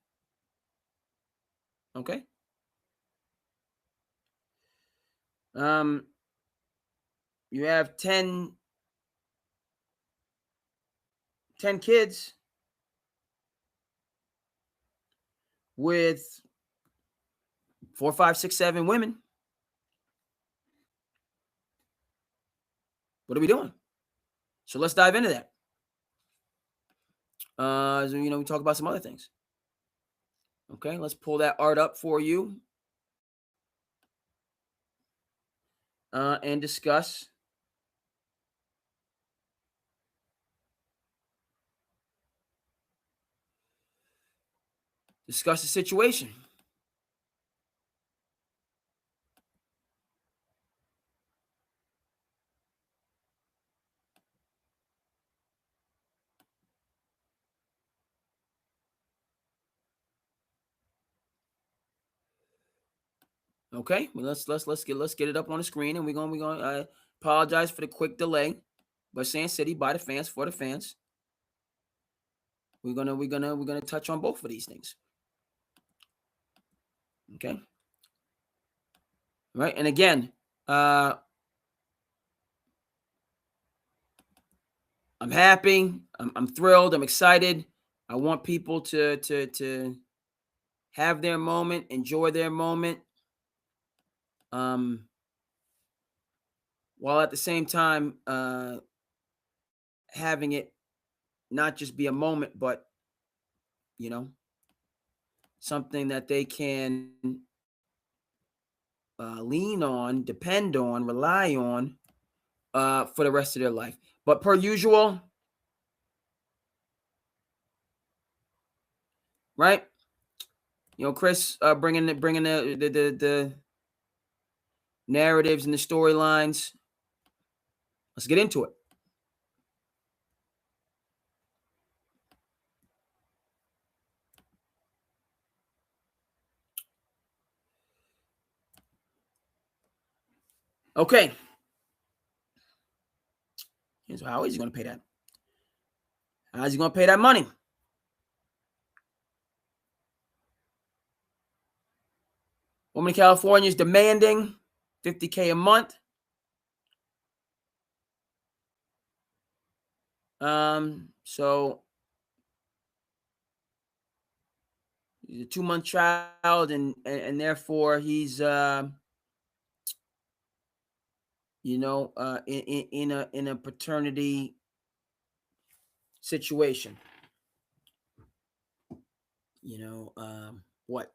Okay. You have 10 kids with 4, 5, 6, 7 women. What are we doing? So let's dive into that. We talk about some other things. Okay, let's pull that art up for you and discuss the situation. Okay, well, let's get it up on the screen, and we're gonna apologize for the quick delay, but SandCity by the fans for the fans. We're gonna touch on both of these things. Okay. Right, and again, I'm happy. I'm thrilled. I'm excited. I want people to have their moment, enjoy their moment, while at the same time having it not just be a moment, but something that they can lean on, depend on, rely on for the rest of their life. But per usual, right? Chris bringing the narratives and the storylines. Let's get into it. Okay. So how is he going to pay that? How is he going to pay that money? Woman in California is demanding $50K a month. So he's a 2-month child, and therefore he's in a paternity situation. What?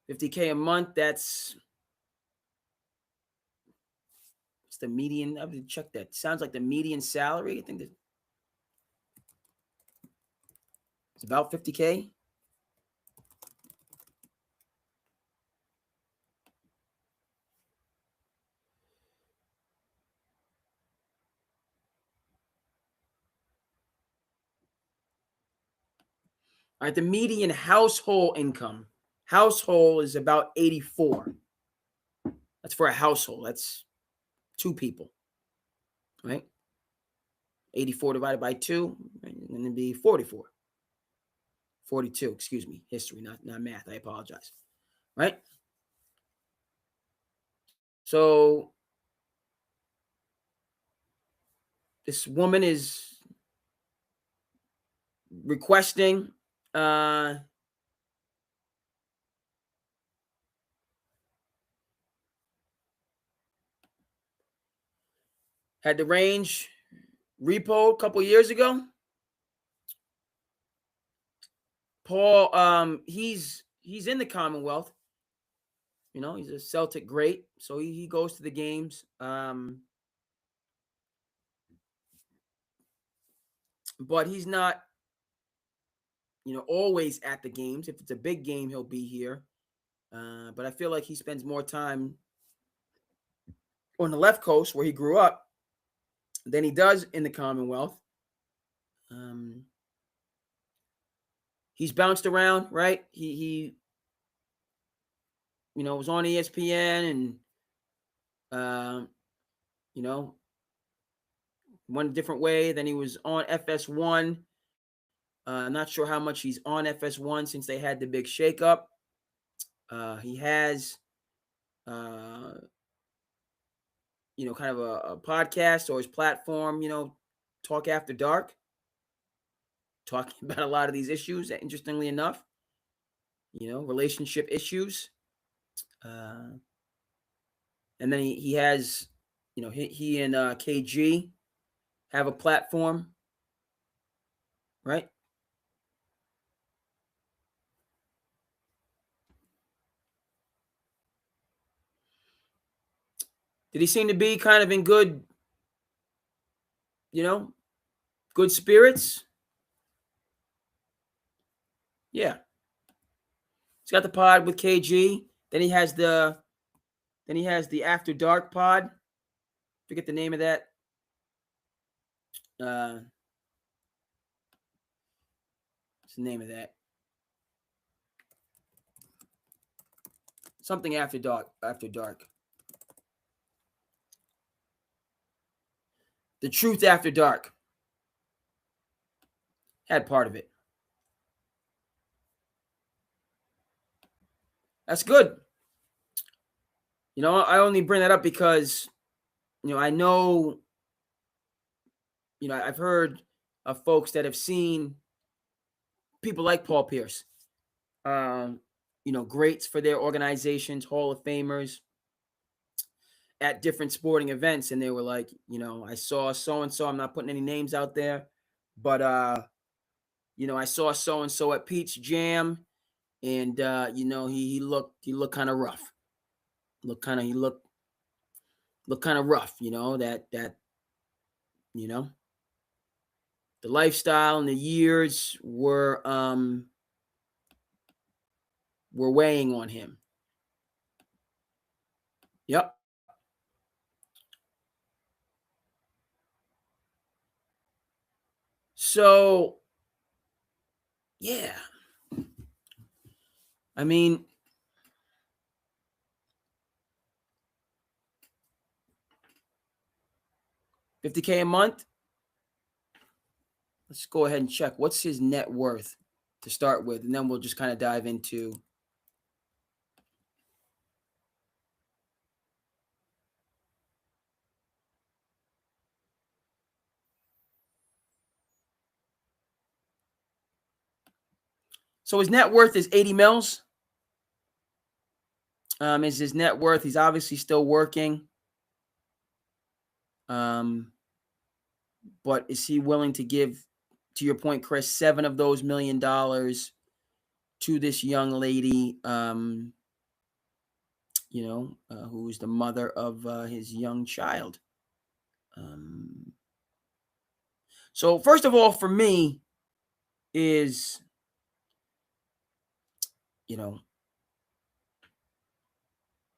$50K a month, that's the median. I would check that. Sounds like the median salary. I think that it's about $50K. All right, the median household income. Household is about 84. That's for a household. That's 2 people, right? 84 divided by 2, and it'd be 44. 42, excuse me. History, not math. I apologize. Right? So this woman is requesting Had the range repo a couple years ago. Paul, he's in the Commonwealth. You know, he's a Celtic great, so he goes to the games. But he's not, always at the games. If it's a big game, he'll be here. But I feel like he spends more time on the left coast where he grew up than he does in the Commonwealth. He's bounced around, right? He was on ESPN and went a different way. Then he was on FS1. I'm not sure how much he's on FS1 since they had the big shakeup. He has, kind of a podcast or his platform, Talk After Dark, talking about a lot of these issues, interestingly enough, relationship issues. And then he has, he and KG have a platform, right? Did he seem to be kind of in good, good spirits? Yeah. He's got the pod with KG. Then he has the After Dark pod. Forget the name of that. What's the name of that? Something After Dark. After Dark. The Truth After Dark. Had part of it. That's good. I only bring that up because, I know, I've heard of folks that have seen people like Paul Pierce, greats for their organizations, Hall of Famers at different sporting events. And they were like, I saw so-and-so, I'm not putting any names out there, but, I saw so-and-so at Pete's Jam and, he looked kind of rough. He looked kind of rough, that the lifestyle and the years were weighing on him. Yep. So, yeah. I mean, $50K a month. Let's go ahead and check. What's his net worth to start with? And then we'll just kind of dive into. So his net worth is 80 mils. Is his net worth. He's obviously still working. But is he willing to give, to your point, Chris, 7 of those $1 million to this young lady, who's the mother of his young child? So first of all, for me, is,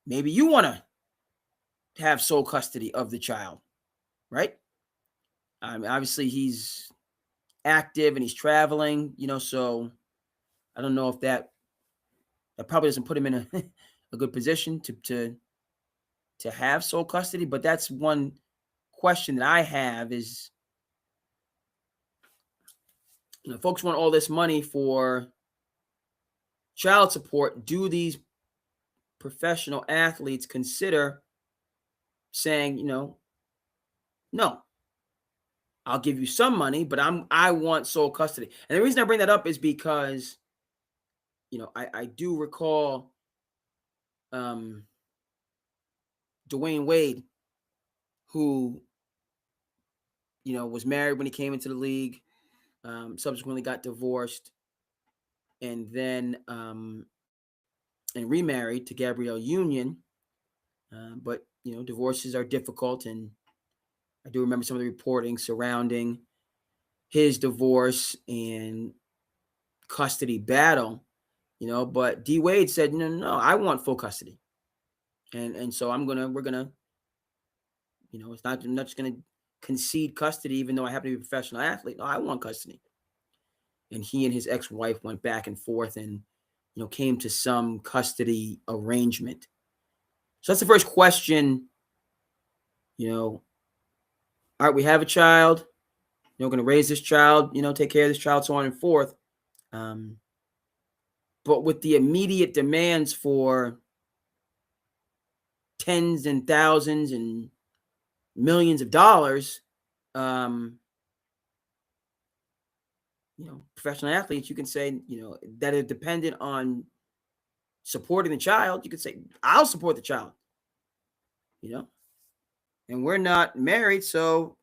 maybe you want to have sole custody of the child, right? Obviously he's active and he's traveling, so I don't know if that probably doesn't put him in a good position to have sole custody. But that's one question that I have is, folks want all this money for child support. Do these professional athletes consider saying, no, I'll give you some money, but I want sole custody. And the reason I bring that up is because, I do recall Dwayne Wade, who was married when he came into the league, subsequently got divorced, and then and remarried to Gabrielle Union. But divorces are difficult, and I do remember some of the reporting surrounding his divorce and custody battle. But D Wade said, no, I want full custody, and so we're gonna, I'm not just gonna concede custody, even though I happen to be a professional athlete. No, I want custody. And he and his ex-wife went back and forth, and came to some custody arrangement. So that's the first question. All right, we have a child. Going to raise this child. Take care of this child, so on and forth. But with the immediate demands for tens and thousands and millions of dollars, professional athletes, you can say, that are dependent on supporting the child. You could say, I'll support the child, and we're not married. So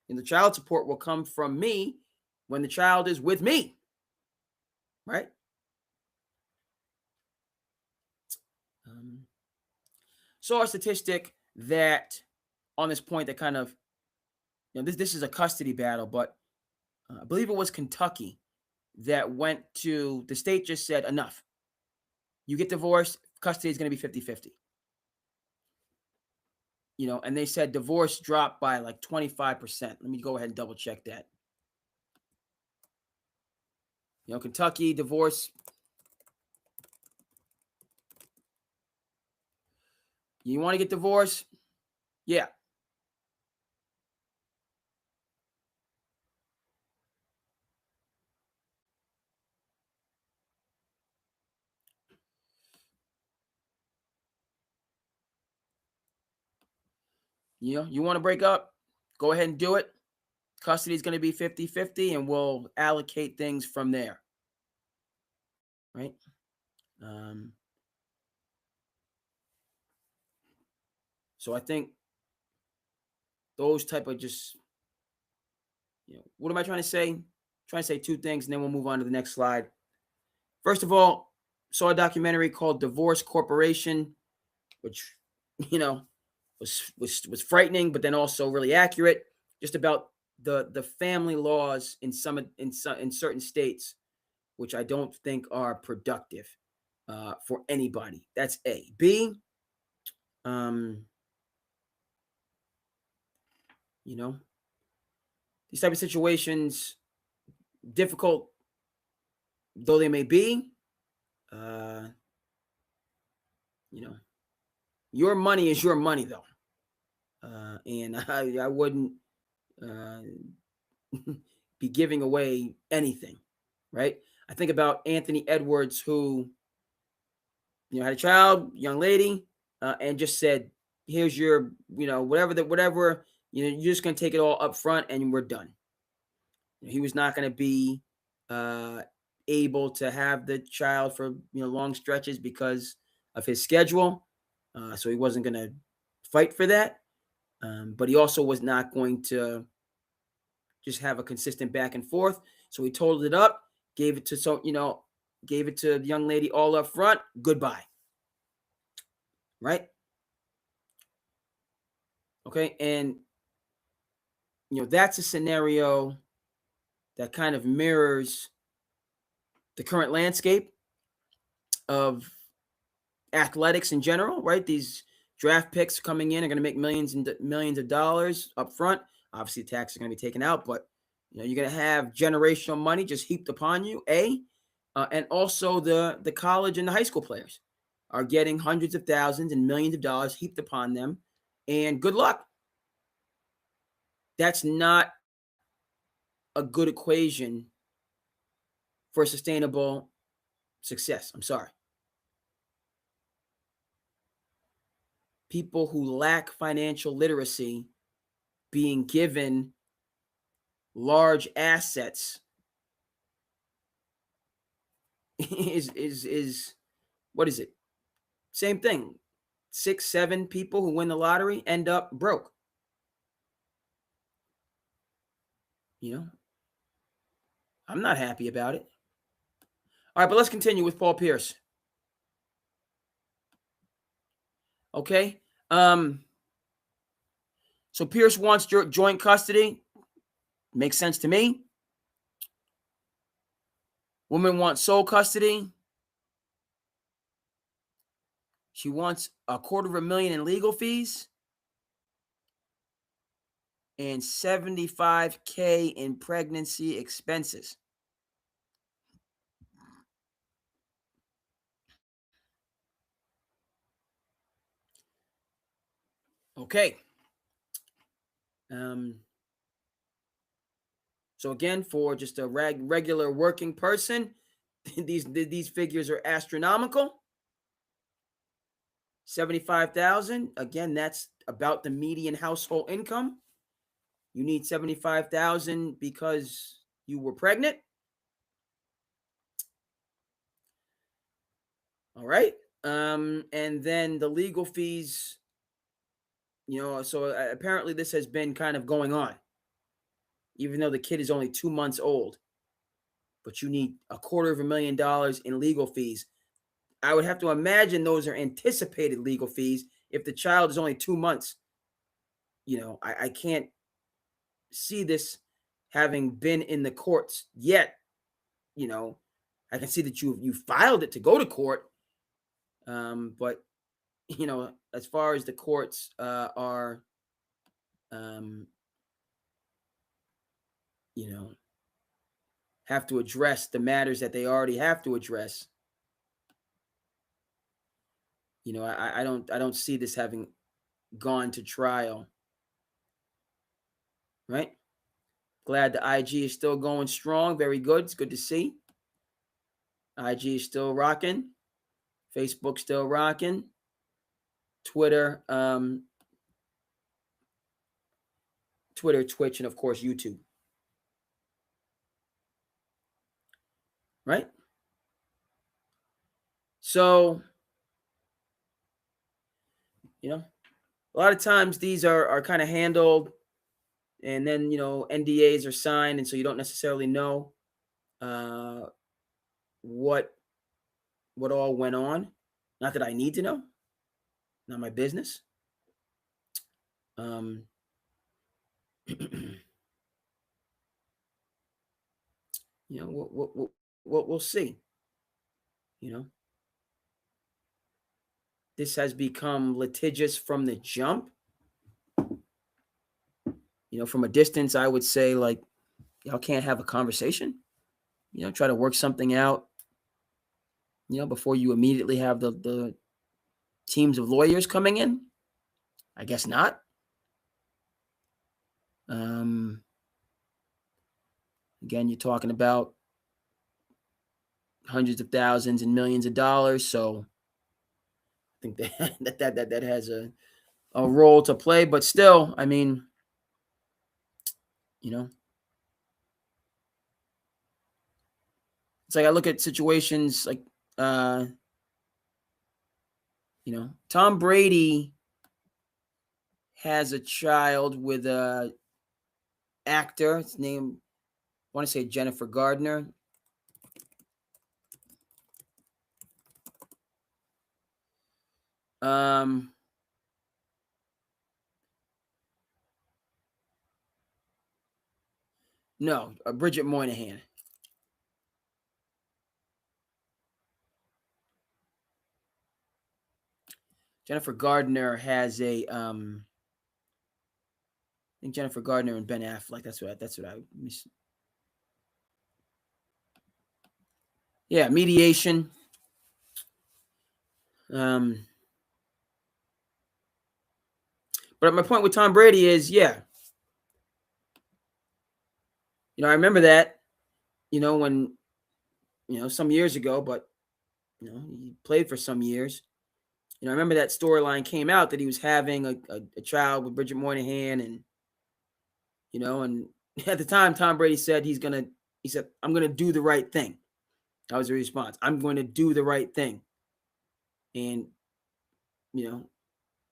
the child support will come from me when the child is with me. Right. Saw a statistic that on this point that kind of, this is a custody battle, but I believe it was Kentucky that went to, the state just said, enough. You get divorced, custody is going to be 50-50. And they said divorce dropped by like 25%. Let me go ahead and double check that. Kentucky divorce. You want to get divorced? Yeah. You want to break up? Go ahead and do it. Custody is going to be 50-50, and we'll allocate things from there. Right? So I think those type of just, what am I trying to say? I'm trying to say two things, and then we'll move on to the next slide. First of all, saw a documentary called Divorce Corporation, which, was frightening, but then also really accurate, just about the family laws in certain states, which I don't think are productive for anybody. That's A. B. These type of situations, difficult though they may be, your money is your money, though. And I wouldn't be giving away anything, right? I think about Anthony Edwards, who, had a child, young lady, and just said, here's your, whatever, you're just going to take it all up front and we're done. He was not going to be able to have the child for, long stretches because of his schedule. So he wasn't going to fight for that. But he also was not going to just have a consistent back and forth. So he totaled it up, gave it to the young lady all up front. Goodbye. Right? Okay. And, that's a scenario that kind of mirrors the current landscape of athletics in general, right? These draft picks coming in are going to make millions and millions of dollars up front. Obviously, taxes are going to be taken out, but you're going to have generational money just heaped upon you. And also the college and the high school players are getting hundreds of thousands and millions of dollars heaped upon them. And good luck. That's not a good equation for sustainable success. I'm sorry. People who lack financial literacy being given large assets is what is it? Same thing. 6-7 people who win the lottery end up broke. I'm not happy about it. All right, but let's continue with Paul Pierce. Okay. So Pierce wants joint custody. Makes sense to me. Woman wants sole custody. She wants $250,000 in legal fees and $75,000 in pregnancy expenses. Okay. So again, for just a regular working person, these figures are astronomical. 75,000. Again, that's about the median household income. You need 75,000 because you were pregnant. All right. And then the legal fees, so apparently this has been kind of going on, even though the kid is only 2 months old. But you need $250,000 in legal fees. I would have to imagine those are anticipated legal fees. If the child is only 2 months, I can't see this having been in the courts yet. I can see that you filed it to go to court. But as far as the courts are, have to address the matters that they already have to address. I don't see this having gone to trial. Right? Glad the IG is still going strong. Very good. It's good to see. IG is still rocking. Facebook still rocking. Twitter, Twitch, and of course YouTube. Right? So, a lot of times these are kind of handled, and then NDAs are signed, and so you don't necessarily know what all went on. Not that I need to know. Not my business. We'll see. This has become litigious from the jump. From a distance, I would say, like, y'all can't have a conversation. Try to work something out, before you immediately have the teams of lawyers coming in. I guess not. Again, you're talking about hundreds of thousands and millions of dollars. So I think that has a role to play. But still, I mean, it's like I look at situations like, Tom Brady has a child with a actor. His name, I want to say Jennifer Gardner. No, Bridget Moynihan. Jennifer Gardner has a I think Jennifer Gardner and Ben Affleck. That's what I yeah, mediation. But my point with Tom Brady is, yeah, I remember that, when, some years ago, but, he played for some years. I remember that storyline came out that he was having a child with Bridget Moynihan, and, and at the time, Tom Brady said he said, I'm going to do the right thing. That was the response. I'm going to do the right thing. And,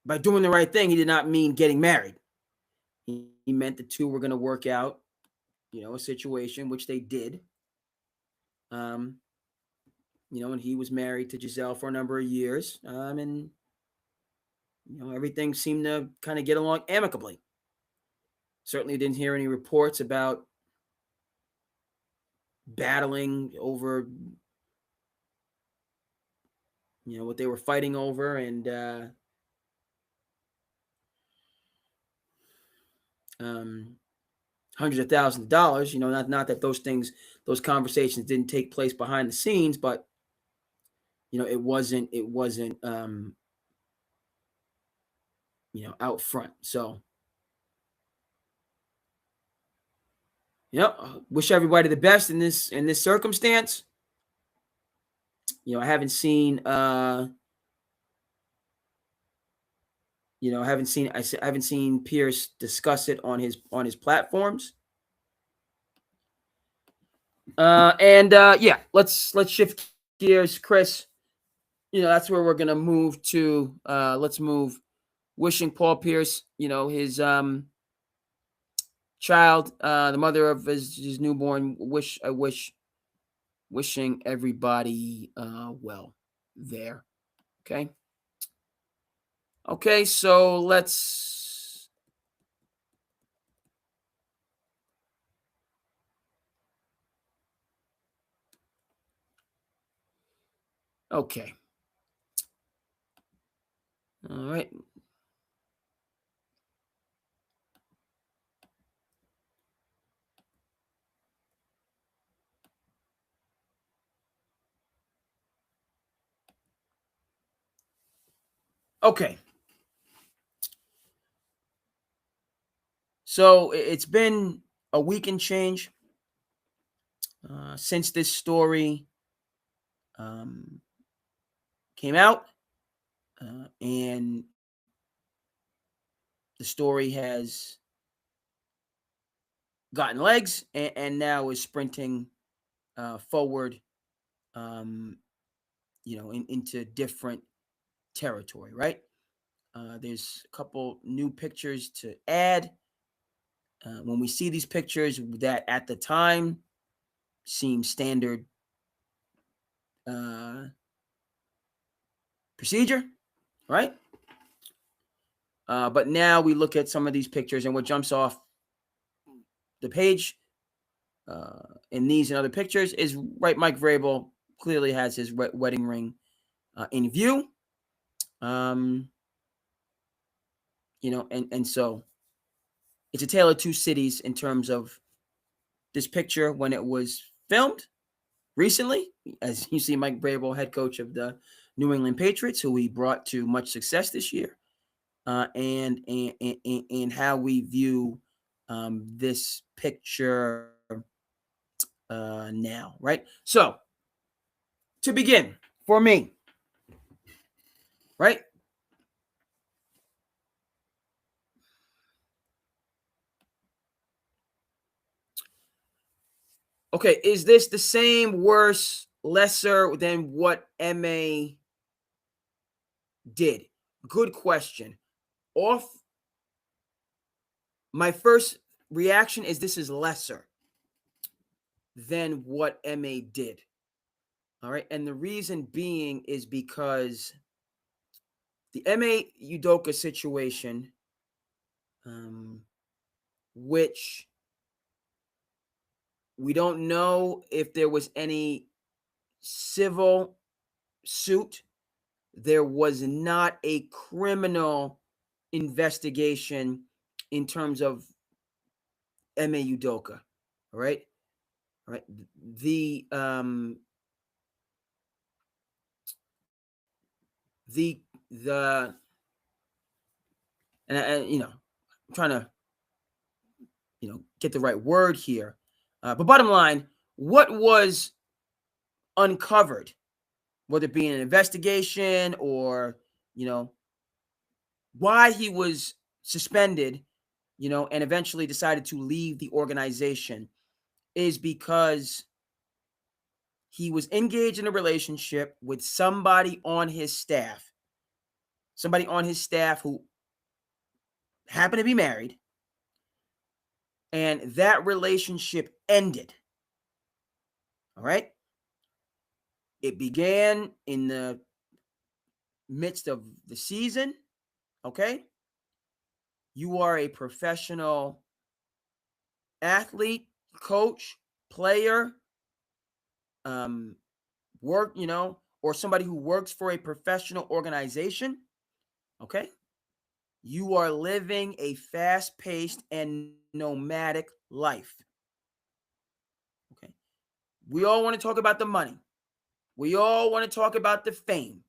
by doing the right thing, he did not mean getting married. He meant the two were going to work out, a situation which they did. And he was married to Giselle for a number of years. And everything seemed to kind of get along amicably. Certainly didn't hear any reports about battling over, what they were fighting over, and hundreds of thousands of dollars. Not that those conversations didn't take place behind the scenes, but it wasn't out front. So wish everybody the best in this circumstance. I haven't seen I haven't seen Pierce discuss it on his platforms. Let's shift gears, Chris. That's where we're gonna move to. Let's move. Wishing Paul Pierce, his child, the mother of his newborn. Wishing everybody well there. Okay, so let's. Okay. All right. Okay. So it's been a week and change since this story came out, and the story has gotten legs and now is sprinting forward, into different territory, right? There's a couple new pictures to add. When we see these pictures that at the time seem standard procedure, right? But now we look at some of these pictures, and what jumps off the page in these and other pictures is, right, Mike Vrabel clearly has his wedding ring in view. And so it's a tale of two cities in terms of this picture when it was filmed recently. As you see, Mike Vrabel, head coach of the New England Patriots, who he brought to much success this year, and how we view this picture now, right? So, to begin, for me, right? Okay, is this the same, worse, lesser than what MA did? Good question. My first reaction is this is lesser than what MA did. All right, and the reason being is because the MA Udoka situation, which we don't know if there was any civil suit. There was not a criminal investigation in terms of MA Udoka. All right. All right. The and I'm trying to get the right word here. But bottom line, what was uncovered, whether it be an investigation or, why he was suspended, and eventually decided to leave the organization, is because he was engaged in a relationship with somebody on his staff who happened to be married. and that relationship ended. All right. It began in the midst of the season. Okay. You are a professional athlete, coach, player, work, or somebody who works for a professional organization. Okay. You are living a fast-paced and nomadic life. Okay. We all want to talk about the money. We all want to talk about the fame.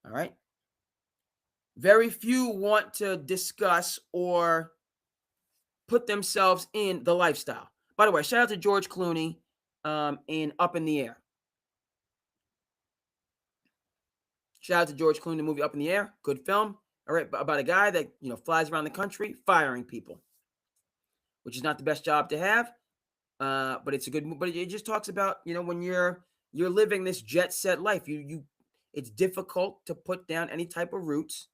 All right. Very few want to discuss or put themselves in the lifestyle. By the way, shout out to George Clooney in Up in the Air. Shout out to George Clooney, the movie Up in the Air. Good film. All right. About a guy that, flies around the country firing people, which is not the best job to have. But it's a good, but it just talks about, when you're living this jet set life, it's difficult to put down any type of roots,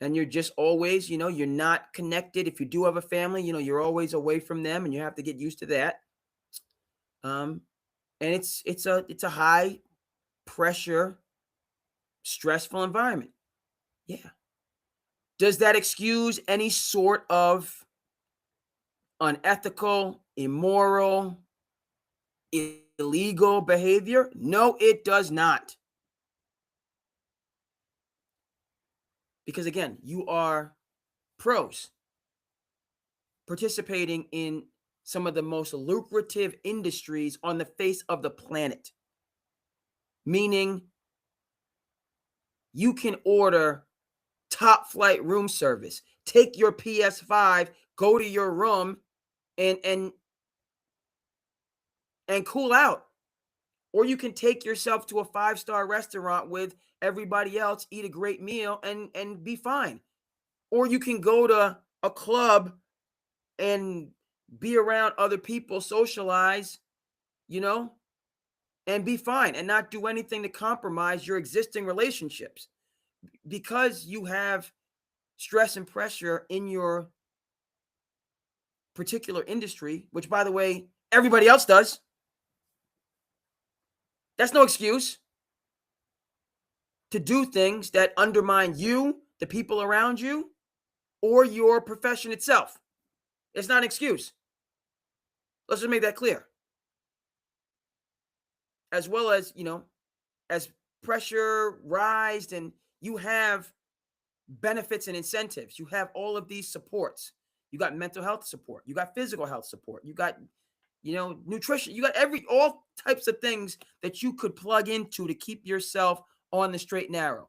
and you're just always, you're not connected. If you do have a family, you're always away from them, and you have to get used to that. And it's a high pressure, stressful environment. Yeah. Does that excuse any sort of unethical, immoral, illegal behavior? No, it does not. Because again, you are pros participating in some of the most lucrative industries on the face of the planet. Meaning you can order top flight room service, take your PS5, go to your room and cool out. Or you can take yourself to a 5-star restaurant with everybody else, eat a great meal, and be fine. Or you can go to a club and be around other people, socialize, and be fine and not do anything to compromise your existing relationships. Because you have stress and pressure in your particular industry, which, by the way, everybody else does. That's no excuse to do things that undermine you, the people around you, or your profession itself. It's not an excuse. Let's just make that clear. As well as, as pressure rised and you have benefits and incentives, you have all of these supports. You got mental health support, you got physical health support, you got, nutrition, you got all types of things that you could plug into to keep yourself on the straight and narrow.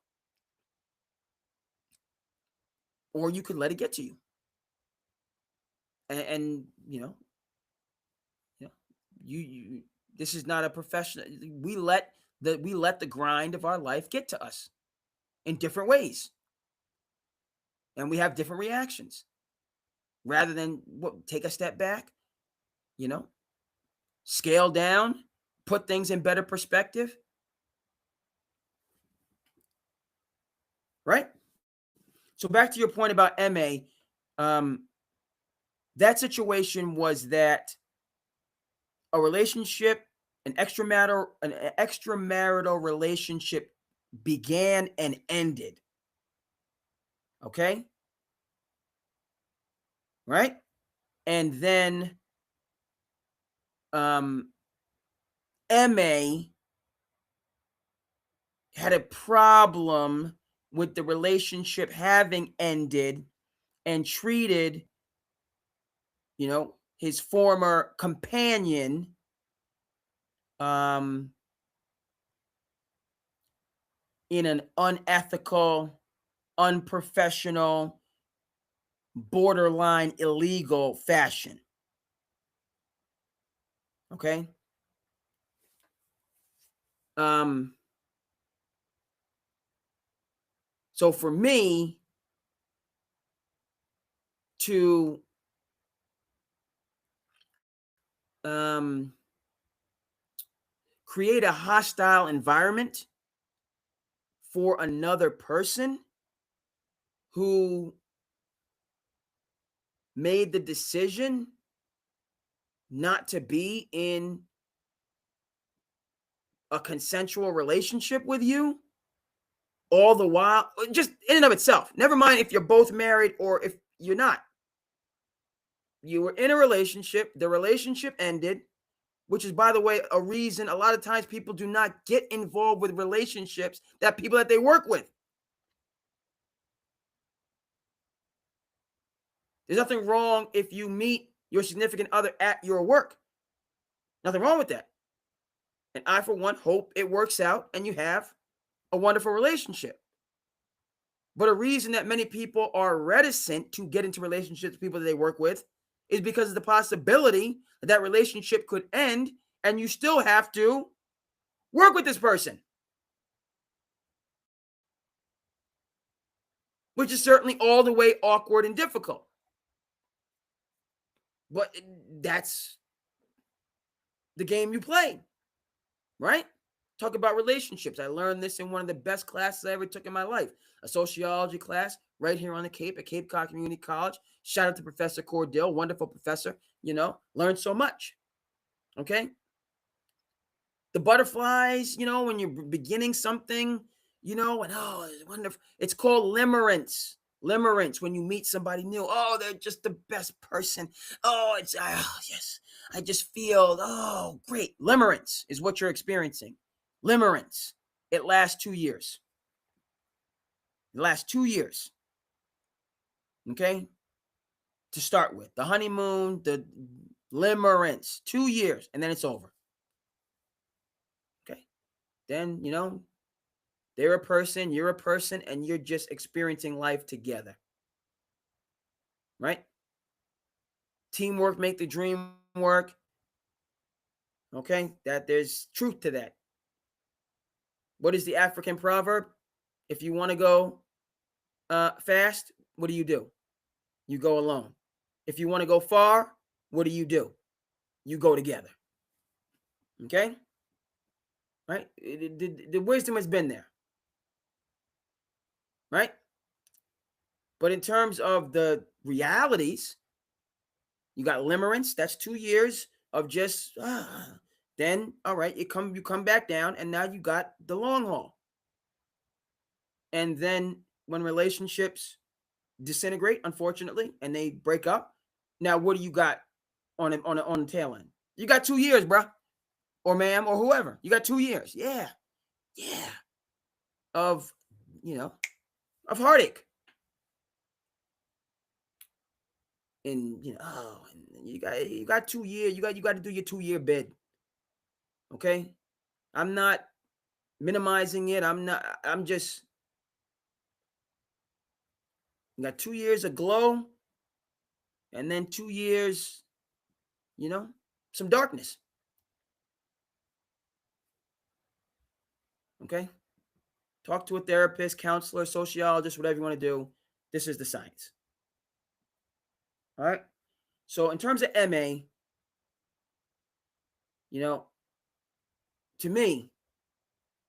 Or you could let it get to you. And you this is not a professional. We let the grind of our life get to us in different ways. And we have different reactions. Rather than take a step back, scale down, put things in better perspective. Right? So back to your point about MA, that situation was that a relationship, an extramarital relationship began and ended. Okay? Right? And then MA had a problem with the relationship having ended and treated, his former companion in an unethical, unprofessional, borderline illegal fashion. Okay? So for me to create a hostile environment for another person who made the decision not to be in a consensual relationship with you, all the while, just in and of itself, never mind if you're both married or if you're not. You were in a relationship, the relationship ended, which is, by the way, a reason a lot of times people do not get involved with relationships that people that they work with. There's nothing wrong if you meet your significant other at your work. Nothing wrong with that. And I, for one, hope it works out and you have a wonderful relationship. But a reason that many people are reticent to get into relationships with people that they work with is because of the possibility that that relationship could end and you still have to work with this person, which is certainly all the way awkward and difficult. But that's the game you play, right? Talk about relationships. I learned this in one of the best classes I ever took in my life, a sociology class right here on the Cape at Cape Cod Community College. Shout out to Professor Cordell, wonderful professor, learned so much, okay? The butterflies, when you're beginning something, and it's wonderful. It's called limerence. Limerence, when you meet somebody new. Oh, they're just the best person. Oh, yes. I just feel, great. Limerence is what you're experiencing. Limerence. It lasts 2 years. It lasts 2 years. Okay? To start with. The honeymoon, the limerence. 2 years, and then it's over. Okay? Then, they're a person, you're a person, and you're just experiencing life together. Right? Teamwork make the dream work. Okay? That there's truth to that. What is the African proverb? If you want to go fast, what do? You go alone. If you want to go far, what do? You go together. Okay? Right? The wisdom has been there. Right? But in terms of the realities, you got limerence, that's 2 years of just, then, all right, you come back down, and now you got the long haul. And then when relationships disintegrate, unfortunately, and they break up, now what do you got on the tail end? You got 2 years, bro, or ma'am, or whoever. You got 2 years. Yeah. Of, of heartache. And and you got 2 years. You got to do your 2-year bid. Okay? I'm not minimizing it. I'm just, you got 2 years of glow, and then 2 years, some darkness. Okay? Talk to a therapist, counselor, sociologist, whatever you want to do. This is the science. All right? So in terms of MA, to me,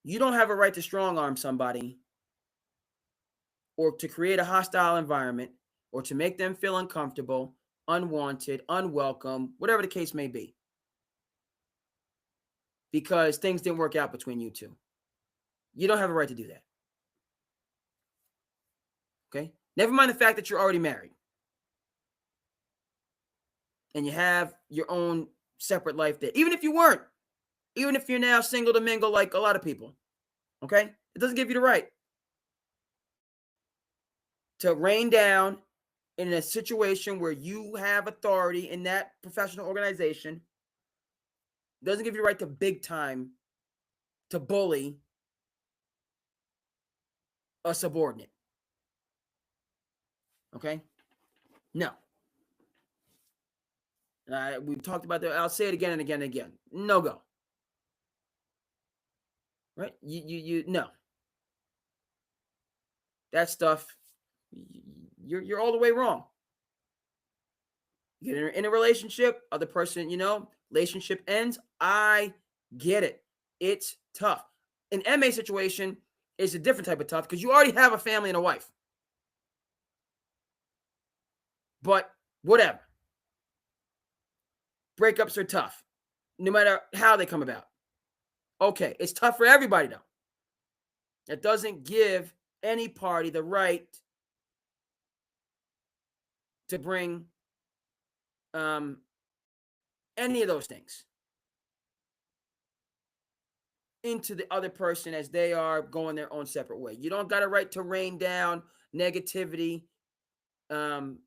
you don't have a right to strong arm somebody or to create a hostile environment or to make them feel uncomfortable, unwanted, unwelcome, whatever the case may be, because things didn't work out between you two. You don't have a right to do that. Okay? Never mind the fact that you're already married and you have your own separate life there. Even if you weren't, even if you're now single to mingle like a lot of people, okay? It doesn't give you the right to rain down in a situation where you have authority in that professional organization. It doesn't give you the right to big time to bully a subordinate. Okay? No. We've talked about that. I'll say it again and again and again. No go. Right? No. That stuff, you're all the way wrong. You get in a relationship, other person, relationship ends. I get it. It's tough. An MA situation is a different type of tough because you already have a family and a wife. But whatever. Breakups are tough, no matter how they come about. Okay, it's tough for everybody, though. It doesn't give any party the right to bring any of those things into the other person as they are going their own separate way. You don't got a right to rain down negativity on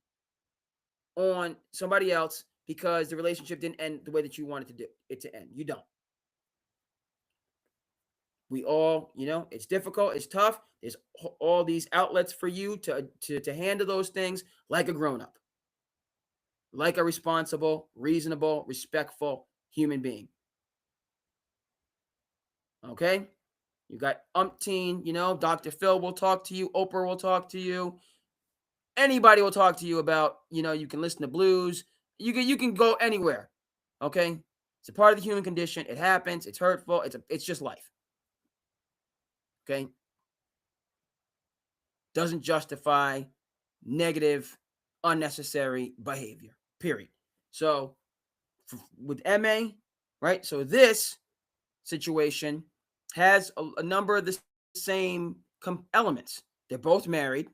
somebody else because the relationship didn't end the way that you wanted it to end. You don't. We all, it's difficult, it's tough. There's all these outlets for you to handle those things like a grown-up, like a responsible, reasonable, respectful human being. Okay? You got umpteen, Dr. Phil will talk to you, Oprah will talk to you. Anybody will talk to you about, you can listen to blues. You can go anywhere. Okay? It's a part of the human condition. It happens. It's hurtful. It's just life. Okay? Doesn't justify negative, unnecessary behavior. Period. So with MA, right? So this situation has a number of the same elements. They're both married.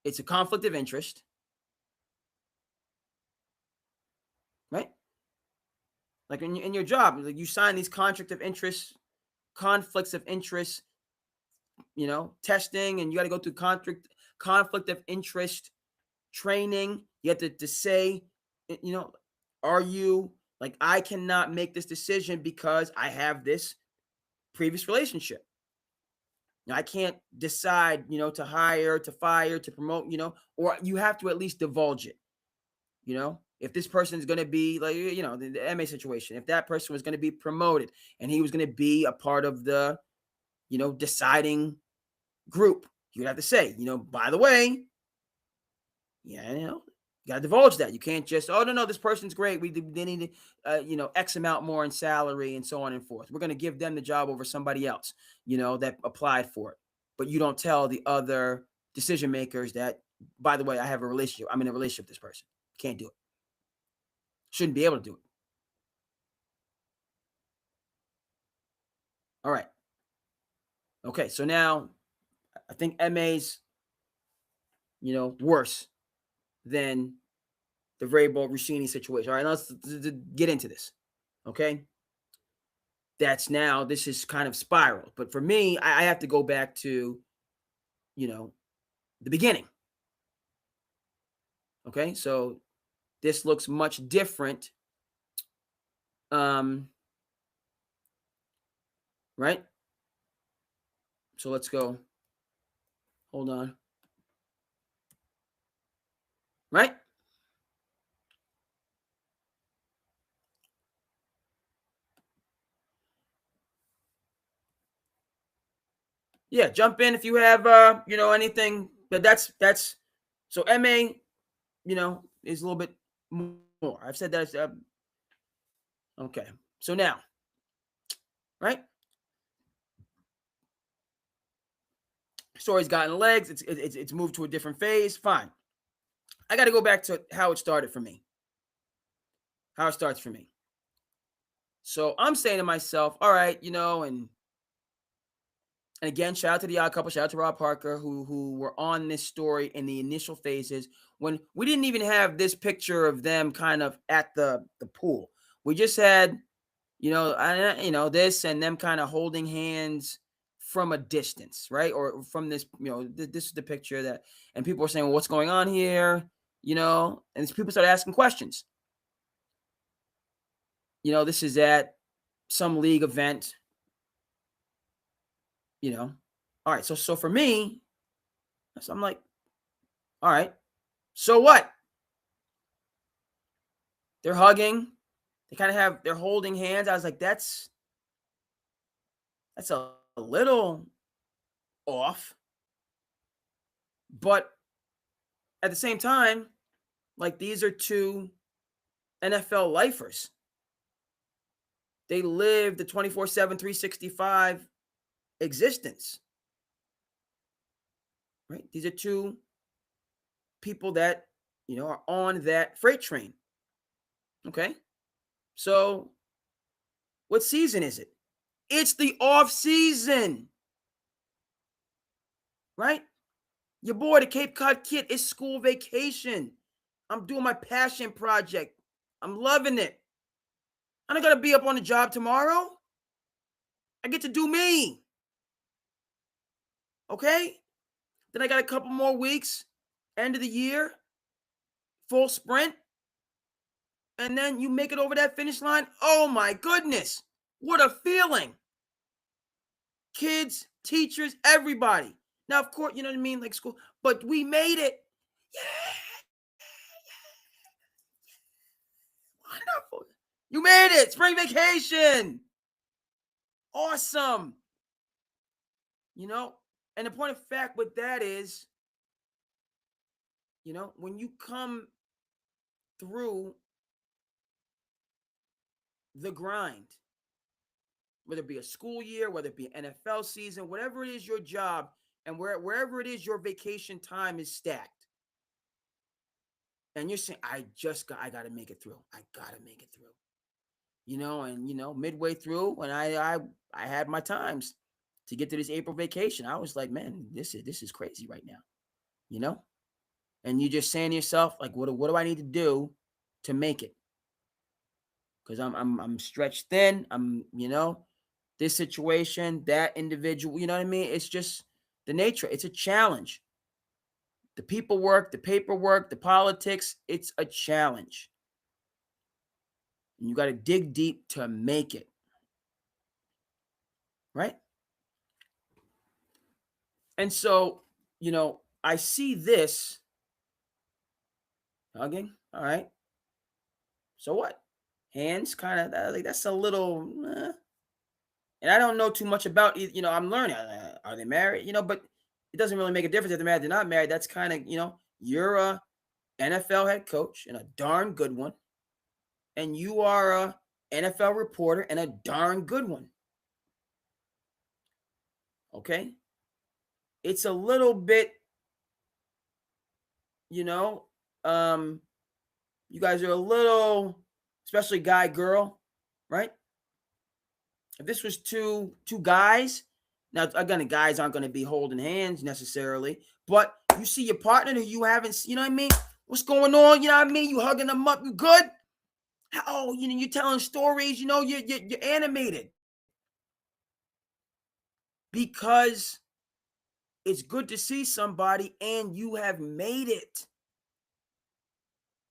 It's a conflict of interest, right? Like in your job, like you sign these conflicts of interest, testing, and you got to go through conflict of interest training. You have to say, are you like, I cannot make this decision because I have this previous relationship. I can't decide, to hire, to fire, to promote, or you have to at least divulge it. If this person is going to be like, the MA situation, if that person was going to be promoted and he was going to be a part of the, deciding group, you'd have to say, by the way, you got to divulge that. You can't just, oh, no, this person's great. They need, X amount more in salary and so on and forth. We're going to give them the job over somebody else, that applied for it. But you don't tell the other decision makers that, by the way, I have a relationship. I'm in a relationship with this person. Can't do it. Shouldn't be able to do it. All right. Okay, so now I think MA's, worse than the Vrabel Rossini situation. All right, let's get into this. Okay. This is kind of spiraled. But for me, I have to go back to, the beginning. Okay, so this looks much different. Right? So let's go. Hold on. Right? Yeah, jump in if you have anything. But that's so MA, is a little bit more. I've said that. Okay. So now, right? Story's gotten legs. It's moved to a different phase. Fine. I got to go back to how it started for me. How it starts for me. So I'm saying to myself, all right, and again, shout out to the Odd Couple, shout out to Rob Parker, who were on this story in the initial phases when we didn't even have this picture of them kind of at the pool. We just had, this and them kind of holding hands from a distance, right? Or from this, this is the picture that, and people were saying, well, what's going on here? And people started asking questions. This is at some league event. All right. So for me, I'm like, all right, so what? They're hugging. They kind of they're holding hands. I was like, that's a little off. But at the same time, like, these are two NFL lifers. They live the 24/7, 365 existence. Right? These are two people that are on that freight train. Okay? So, what season is it? It's the off season. Right? Your boy, the Cape Cod Kid, it's school vacation. I'm doing my passion project. I'm loving it. I'm not going to be up on the job tomorrow. I get to do me. Okay? Then I got a couple more weeks, end of the year, full sprint. And then you make it over that finish line. Oh my goodness. What a feeling. Kids, teachers, everybody. Now, of course, you know what I mean? Like school, but we made it. Yeah. Wonderful. You made it. Spring vacation. Awesome. And the point of fact with that is, when you come through the grind, whether it be a school year, whether it be an NFL season, whatever it is your job, and wherever it is your vacation time is stacked, and you're saying, I got to make it through. I got to make it through. Midway through, when I had my times to get to this April vacation, I was like, man, this is crazy right now, and you're just saying to yourself, like, what do I need to do to make it? Because I'm stretched thin. This situation, that individual, you know what I mean? It's just the nature. It's a challenge. The people work, the paperwork, the politics, it's a challenge. And you got to dig deep to make it. Right? And so, I see this. Hugging. All right. So what? Hands kind of, like, that's a little, and I don't know too much about, I'm learning. Are they married? But it doesn't really make a difference if they're married, they're not married. That's kind of, you're a NFL head coach and a darn good one. And you are a NFL reporter and a darn good one. Okay? It's a little bit, you guys are a little, especially guy, girl, right? If this was two guys, now again, the guys aren't going to be holding hands necessarily, but you see your partner who you haven't, you know what I mean? What's going on? You know what I mean? You hugging them up, you good? Oh, you're telling stories, you're animated. Because it's good to see somebody and you have made it.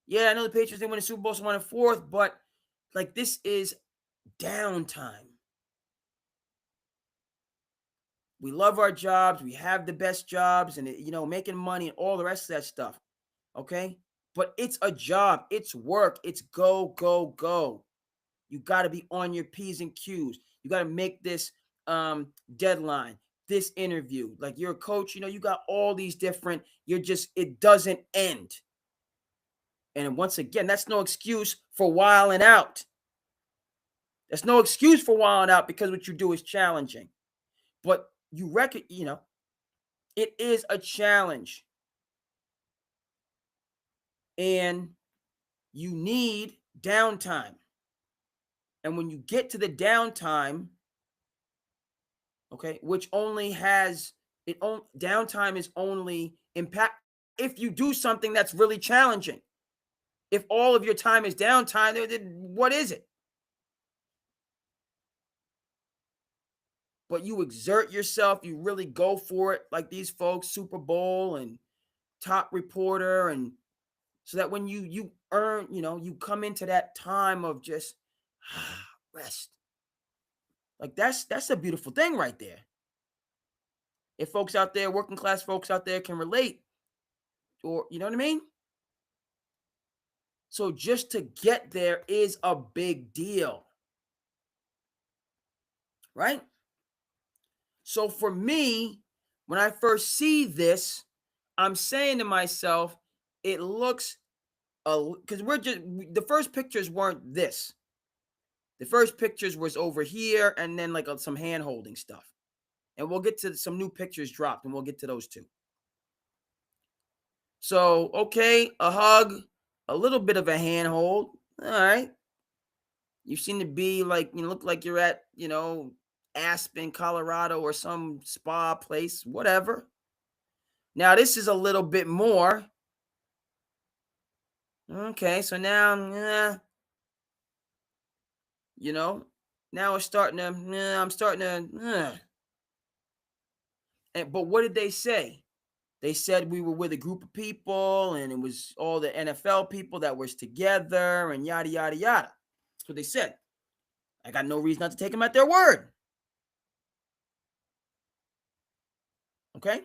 Yeah, I know the Patriots didn't win the Super Bowl, so won a fourth, but like, this is downtime. We love our jobs. We have the best jobs and, making money and all the rest of that stuff. Okay? But it's a job. It's work. It's go, go, go. You got to be on your P's and Q's. You got to make this deadline, this interview. Like, you're a coach, you got all these different, it doesn't end. And once again, that's no excuse for wilding out. That's no excuse for wilding out, because what you do is challenging. But you reckon, it is a challenge. And you need downtime. And when you get to the downtime, okay, which only has downtime is only impact if you do something that's really challenging. If all of your time is downtime, then what is it? But you exert yourself, you really go for it, like these folks, Super Bowl and top reporter, and so that when you earn, you come into that time of just rest. Like, that's a beautiful thing right there. If folks out there, working class folks out there, can relate, or you know what I mean? So just to get there is a big deal. Right? So for me, when I first see this, I'm saying to myself, it looks, because the first pictures weren't this. The first pictures was over here, and then like some hand holding stuff. And we'll get to some new pictures dropped, and we'll get to those too. So, okay, a hug, a little bit of a handhold. All right. You seem to be like, look like you're at, Aspen, Colorado, or some spa place, whatever. Now, this is a little bit more. Okay, so now, now it's starting to, I'm starting to, but what did they say? They said we were with a group of people and it was all the NFL people that was together and yada, yada, yada. That's what they said. I got no reason not to take them at their word. Okay?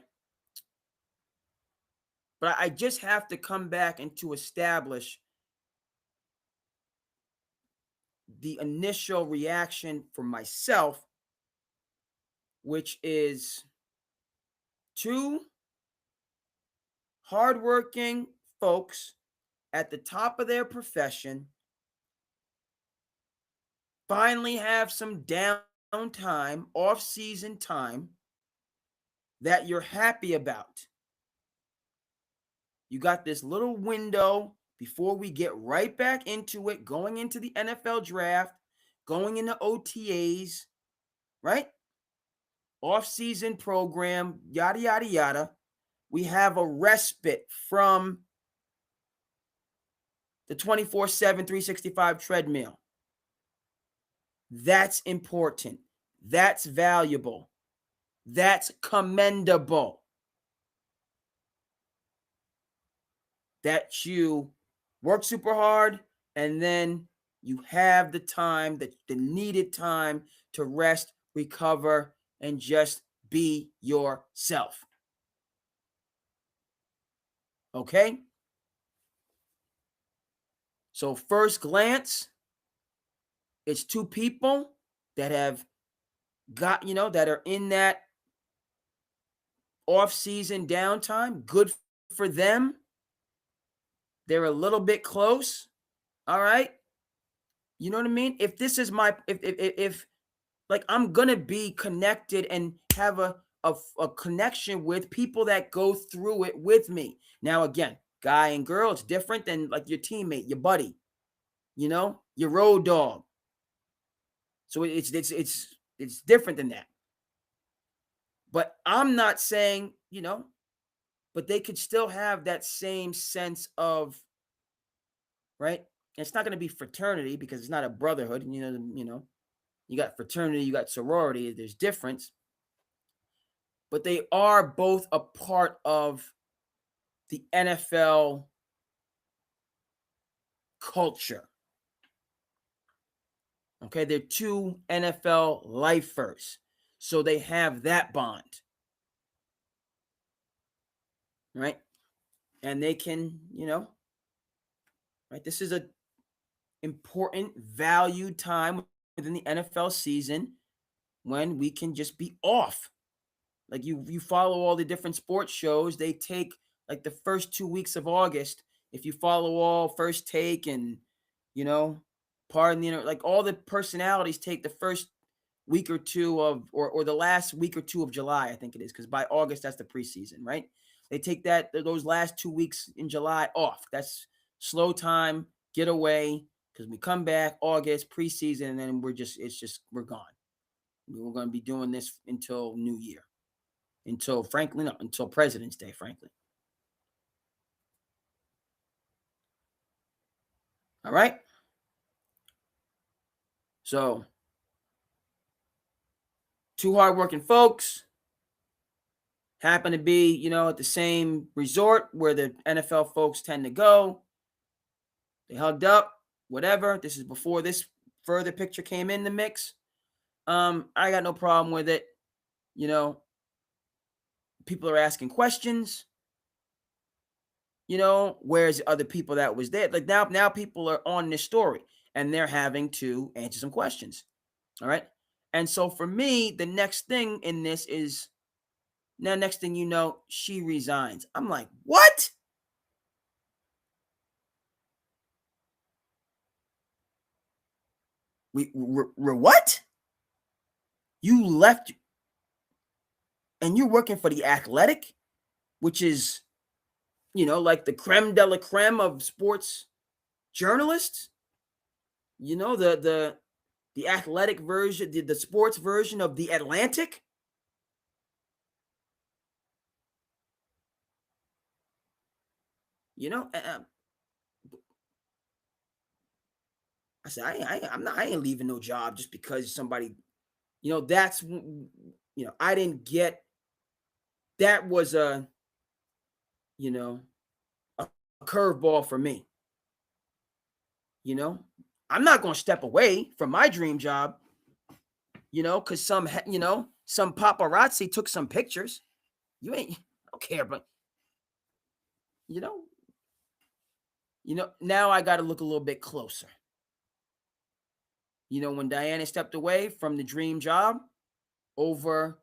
But I just have to come back and to establish the initial reaction for myself, which is two hardworking folks at the top of their profession finally have some downtime, off-season time that you're happy about. You got this little window before we get right back into it, going into the NFL draft, going into OTAs, right? Off-season program, yada, yada, yada. We have a respite from the 24/7, 365 treadmill. That's important. That's valuable. That's commendable. That you work super hard and then you have the time, the needed time to rest, recover, and just be yourself. Okay? So first glance, it's two people that have got, that are in that off-season downtime. Good for them. They're a little bit close. All right. You know what I mean? If this is my, if like I'm going to be connected and have a connection with people that go through it with me. Now, again, guy and girl, it's different than like your teammate, your buddy, your road dog. So it's different than that. But I'm not saying, but they could still have that same sense of, right? And it's not going to be fraternity because it's not a brotherhood. You got fraternity, you got sorority. There's difference, but they are both a part of the NFL culture. Okay, they're two NFL lifers, so they have that bond, right? And they can, right? This is a important, valued time within the NFL season when we can just be off. Like you follow all the different sports shows, they take like the first 2 weeks of August. If you follow all First Take and, pardon, like all the personalities take the first week or two of, or the last week or two of July, I think it is, because by August, that's the preseason, right? They take those last 2 weeks in July off. That's slow time, get away, because we come back August, preseason, and then we're gone. We're going to be doing this until New Year. Until President's Day, frankly. All right. So, two hardworking folks happen to be, at the same resort where the NFL folks tend to go. They hugged up, whatever. This is before this further picture came in the mix. I got no problem with it. People are asking questions. Where's the other people that was there? Like now people are on this story and they're having to answer some questions. All right. And so for me, the next thing in this is now, next thing you know, she resigns. I'm like, what? What? You left and you're working for the Athletic, which is, like the creme de la creme of sports journalists. The athletic version, the sports version of the Atlantic. I said, I ain't leaving no job just because somebody, that's, I didn't get, that was you know, a curveball for me. I'm not going to step away from my dream job, because some paparazzi took some pictures. I don't care, but, now I got to look a little bit closer. When Diana stepped away from the dream job over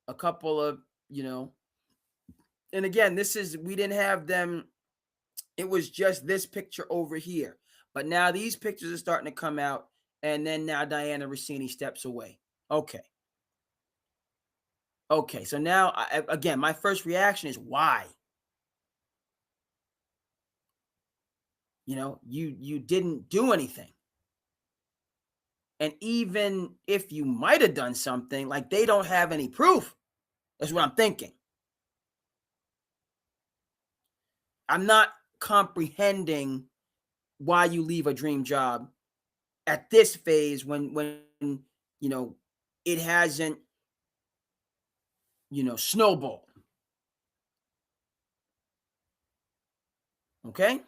a couple of, and again, we didn't have them. It was just this picture over here. But now these pictures are starting to come out. And then now Diana Rossini steps away. Okay. So now, again, my first reaction is why? You didn't do anything. And even if you might have done something, like they don't have any proof. That's what I'm thinking. I'm not comprehending why you leave a dream job at this phase when it hasn't snowballed. Okay.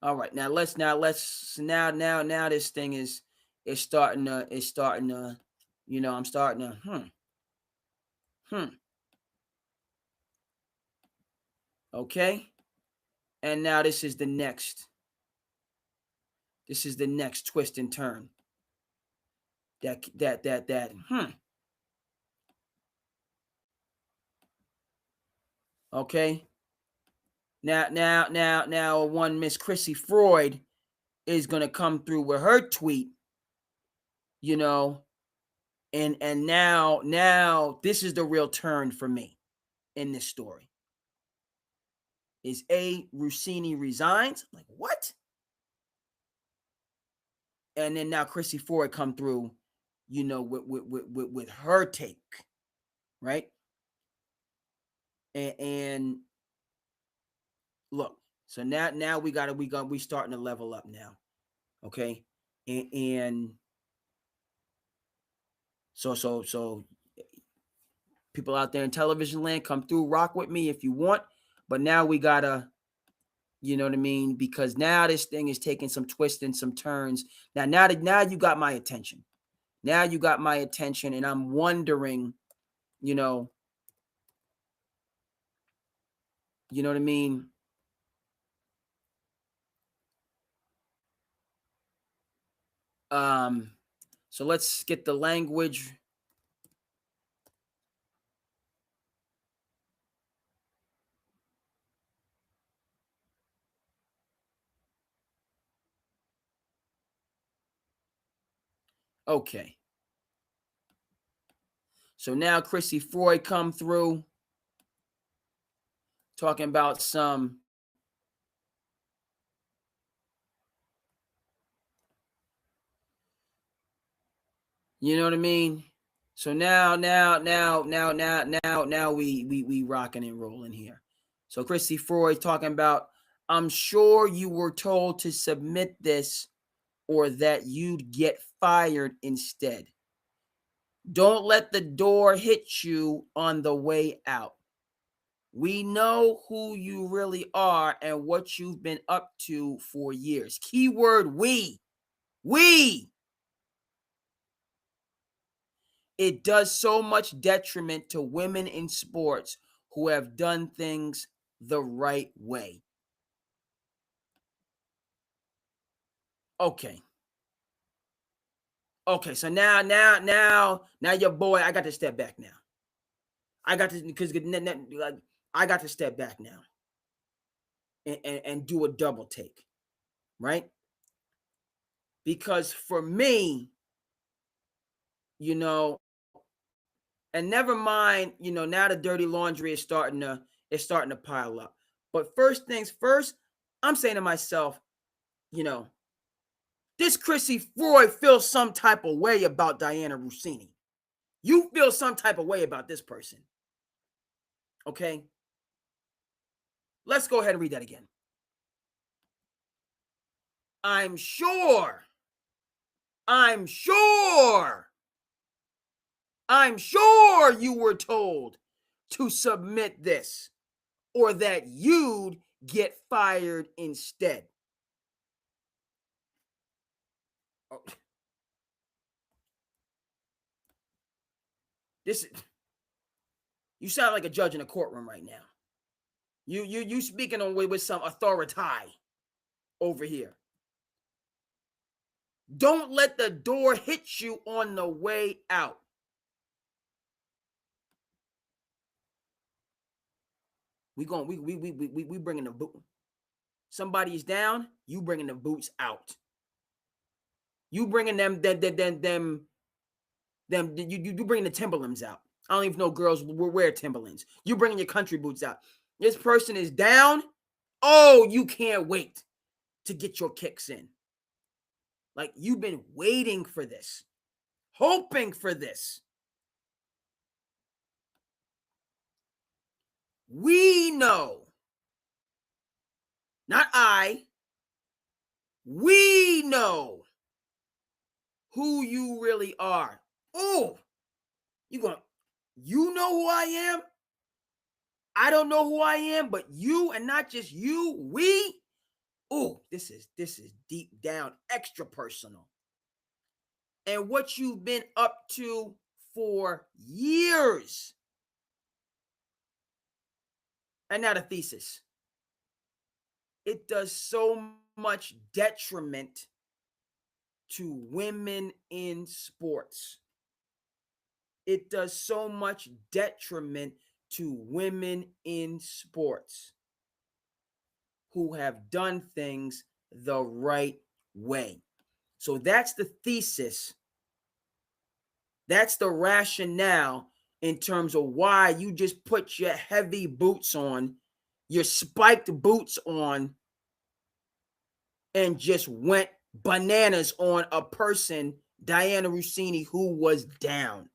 All right. Now this thing is starting to I'm starting to okay. And now this is the next twist and turn. Okay. Now one Miss Chrissy Freud is gonna come through with her tweet, and now this is the real turn for me in this story. Is Rossini resigns? Like what? And then now Chrissy Freud come through, with her take, right? And look, so now we starting to level up now, okay? And so people out there in television land, come through, rock with me if you want, but now we gotta, you know what I mean? Because now this thing is taking some twists and some turns. Now you got my attention. Now you got my attention, and I'm wondering, you know what I mean? So let's get the language. Okay. So now Chrissy Freud come through talking about some you know what I mean? So now we rocking and rolling here. So Chrissy Freud talking about, I'm sure you were told to submit this or that you'd get fired instead. Don't let the door hit you on the way out. We know who you really are and what you've been up to for years. Keyword we. We. It does so much detriment to women in sports who have done things the right way. Okay. So now your boy, I got to step back now. I got to step back now and do a double take, right? Because for me, And never mind, now the dirty laundry is starting to pile up. But first things first, I'm saying to myself, this Chrissy Freud feels some type of way about Diana Rossini. You feel some type of way about this person. Okay? Let's go ahead and read that again. I'm sure you were told to submit this or that you'd get fired instead. Oh. You sound like a judge in a courtroom right now. You speaking on with some authority over here. Don't let the door hit you on the way out. We bringing the boot. Somebody's down. You bringing the boots out. You bringing them. You bringing the Timberlands out. I don't even know girls wear Timberlands. You bringing your country boots out. This person is down. Oh, you can't wait to get your kicks in. Like you've been waiting for this, hoping for this. We know, not I, we know who you really are. Oh, you know who I am? I don't know who I am, but you, and not just you, we. Oh, this is deep down, extra personal. And what you've been up to for years. And now the thesis. It does so much detriment to women in sports. It does so much detriment to women in sports who have done things the right way. So that's the thesis. That's the rationale in terms of why you just put your heavy boots on, your spiked boots on, and just went bananas on a person, Diana Rossini, who was down.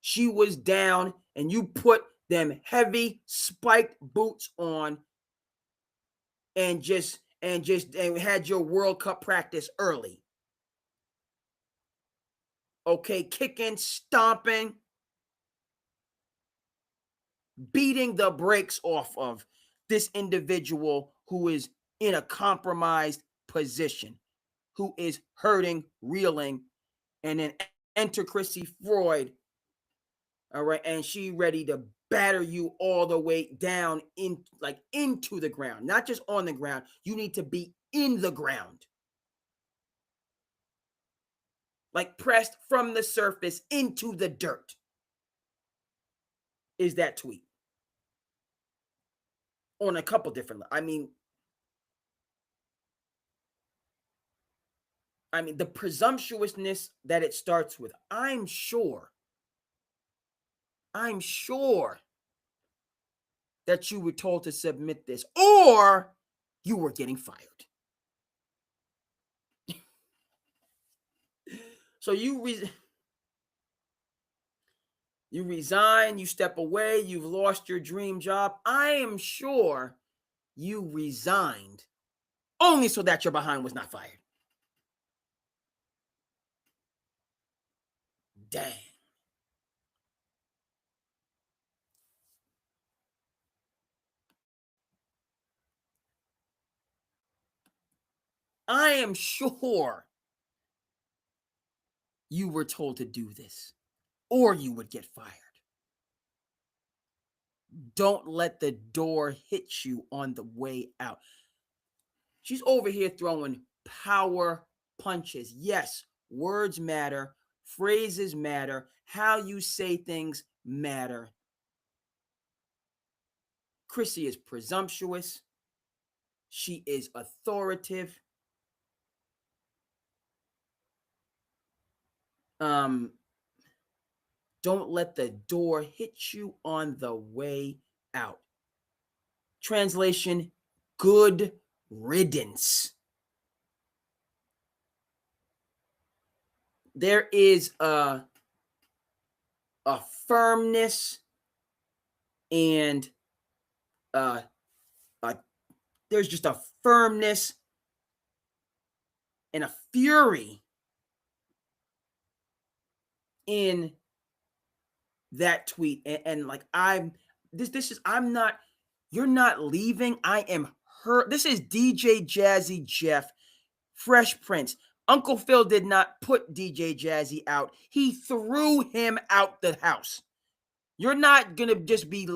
She was down, and you put them heavy spiked boots on and had your World Cup practice early. Okay, kicking, stomping, beating the brakes off of this individual who is in a compromised position, who is hurting, reeling, and then enter Chrissy Freud. All right, and she ready to batter you all the way down into the ground, not just on the ground. You need to be in the ground, like pressed from the surface into the dirt. Is that tweet on a couple different? I mean, the presumptuousness that it starts with. I'm sure that you were told to submit this, or you were getting fired. So you resign, you step away, you've lost your dream job. I am sure you resigned only so that your behind was not fired. Dang. I am sure you were told to do this, or you would get fired. Don't let the door hit you on the way out. She's over here throwing power punches. Yes, words matter, phrases matter, how you say things matter. Chrissy is presumptuous. She is authoritative. Don't Don't let the door hit you on the way out. Translation, good riddance. There is a firmness and there's just a firmness and a fury in that tweet. And like you're not leaving. I am hurt. This is DJ Jazzy Jeff, Fresh Prince. Uncle Phil did not put DJ Jazzy out. He threw him out the house. You're not going to just be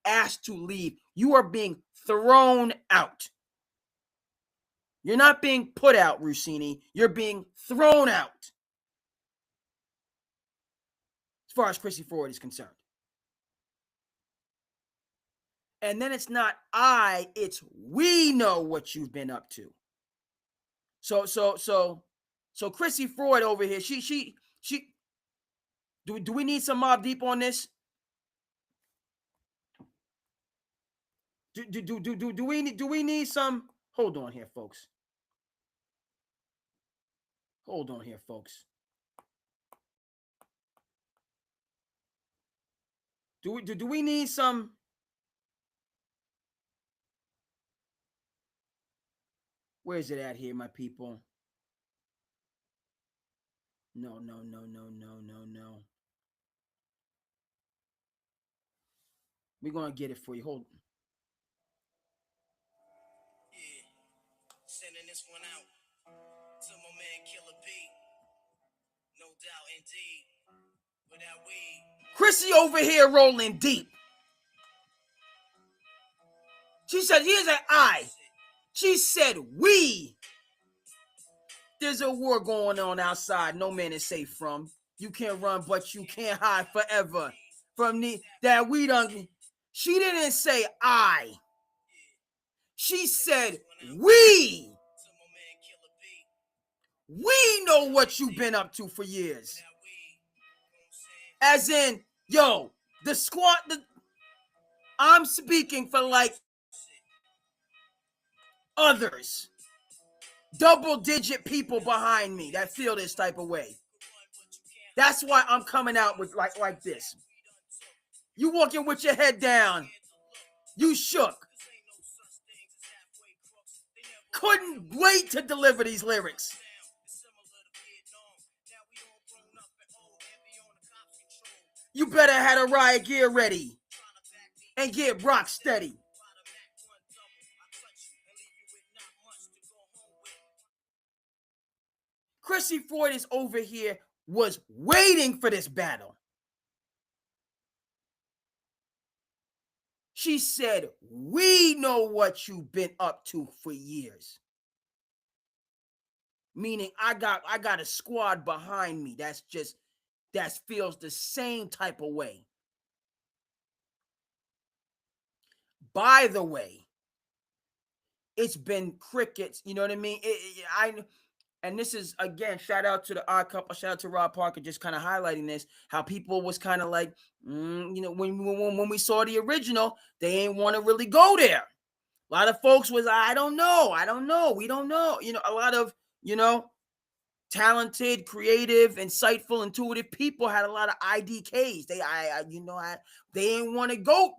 asked to leave. You are being thrown out. You're not being put out, Rossini. You're being thrown out. As far as Chrissy Ford is concerned. And then it's not it's we know what you've been up to. So Chrissy Ford over here, she do we need some Mobb Deep on this? Do we need some? Hold on here, folks. Hold on here, folks. Do we need some? Where's it at here, my people? No. We're gonna get it for you. Hold. Yeah, sending this one out to my man Killer B. No doubt, indeed. Without we. Chrissy over here rolling deep. She said, "Here's an I." She said, "We." There's a war going on outside. No man is safe from. You can't run, but you can't hide forever from that we don't. She didn't say I. She said we. We know what you've been up to for years. As in, yo, the squad. I'm speaking for like others. Double-digit people behind me that feel this type of way. That's why I'm coming out with like this. You walking with your head down. You shook. Couldn't wait to deliver these lyrics. You better have a riot gear ready and get rock steady. Chrissy Ford is over here, was waiting for this battle. She said, we know what you've been up to for years. Meaning I got a squad behind me that feels the same type of way. By the way, it's been crickets, you know what I mean? And this is, again, shout out to the Odd Couple, shout out to Rob Parker, just kind of highlighting this, how people was kind of like, you know, when we saw the original, they ain't want to really go there. A lot of folks was, I don't know, we don't know. You know, a lot of, you know, talented, creative, insightful, intuitive people had a lot of IDKs. They ain't want to go,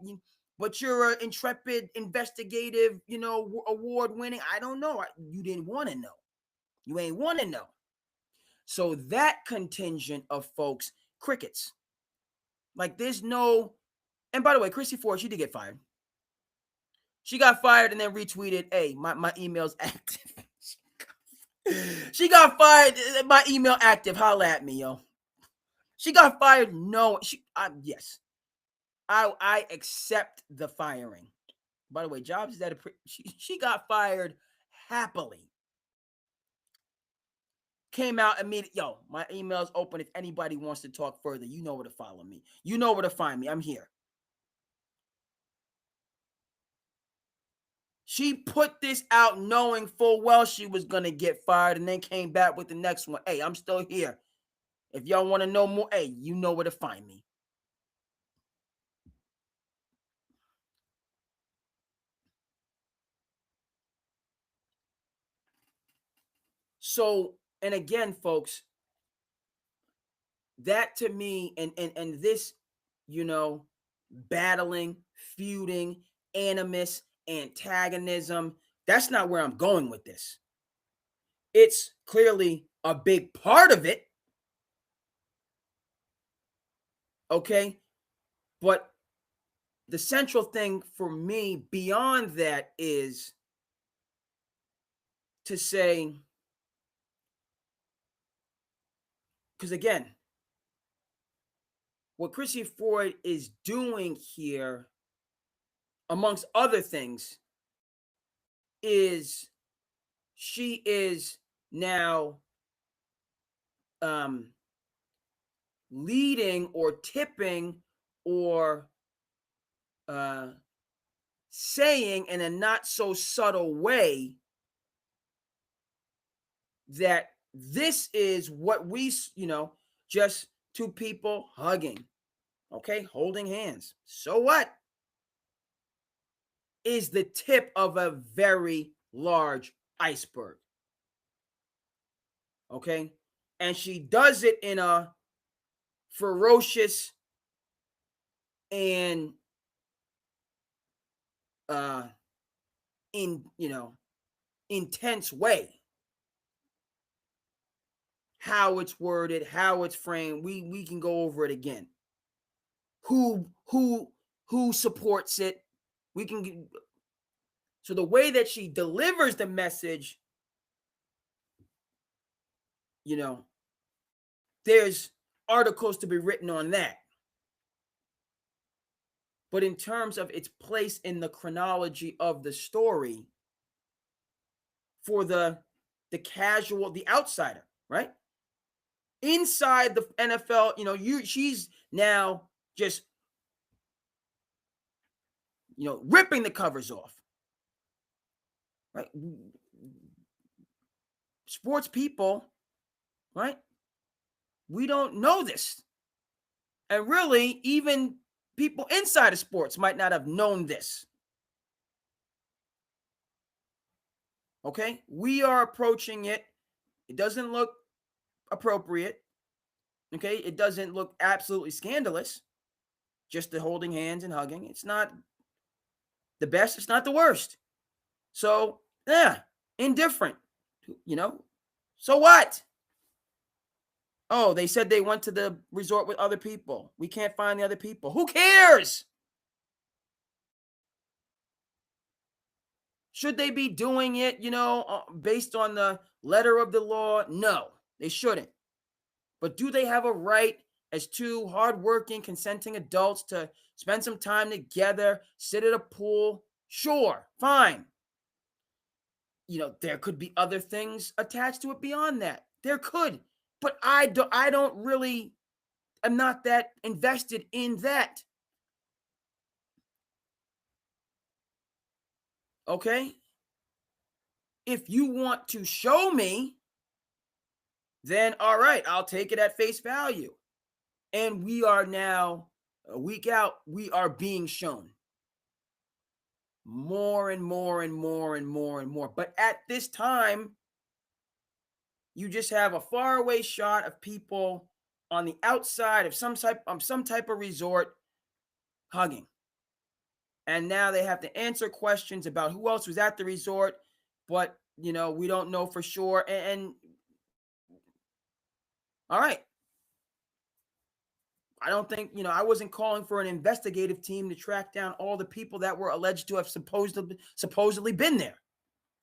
but you're an intrepid, investigative, you know, award-winning. I don't know. You didn't want to know. You ain't want to know. So that contingent of folks, crickets. Like there's no, and by the way, Chrissy Ford, she did get fired. She got fired and then retweeted, hey, my email's active. She got fired, my email active, holla at me, yo. She got fired, no, yes. I accept the firing. By the way, Jobs is that she got fired happily. Came out immediately. Yo, my email's open if anybody wants to talk further. You know where to follow me. You know where to find me. I'm here. She put this out knowing full well she was going to get fired and then came back with the next one. Hey, I'm still here. If y'all want to know more, hey, you know where to find me. So, and again, folks, that to me, and this, battling, feuding, animus, antagonism, that's not where I'm going with this. It's clearly a big part of it. Okay. But the central thing for me beyond that is to say, because again, what Chrissy Ford is doing here, amongst other things, is she is now leading or tipping or saying in a not so subtle way that this is what we, just two people hugging, okay, holding hands. So what? Is the tip of a very large iceberg. Okay? And she does it in a ferocious and intense way. How it's worded, how it's framed, we can go over it again. Who supports it? We can. So the way that she delivers the message, there's articles to be written on that. But in terms of its place in the chronology of the story, for the casual, the outsider, right? Inside the NFL, she's now just, ripping the covers off, right? Sports people, right? We don't know this. And really, even people inside of sports might not have known this. Okay? We are approaching it. It doesn't look appropriate. Okay? It doesn't look absolutely scandalous. Just the holding hands and hugging. It's not the best. It's not the worst. So, indifferent. So what? Oh, they said they went to the resort with other people. We can't find the other people. Who cares? Should they be doing it, based on the letter of the law? No, they shouldn't. But do they have a right as two hardworking, consenting adults to spend some time together, sit at a pool? Sure, fine. There could be other things attached to it beyond that. There could. But I'm not that invested in that. Okay? If you want to show me, then all right, I'll take it at face value. And we are now, a week out, we are being shown more and more and more and more and more. But at this time, you just have a faraway shot of people on the outside of some type of resort hugging. And now they have to answer questions about who else was at the resort, but we don't know for sure. And all right. I don't think, I wasn't calling for an investigative team to track down all the people that were alleged to have supposedly been there.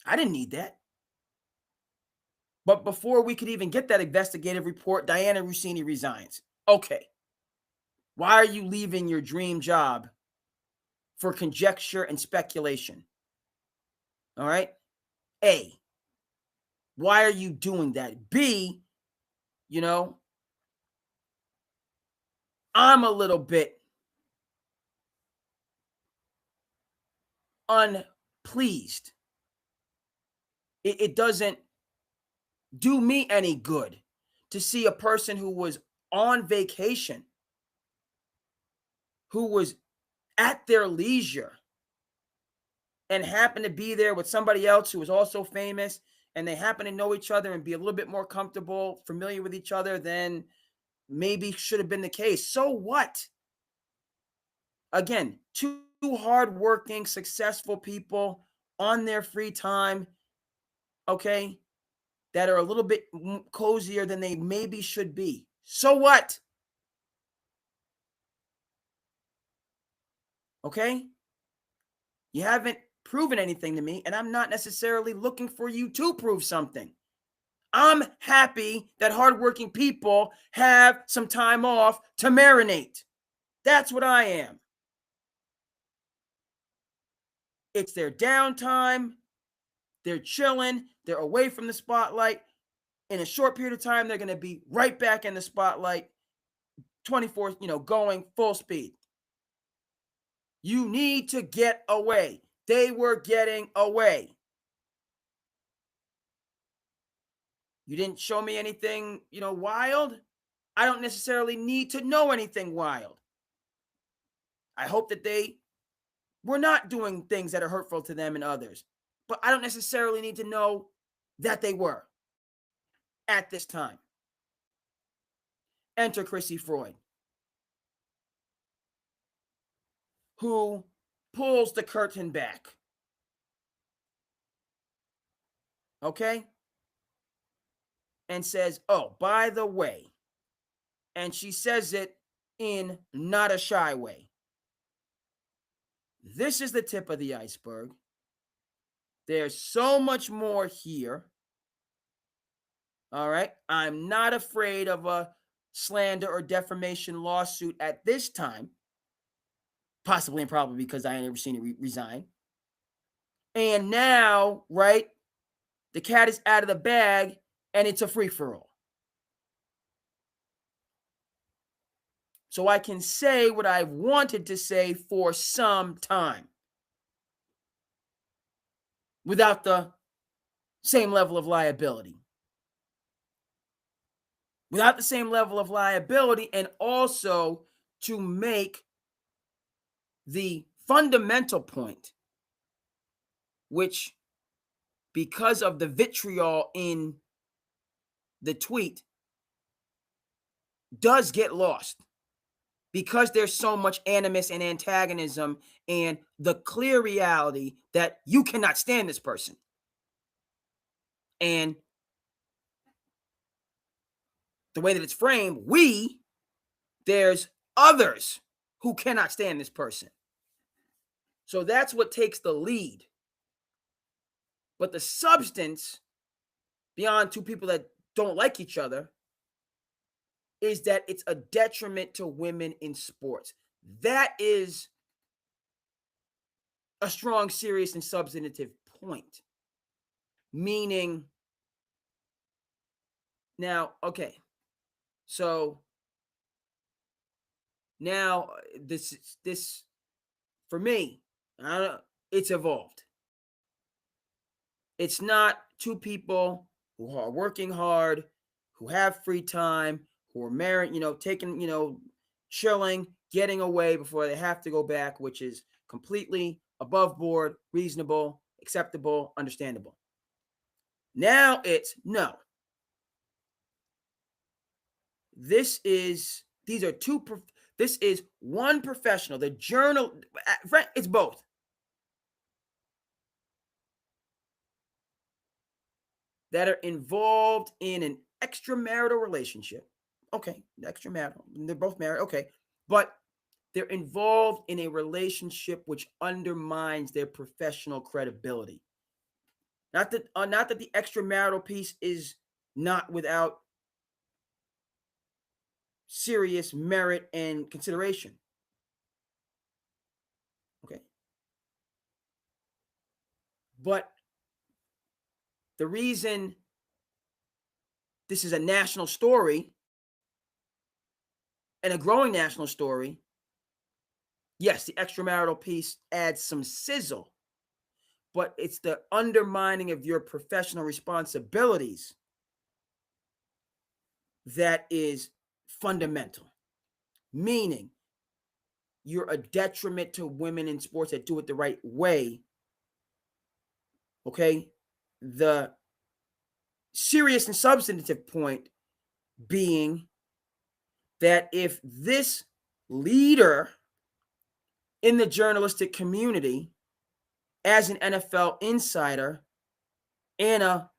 I didn't need that. But before we could even get that investigative report, Diana Rossini resigns. Okay. Why are you leaving your dream job for conjecture and speculation? All right. A, why are you doing that? B, I'm a little bit unpleased. It doesn't do me any good to see a person who was on vacation, who was at their leisure, and happened to be there with somebody else who was also famous, and they happen to know each other and be a little bit more comfortable, familiar with each other than maybe should have been the case. So what? Again, two hardworking, successful people on their free time, okay, that are a little bit cozier than they maybe should be. So what? Okay? You haven't proven anything to me, and I'm not necessarily looking for you to prove something. I'm happy that hardworking people have some time off to marinate. That's what I am. It's their downtime. They're chilling. They're away from the spotlight. In a short period of time, they're going to be right back in the spotlight, 24, going full speed. You need to get away. They were getting away. You didn't show me anything, wild. I don't necessarily need to know anything wild. I hope that they were not doing things that are hurtful to them and others, but I don't necessarily need to know that they were at this time. Enter Chrissy Freud, who pulls the curtain back. Okay? And says, oh, by the way, and she says it in not a shy way. This is the tip of the iceberg. There's so much more here. All right? I'm not afraid of a slander or defamation lawsuit at this time. Possibly and probably because I ain't never seen it resign. And now, right, the cat is out of the bag and it's a free-for-all. So I can say what I've wanted to say for some time without the same level of liability. Without the same level of liability, and also to make the fundamental point, which, because of the vitriol in the tweet, does get lost. Because there's so much animus and antagonism and the clear reality that you cannot stand this person. And the way that it's framed, there's others who cannot stand this person. So that's what takes the lead. But the substance, beyond two people that don't like each other, is that it's a detriment to women in sports. That is a strong, serious, and substantive point. Meaning, now, okay, so now this for me, it's evolved. It's not two people who are working hard, who have free time, who are married, taking, chilling, getting away before they have to go back, which is completely above board, reasonable, acceptable, understandable. Now it's no. This is one professional, the journal, it's both. That are involved in an extramarital relationship. Okay, extramarital. They're both married. Okay. But they're involved in a relationship which undermines their professional credibility. Not that the extramarital piece is not without serious merit and consideration. Okay. But the reason this is a national story and a growing national story, yes, the extramarital piece adds some sizzle, but it's the undermining of your professional responsibilities that is fundamental, meaning you're a detriment to women in sports that do it the right way. Okay? The serious and substantive point being that if this leader in the journalistic community, as an NFL insider and a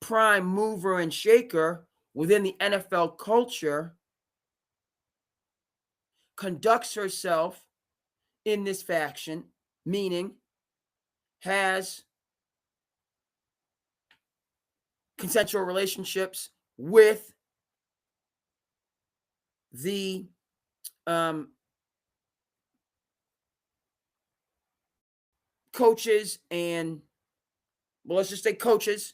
prime mover and shaker within the NFL culture, conducts herself in this fashion, meaning has consensual relationships with the coaches and, well, let's just say coaches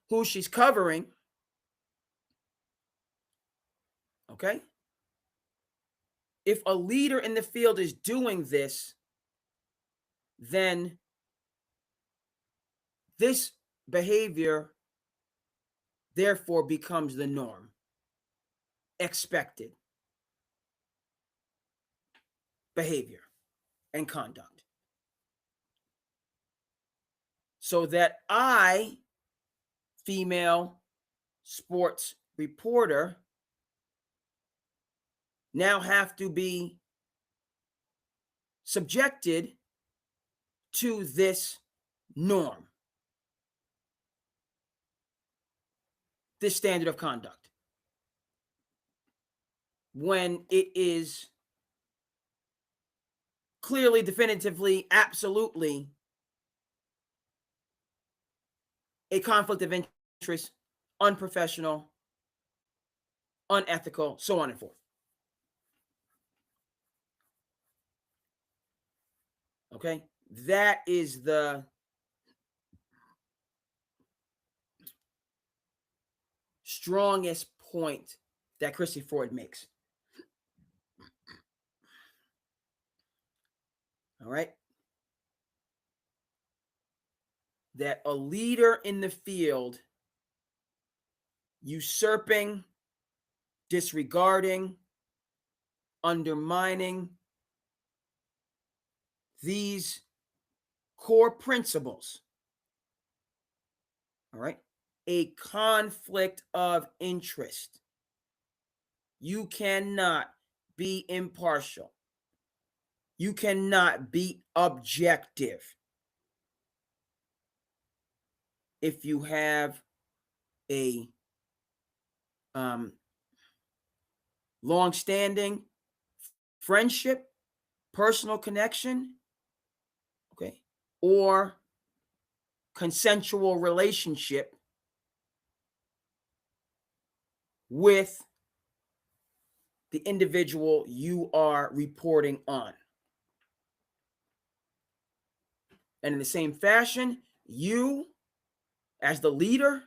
who she's covering. Okay? If a leader in the field is doing this, then this behavior therefore becomes the norm, expected behavior and conduct. So that I, female sports reporter, now have to be subjected to this norm, this standard of conduct, when it is clearly, definitively, absolutely a conflict of interest, unprofessional, unethical, so on and forth. Okay? That is the strongest point that Christy Ford makes. All right? That a leader in the field usurping, disregarding, undermining these core principles, all right? A conflict of interest. You cannot be impartial. You cannot be objective if you have a long-standing friendship, personal connection, okay, or consensual relationship with the individual you are reporting on. And in the same fashion, you, as the leader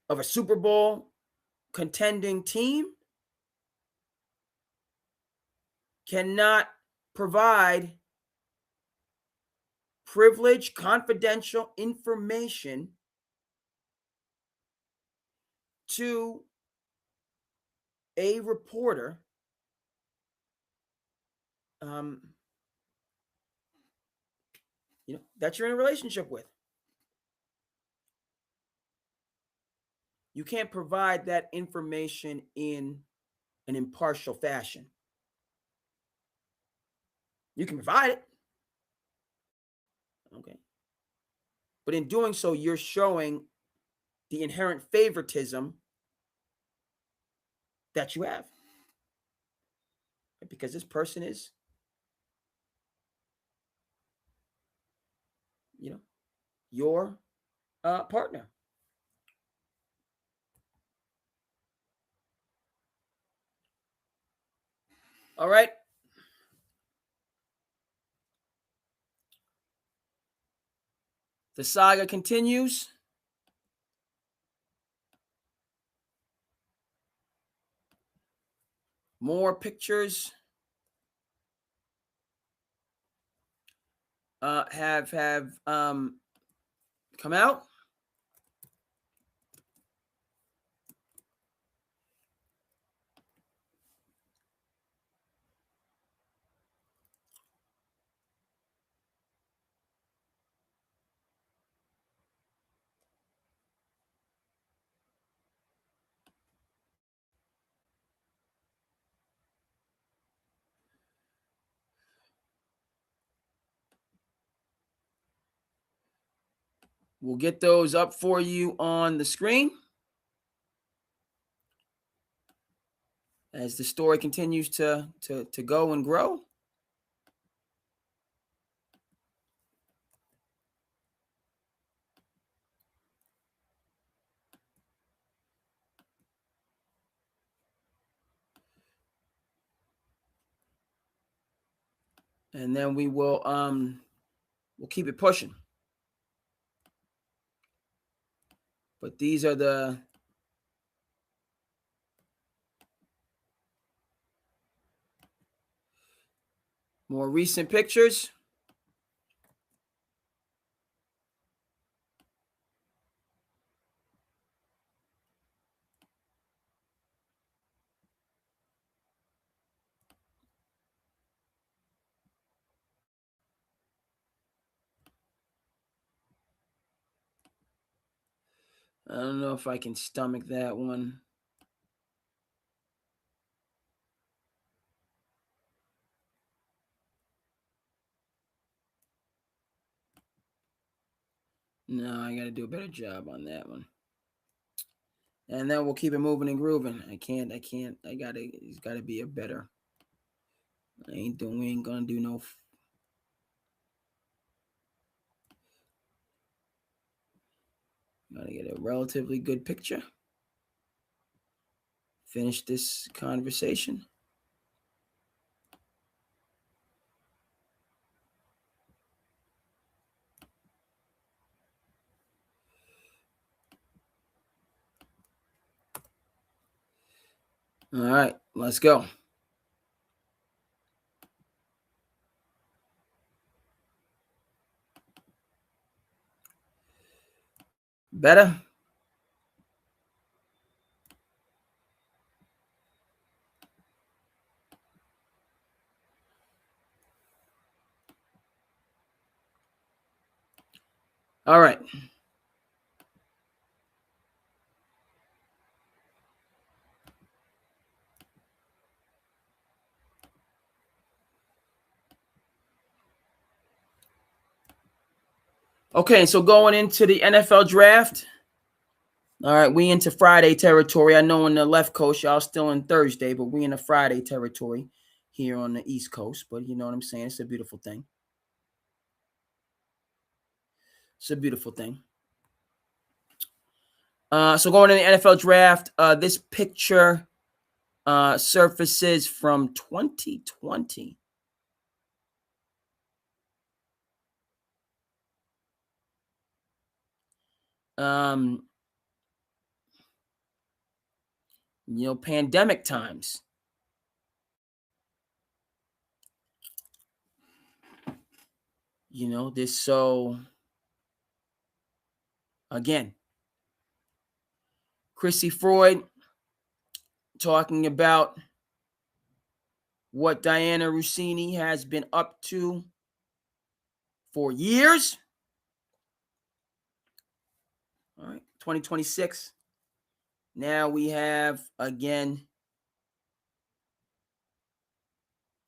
of a Super Bowl contending team, cannot provide privileged, confidential information to a reporter that you're in a relationship with. You can't provide that information in an impartial fashion. You can provide it, okay, but in doing so, you're showing the inherent favoritism that you have, because this person is, your partner. All right. The saga continues. More pictures have come out. We'll get those up for you on the screen as the story continues to go and grow. And then we will we'll keep it pushing. But these are the more recent pictures. I don't know if I can stomach that one. No, I got to do a better job on that one. And then we'll keep it moving and grooving. It's got to be a better. We ain't going to do no. Got to get a relatively good picture. Finish this conversation. All right, let's go. Better? All right. Okay, so going into the NFL draft. All right, we into Friday territory. I know on the left coast, y'all still in Thursday, but we in the Friday territory here on the East Coast. But you know what I'm saying? It's a beautiful thing. It's a beautiful thing. So going in the NFL draft, this picture surfaces from 2020. Pandemic times. This, so again, Chrissy Freud talking about what Diana Rossini has been up to for years. All right, 2026. Now we have, again,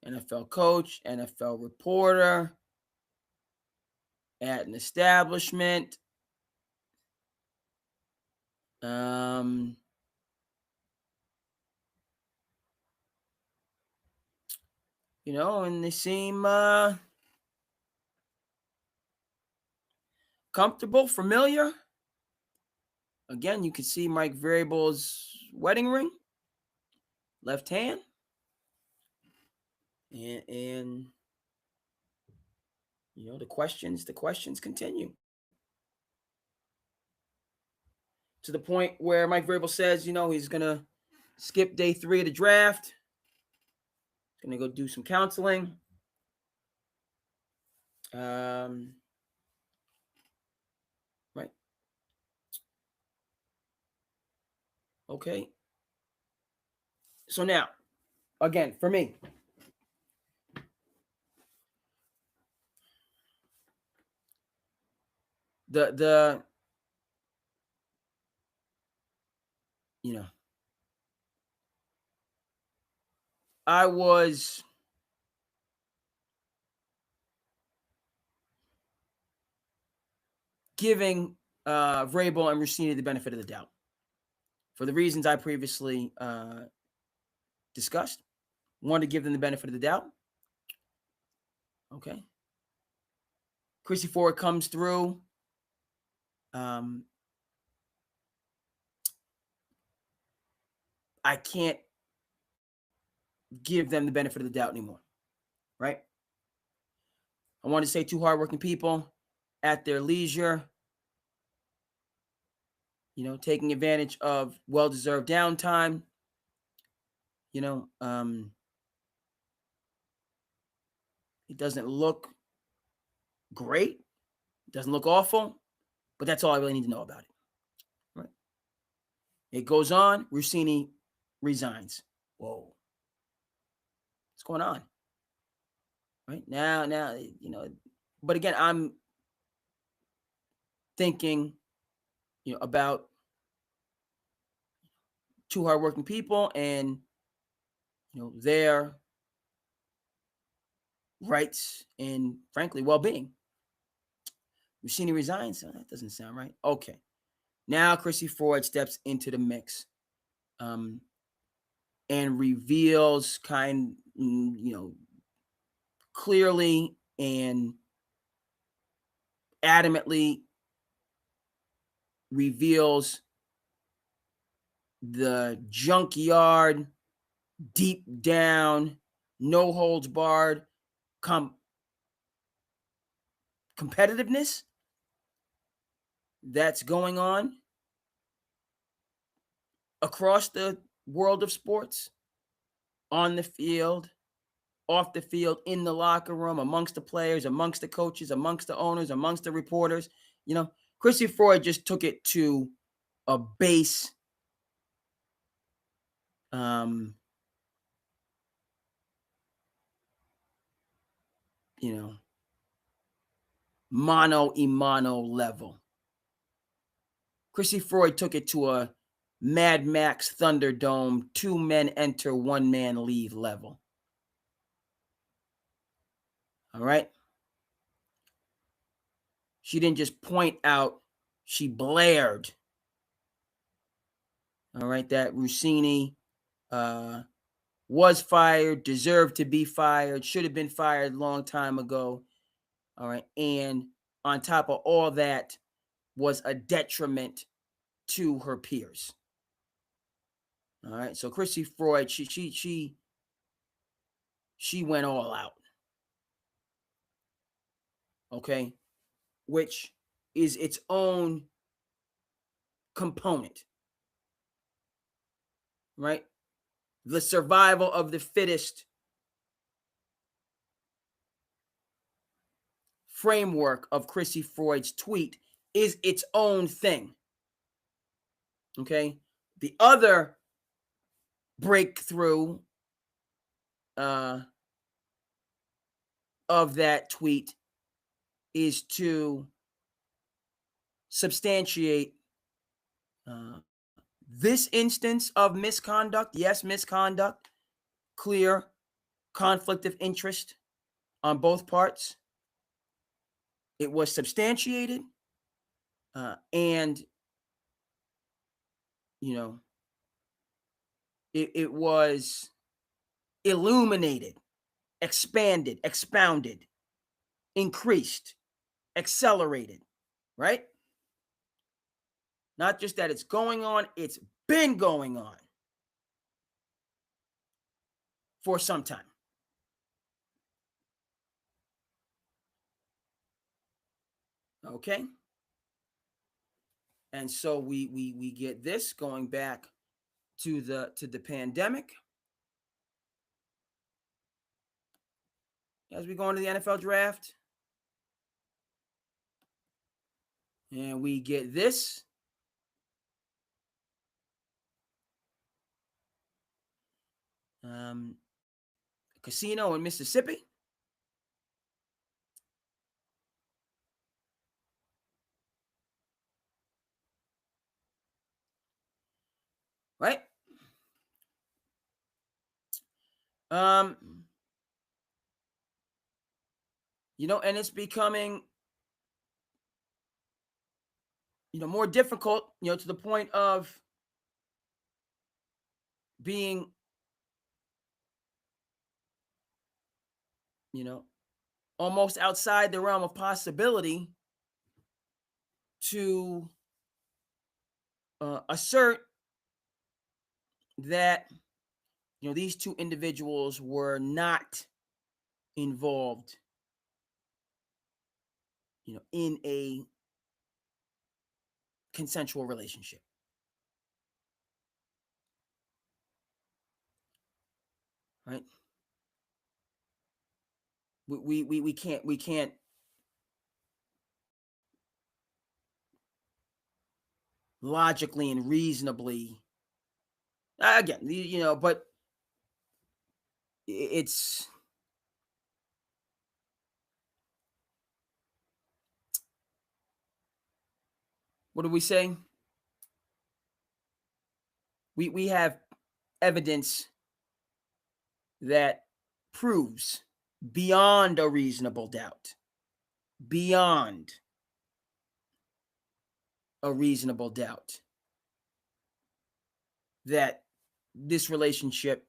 NFL coach, NFL reporter at an establishment. And they seem comfortable, familiar. Again, you can see Mike Vrabel's wedding ring, left hand. And the questions continue. To the point where Mike Vrabel says, he's going to skip day 3 of the draft. Going to go do some counseling. Right. Okay. So now, again, for me, the I was giving Vrabel and Rossini the benefit of the doubt for the reasons I previously discussed. Wanted to give them the benefit of the doubt. Okay. Chrissy Ford comes through. I can't give them the benefit of the doubt anymore, right? I want to say two hardworking people at their leisure, taking advantage of well-deserved downtime, it doesn't look great. It doesn't look awful, but that's all I really need to know about it, right? It goes on. Rossini resigns. Whoa. What's going on? Right now, but again, I'm thinking, about two hardworking people and, their rights and, frankly, well-being. Rossini resigns. Oh, that doesn't sound right. Okay. Now Chrissy Ford steps into the mix, and reveals clearly and adamantly reveals the junkyard, deep down, no holds barred competitiveness that's going on across the world of sports, on the field, off the field, in the locker room, amongst the players, amongst the coaches, amongst the owners, amongst the reporters. Chrissy Ford just took it to a base, mano a mano level. Chrissy Ford took it to a Mad Max Thunderdome, 2 men enter, 1 man leave level. All right. She didn't just point out, she blared. All right, that Rossini was fired, deserved to be fired, should have been fired a long time ago. All right, and on top of all that, was a detriment to her peers. All right, so Chrissy Ford, she went all out. Okay, which is its own component, right? The survival of the fittest framework of Chrissy Ford's tweet is its own thing. Okay, the other breakthrough of that tweet is to substantiate this instance of misconduct. Yes, misconduct, clear conflict of interest on both parts. It was substantiated, and it was illuminated, expanded, expounded, increased, accelerated, right? Not just that it's going on, it's been going on for some time. Okay? And so we get this going back to the pandemic. As we go into the NFL draft, and we get this. Casino in Mississippi. Right? And it's becoming more difficult, to the point of being, almost outside the realm of possibility to assert that, these two individuals were not involved, in a consensual relationship. Right? We can't logically and reasonably, again, but it's, what do we say? We have evidence that proves beyond a reasonable doubt, beyond a reasonable doubt, that this relationship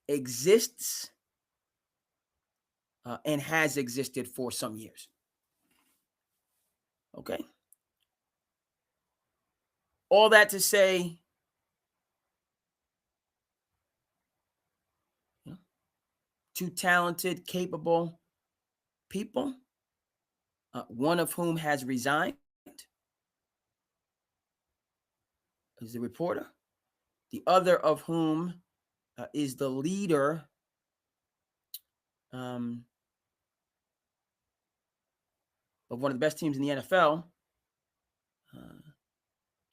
exists and has existed for some years. Okay. All that to say, two talented, capable people, one of whom has resigned as the reporter, the other of whom is the leader of one of the best teams in the NFL,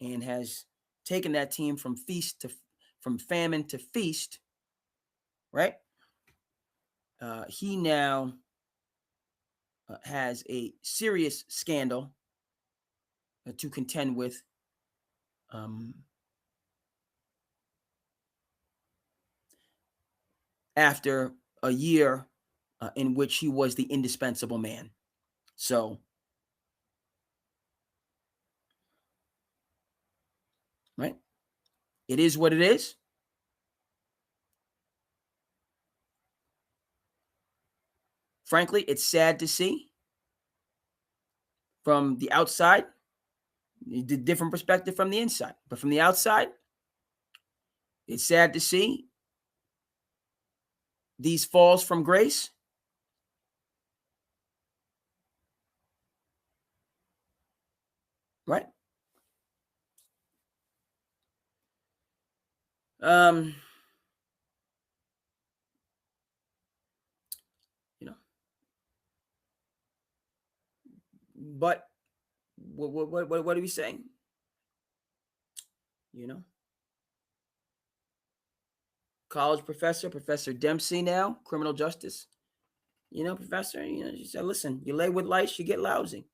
and has taken that team from famine to feast. Right? He now has a serious scandal to contend with. After a year in which he was the indispensable man. So, right? It is what it is. Frankly, it's sad to see from the outside, the different perspective from the inside. But from the outside, it's sad to see these falls from grace. Right? But what are we saying? College Professor Dempsey now, criminal justice. Professor, she said, listen, you lay with lice, you get lousy.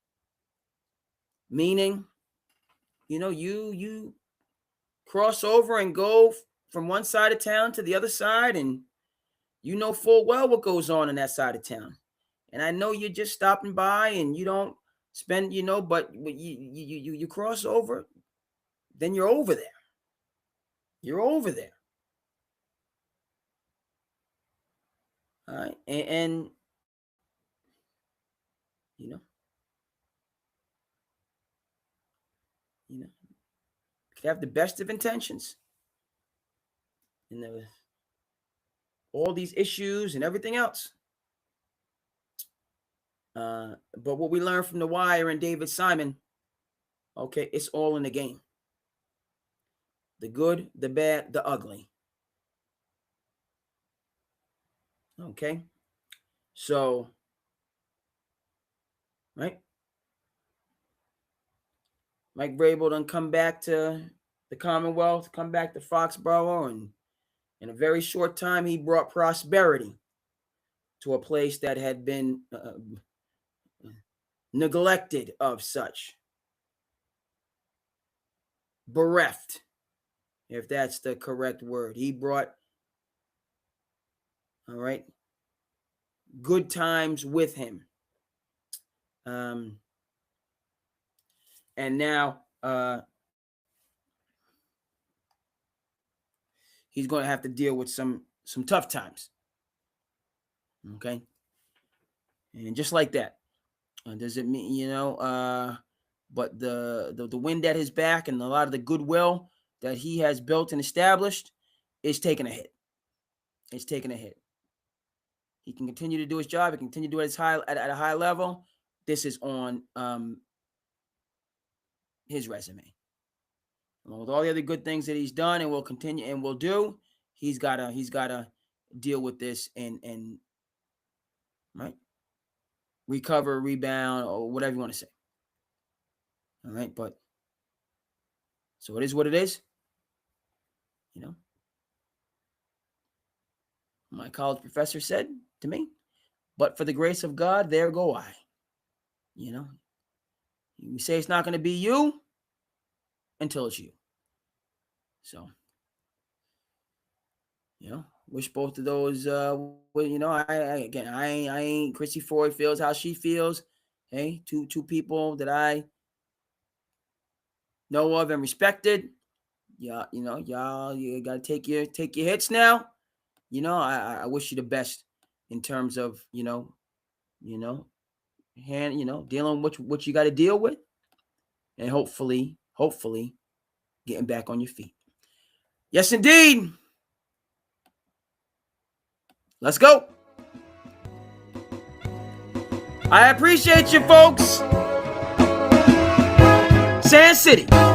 Meaning, you cross over and go from one side of town to the other side, and you know full well what goes on in that side of town. And I know you're just stopping by and you don't spend, but you cross over, then you're over there. You're over there. All right. And could have the best of intentions. And all these issues and everything else. But what we learned from The Wire and David Simon, okay, it's all in the game. The good, the bad, the ugly. Okay? So, right? Mike Vrabel done come back to the Commonwealth, come back to Foxborough, and in a very short time, he brought prosperity to a place that had been neglected of such. Bereft, if that's the correct word. He brought, all right, good times with him. And now he's going to have to deal with some tough times. Okay. And just like that, does it mean, but the wind at his back and a lot of the goodwill that he has built and established is taking a hit. It's taking a hit. He can continue to do his job. He can continue to do it at a high level. This is on his resume. Along with all the other good things that he's done and will continue and will do, he's gotta deal with this and right, recover, rebound, or whatever you want to say. All right, but so it is what it is. My college professor said to me, "But for the grace of God, there go I." You say it's not going to be you until it's you. So, wish both of those. I ain't Chrissy Ford feels how she feels. Hey, two people that I know of and respected. Yeah, y'all, you gotta take your hits now. I wish you the best in terms of dealing with what you got to deal with, and hopefully getting back on your feet. Yes, indeed. Let's go. I appreciate you, folks. SandCity.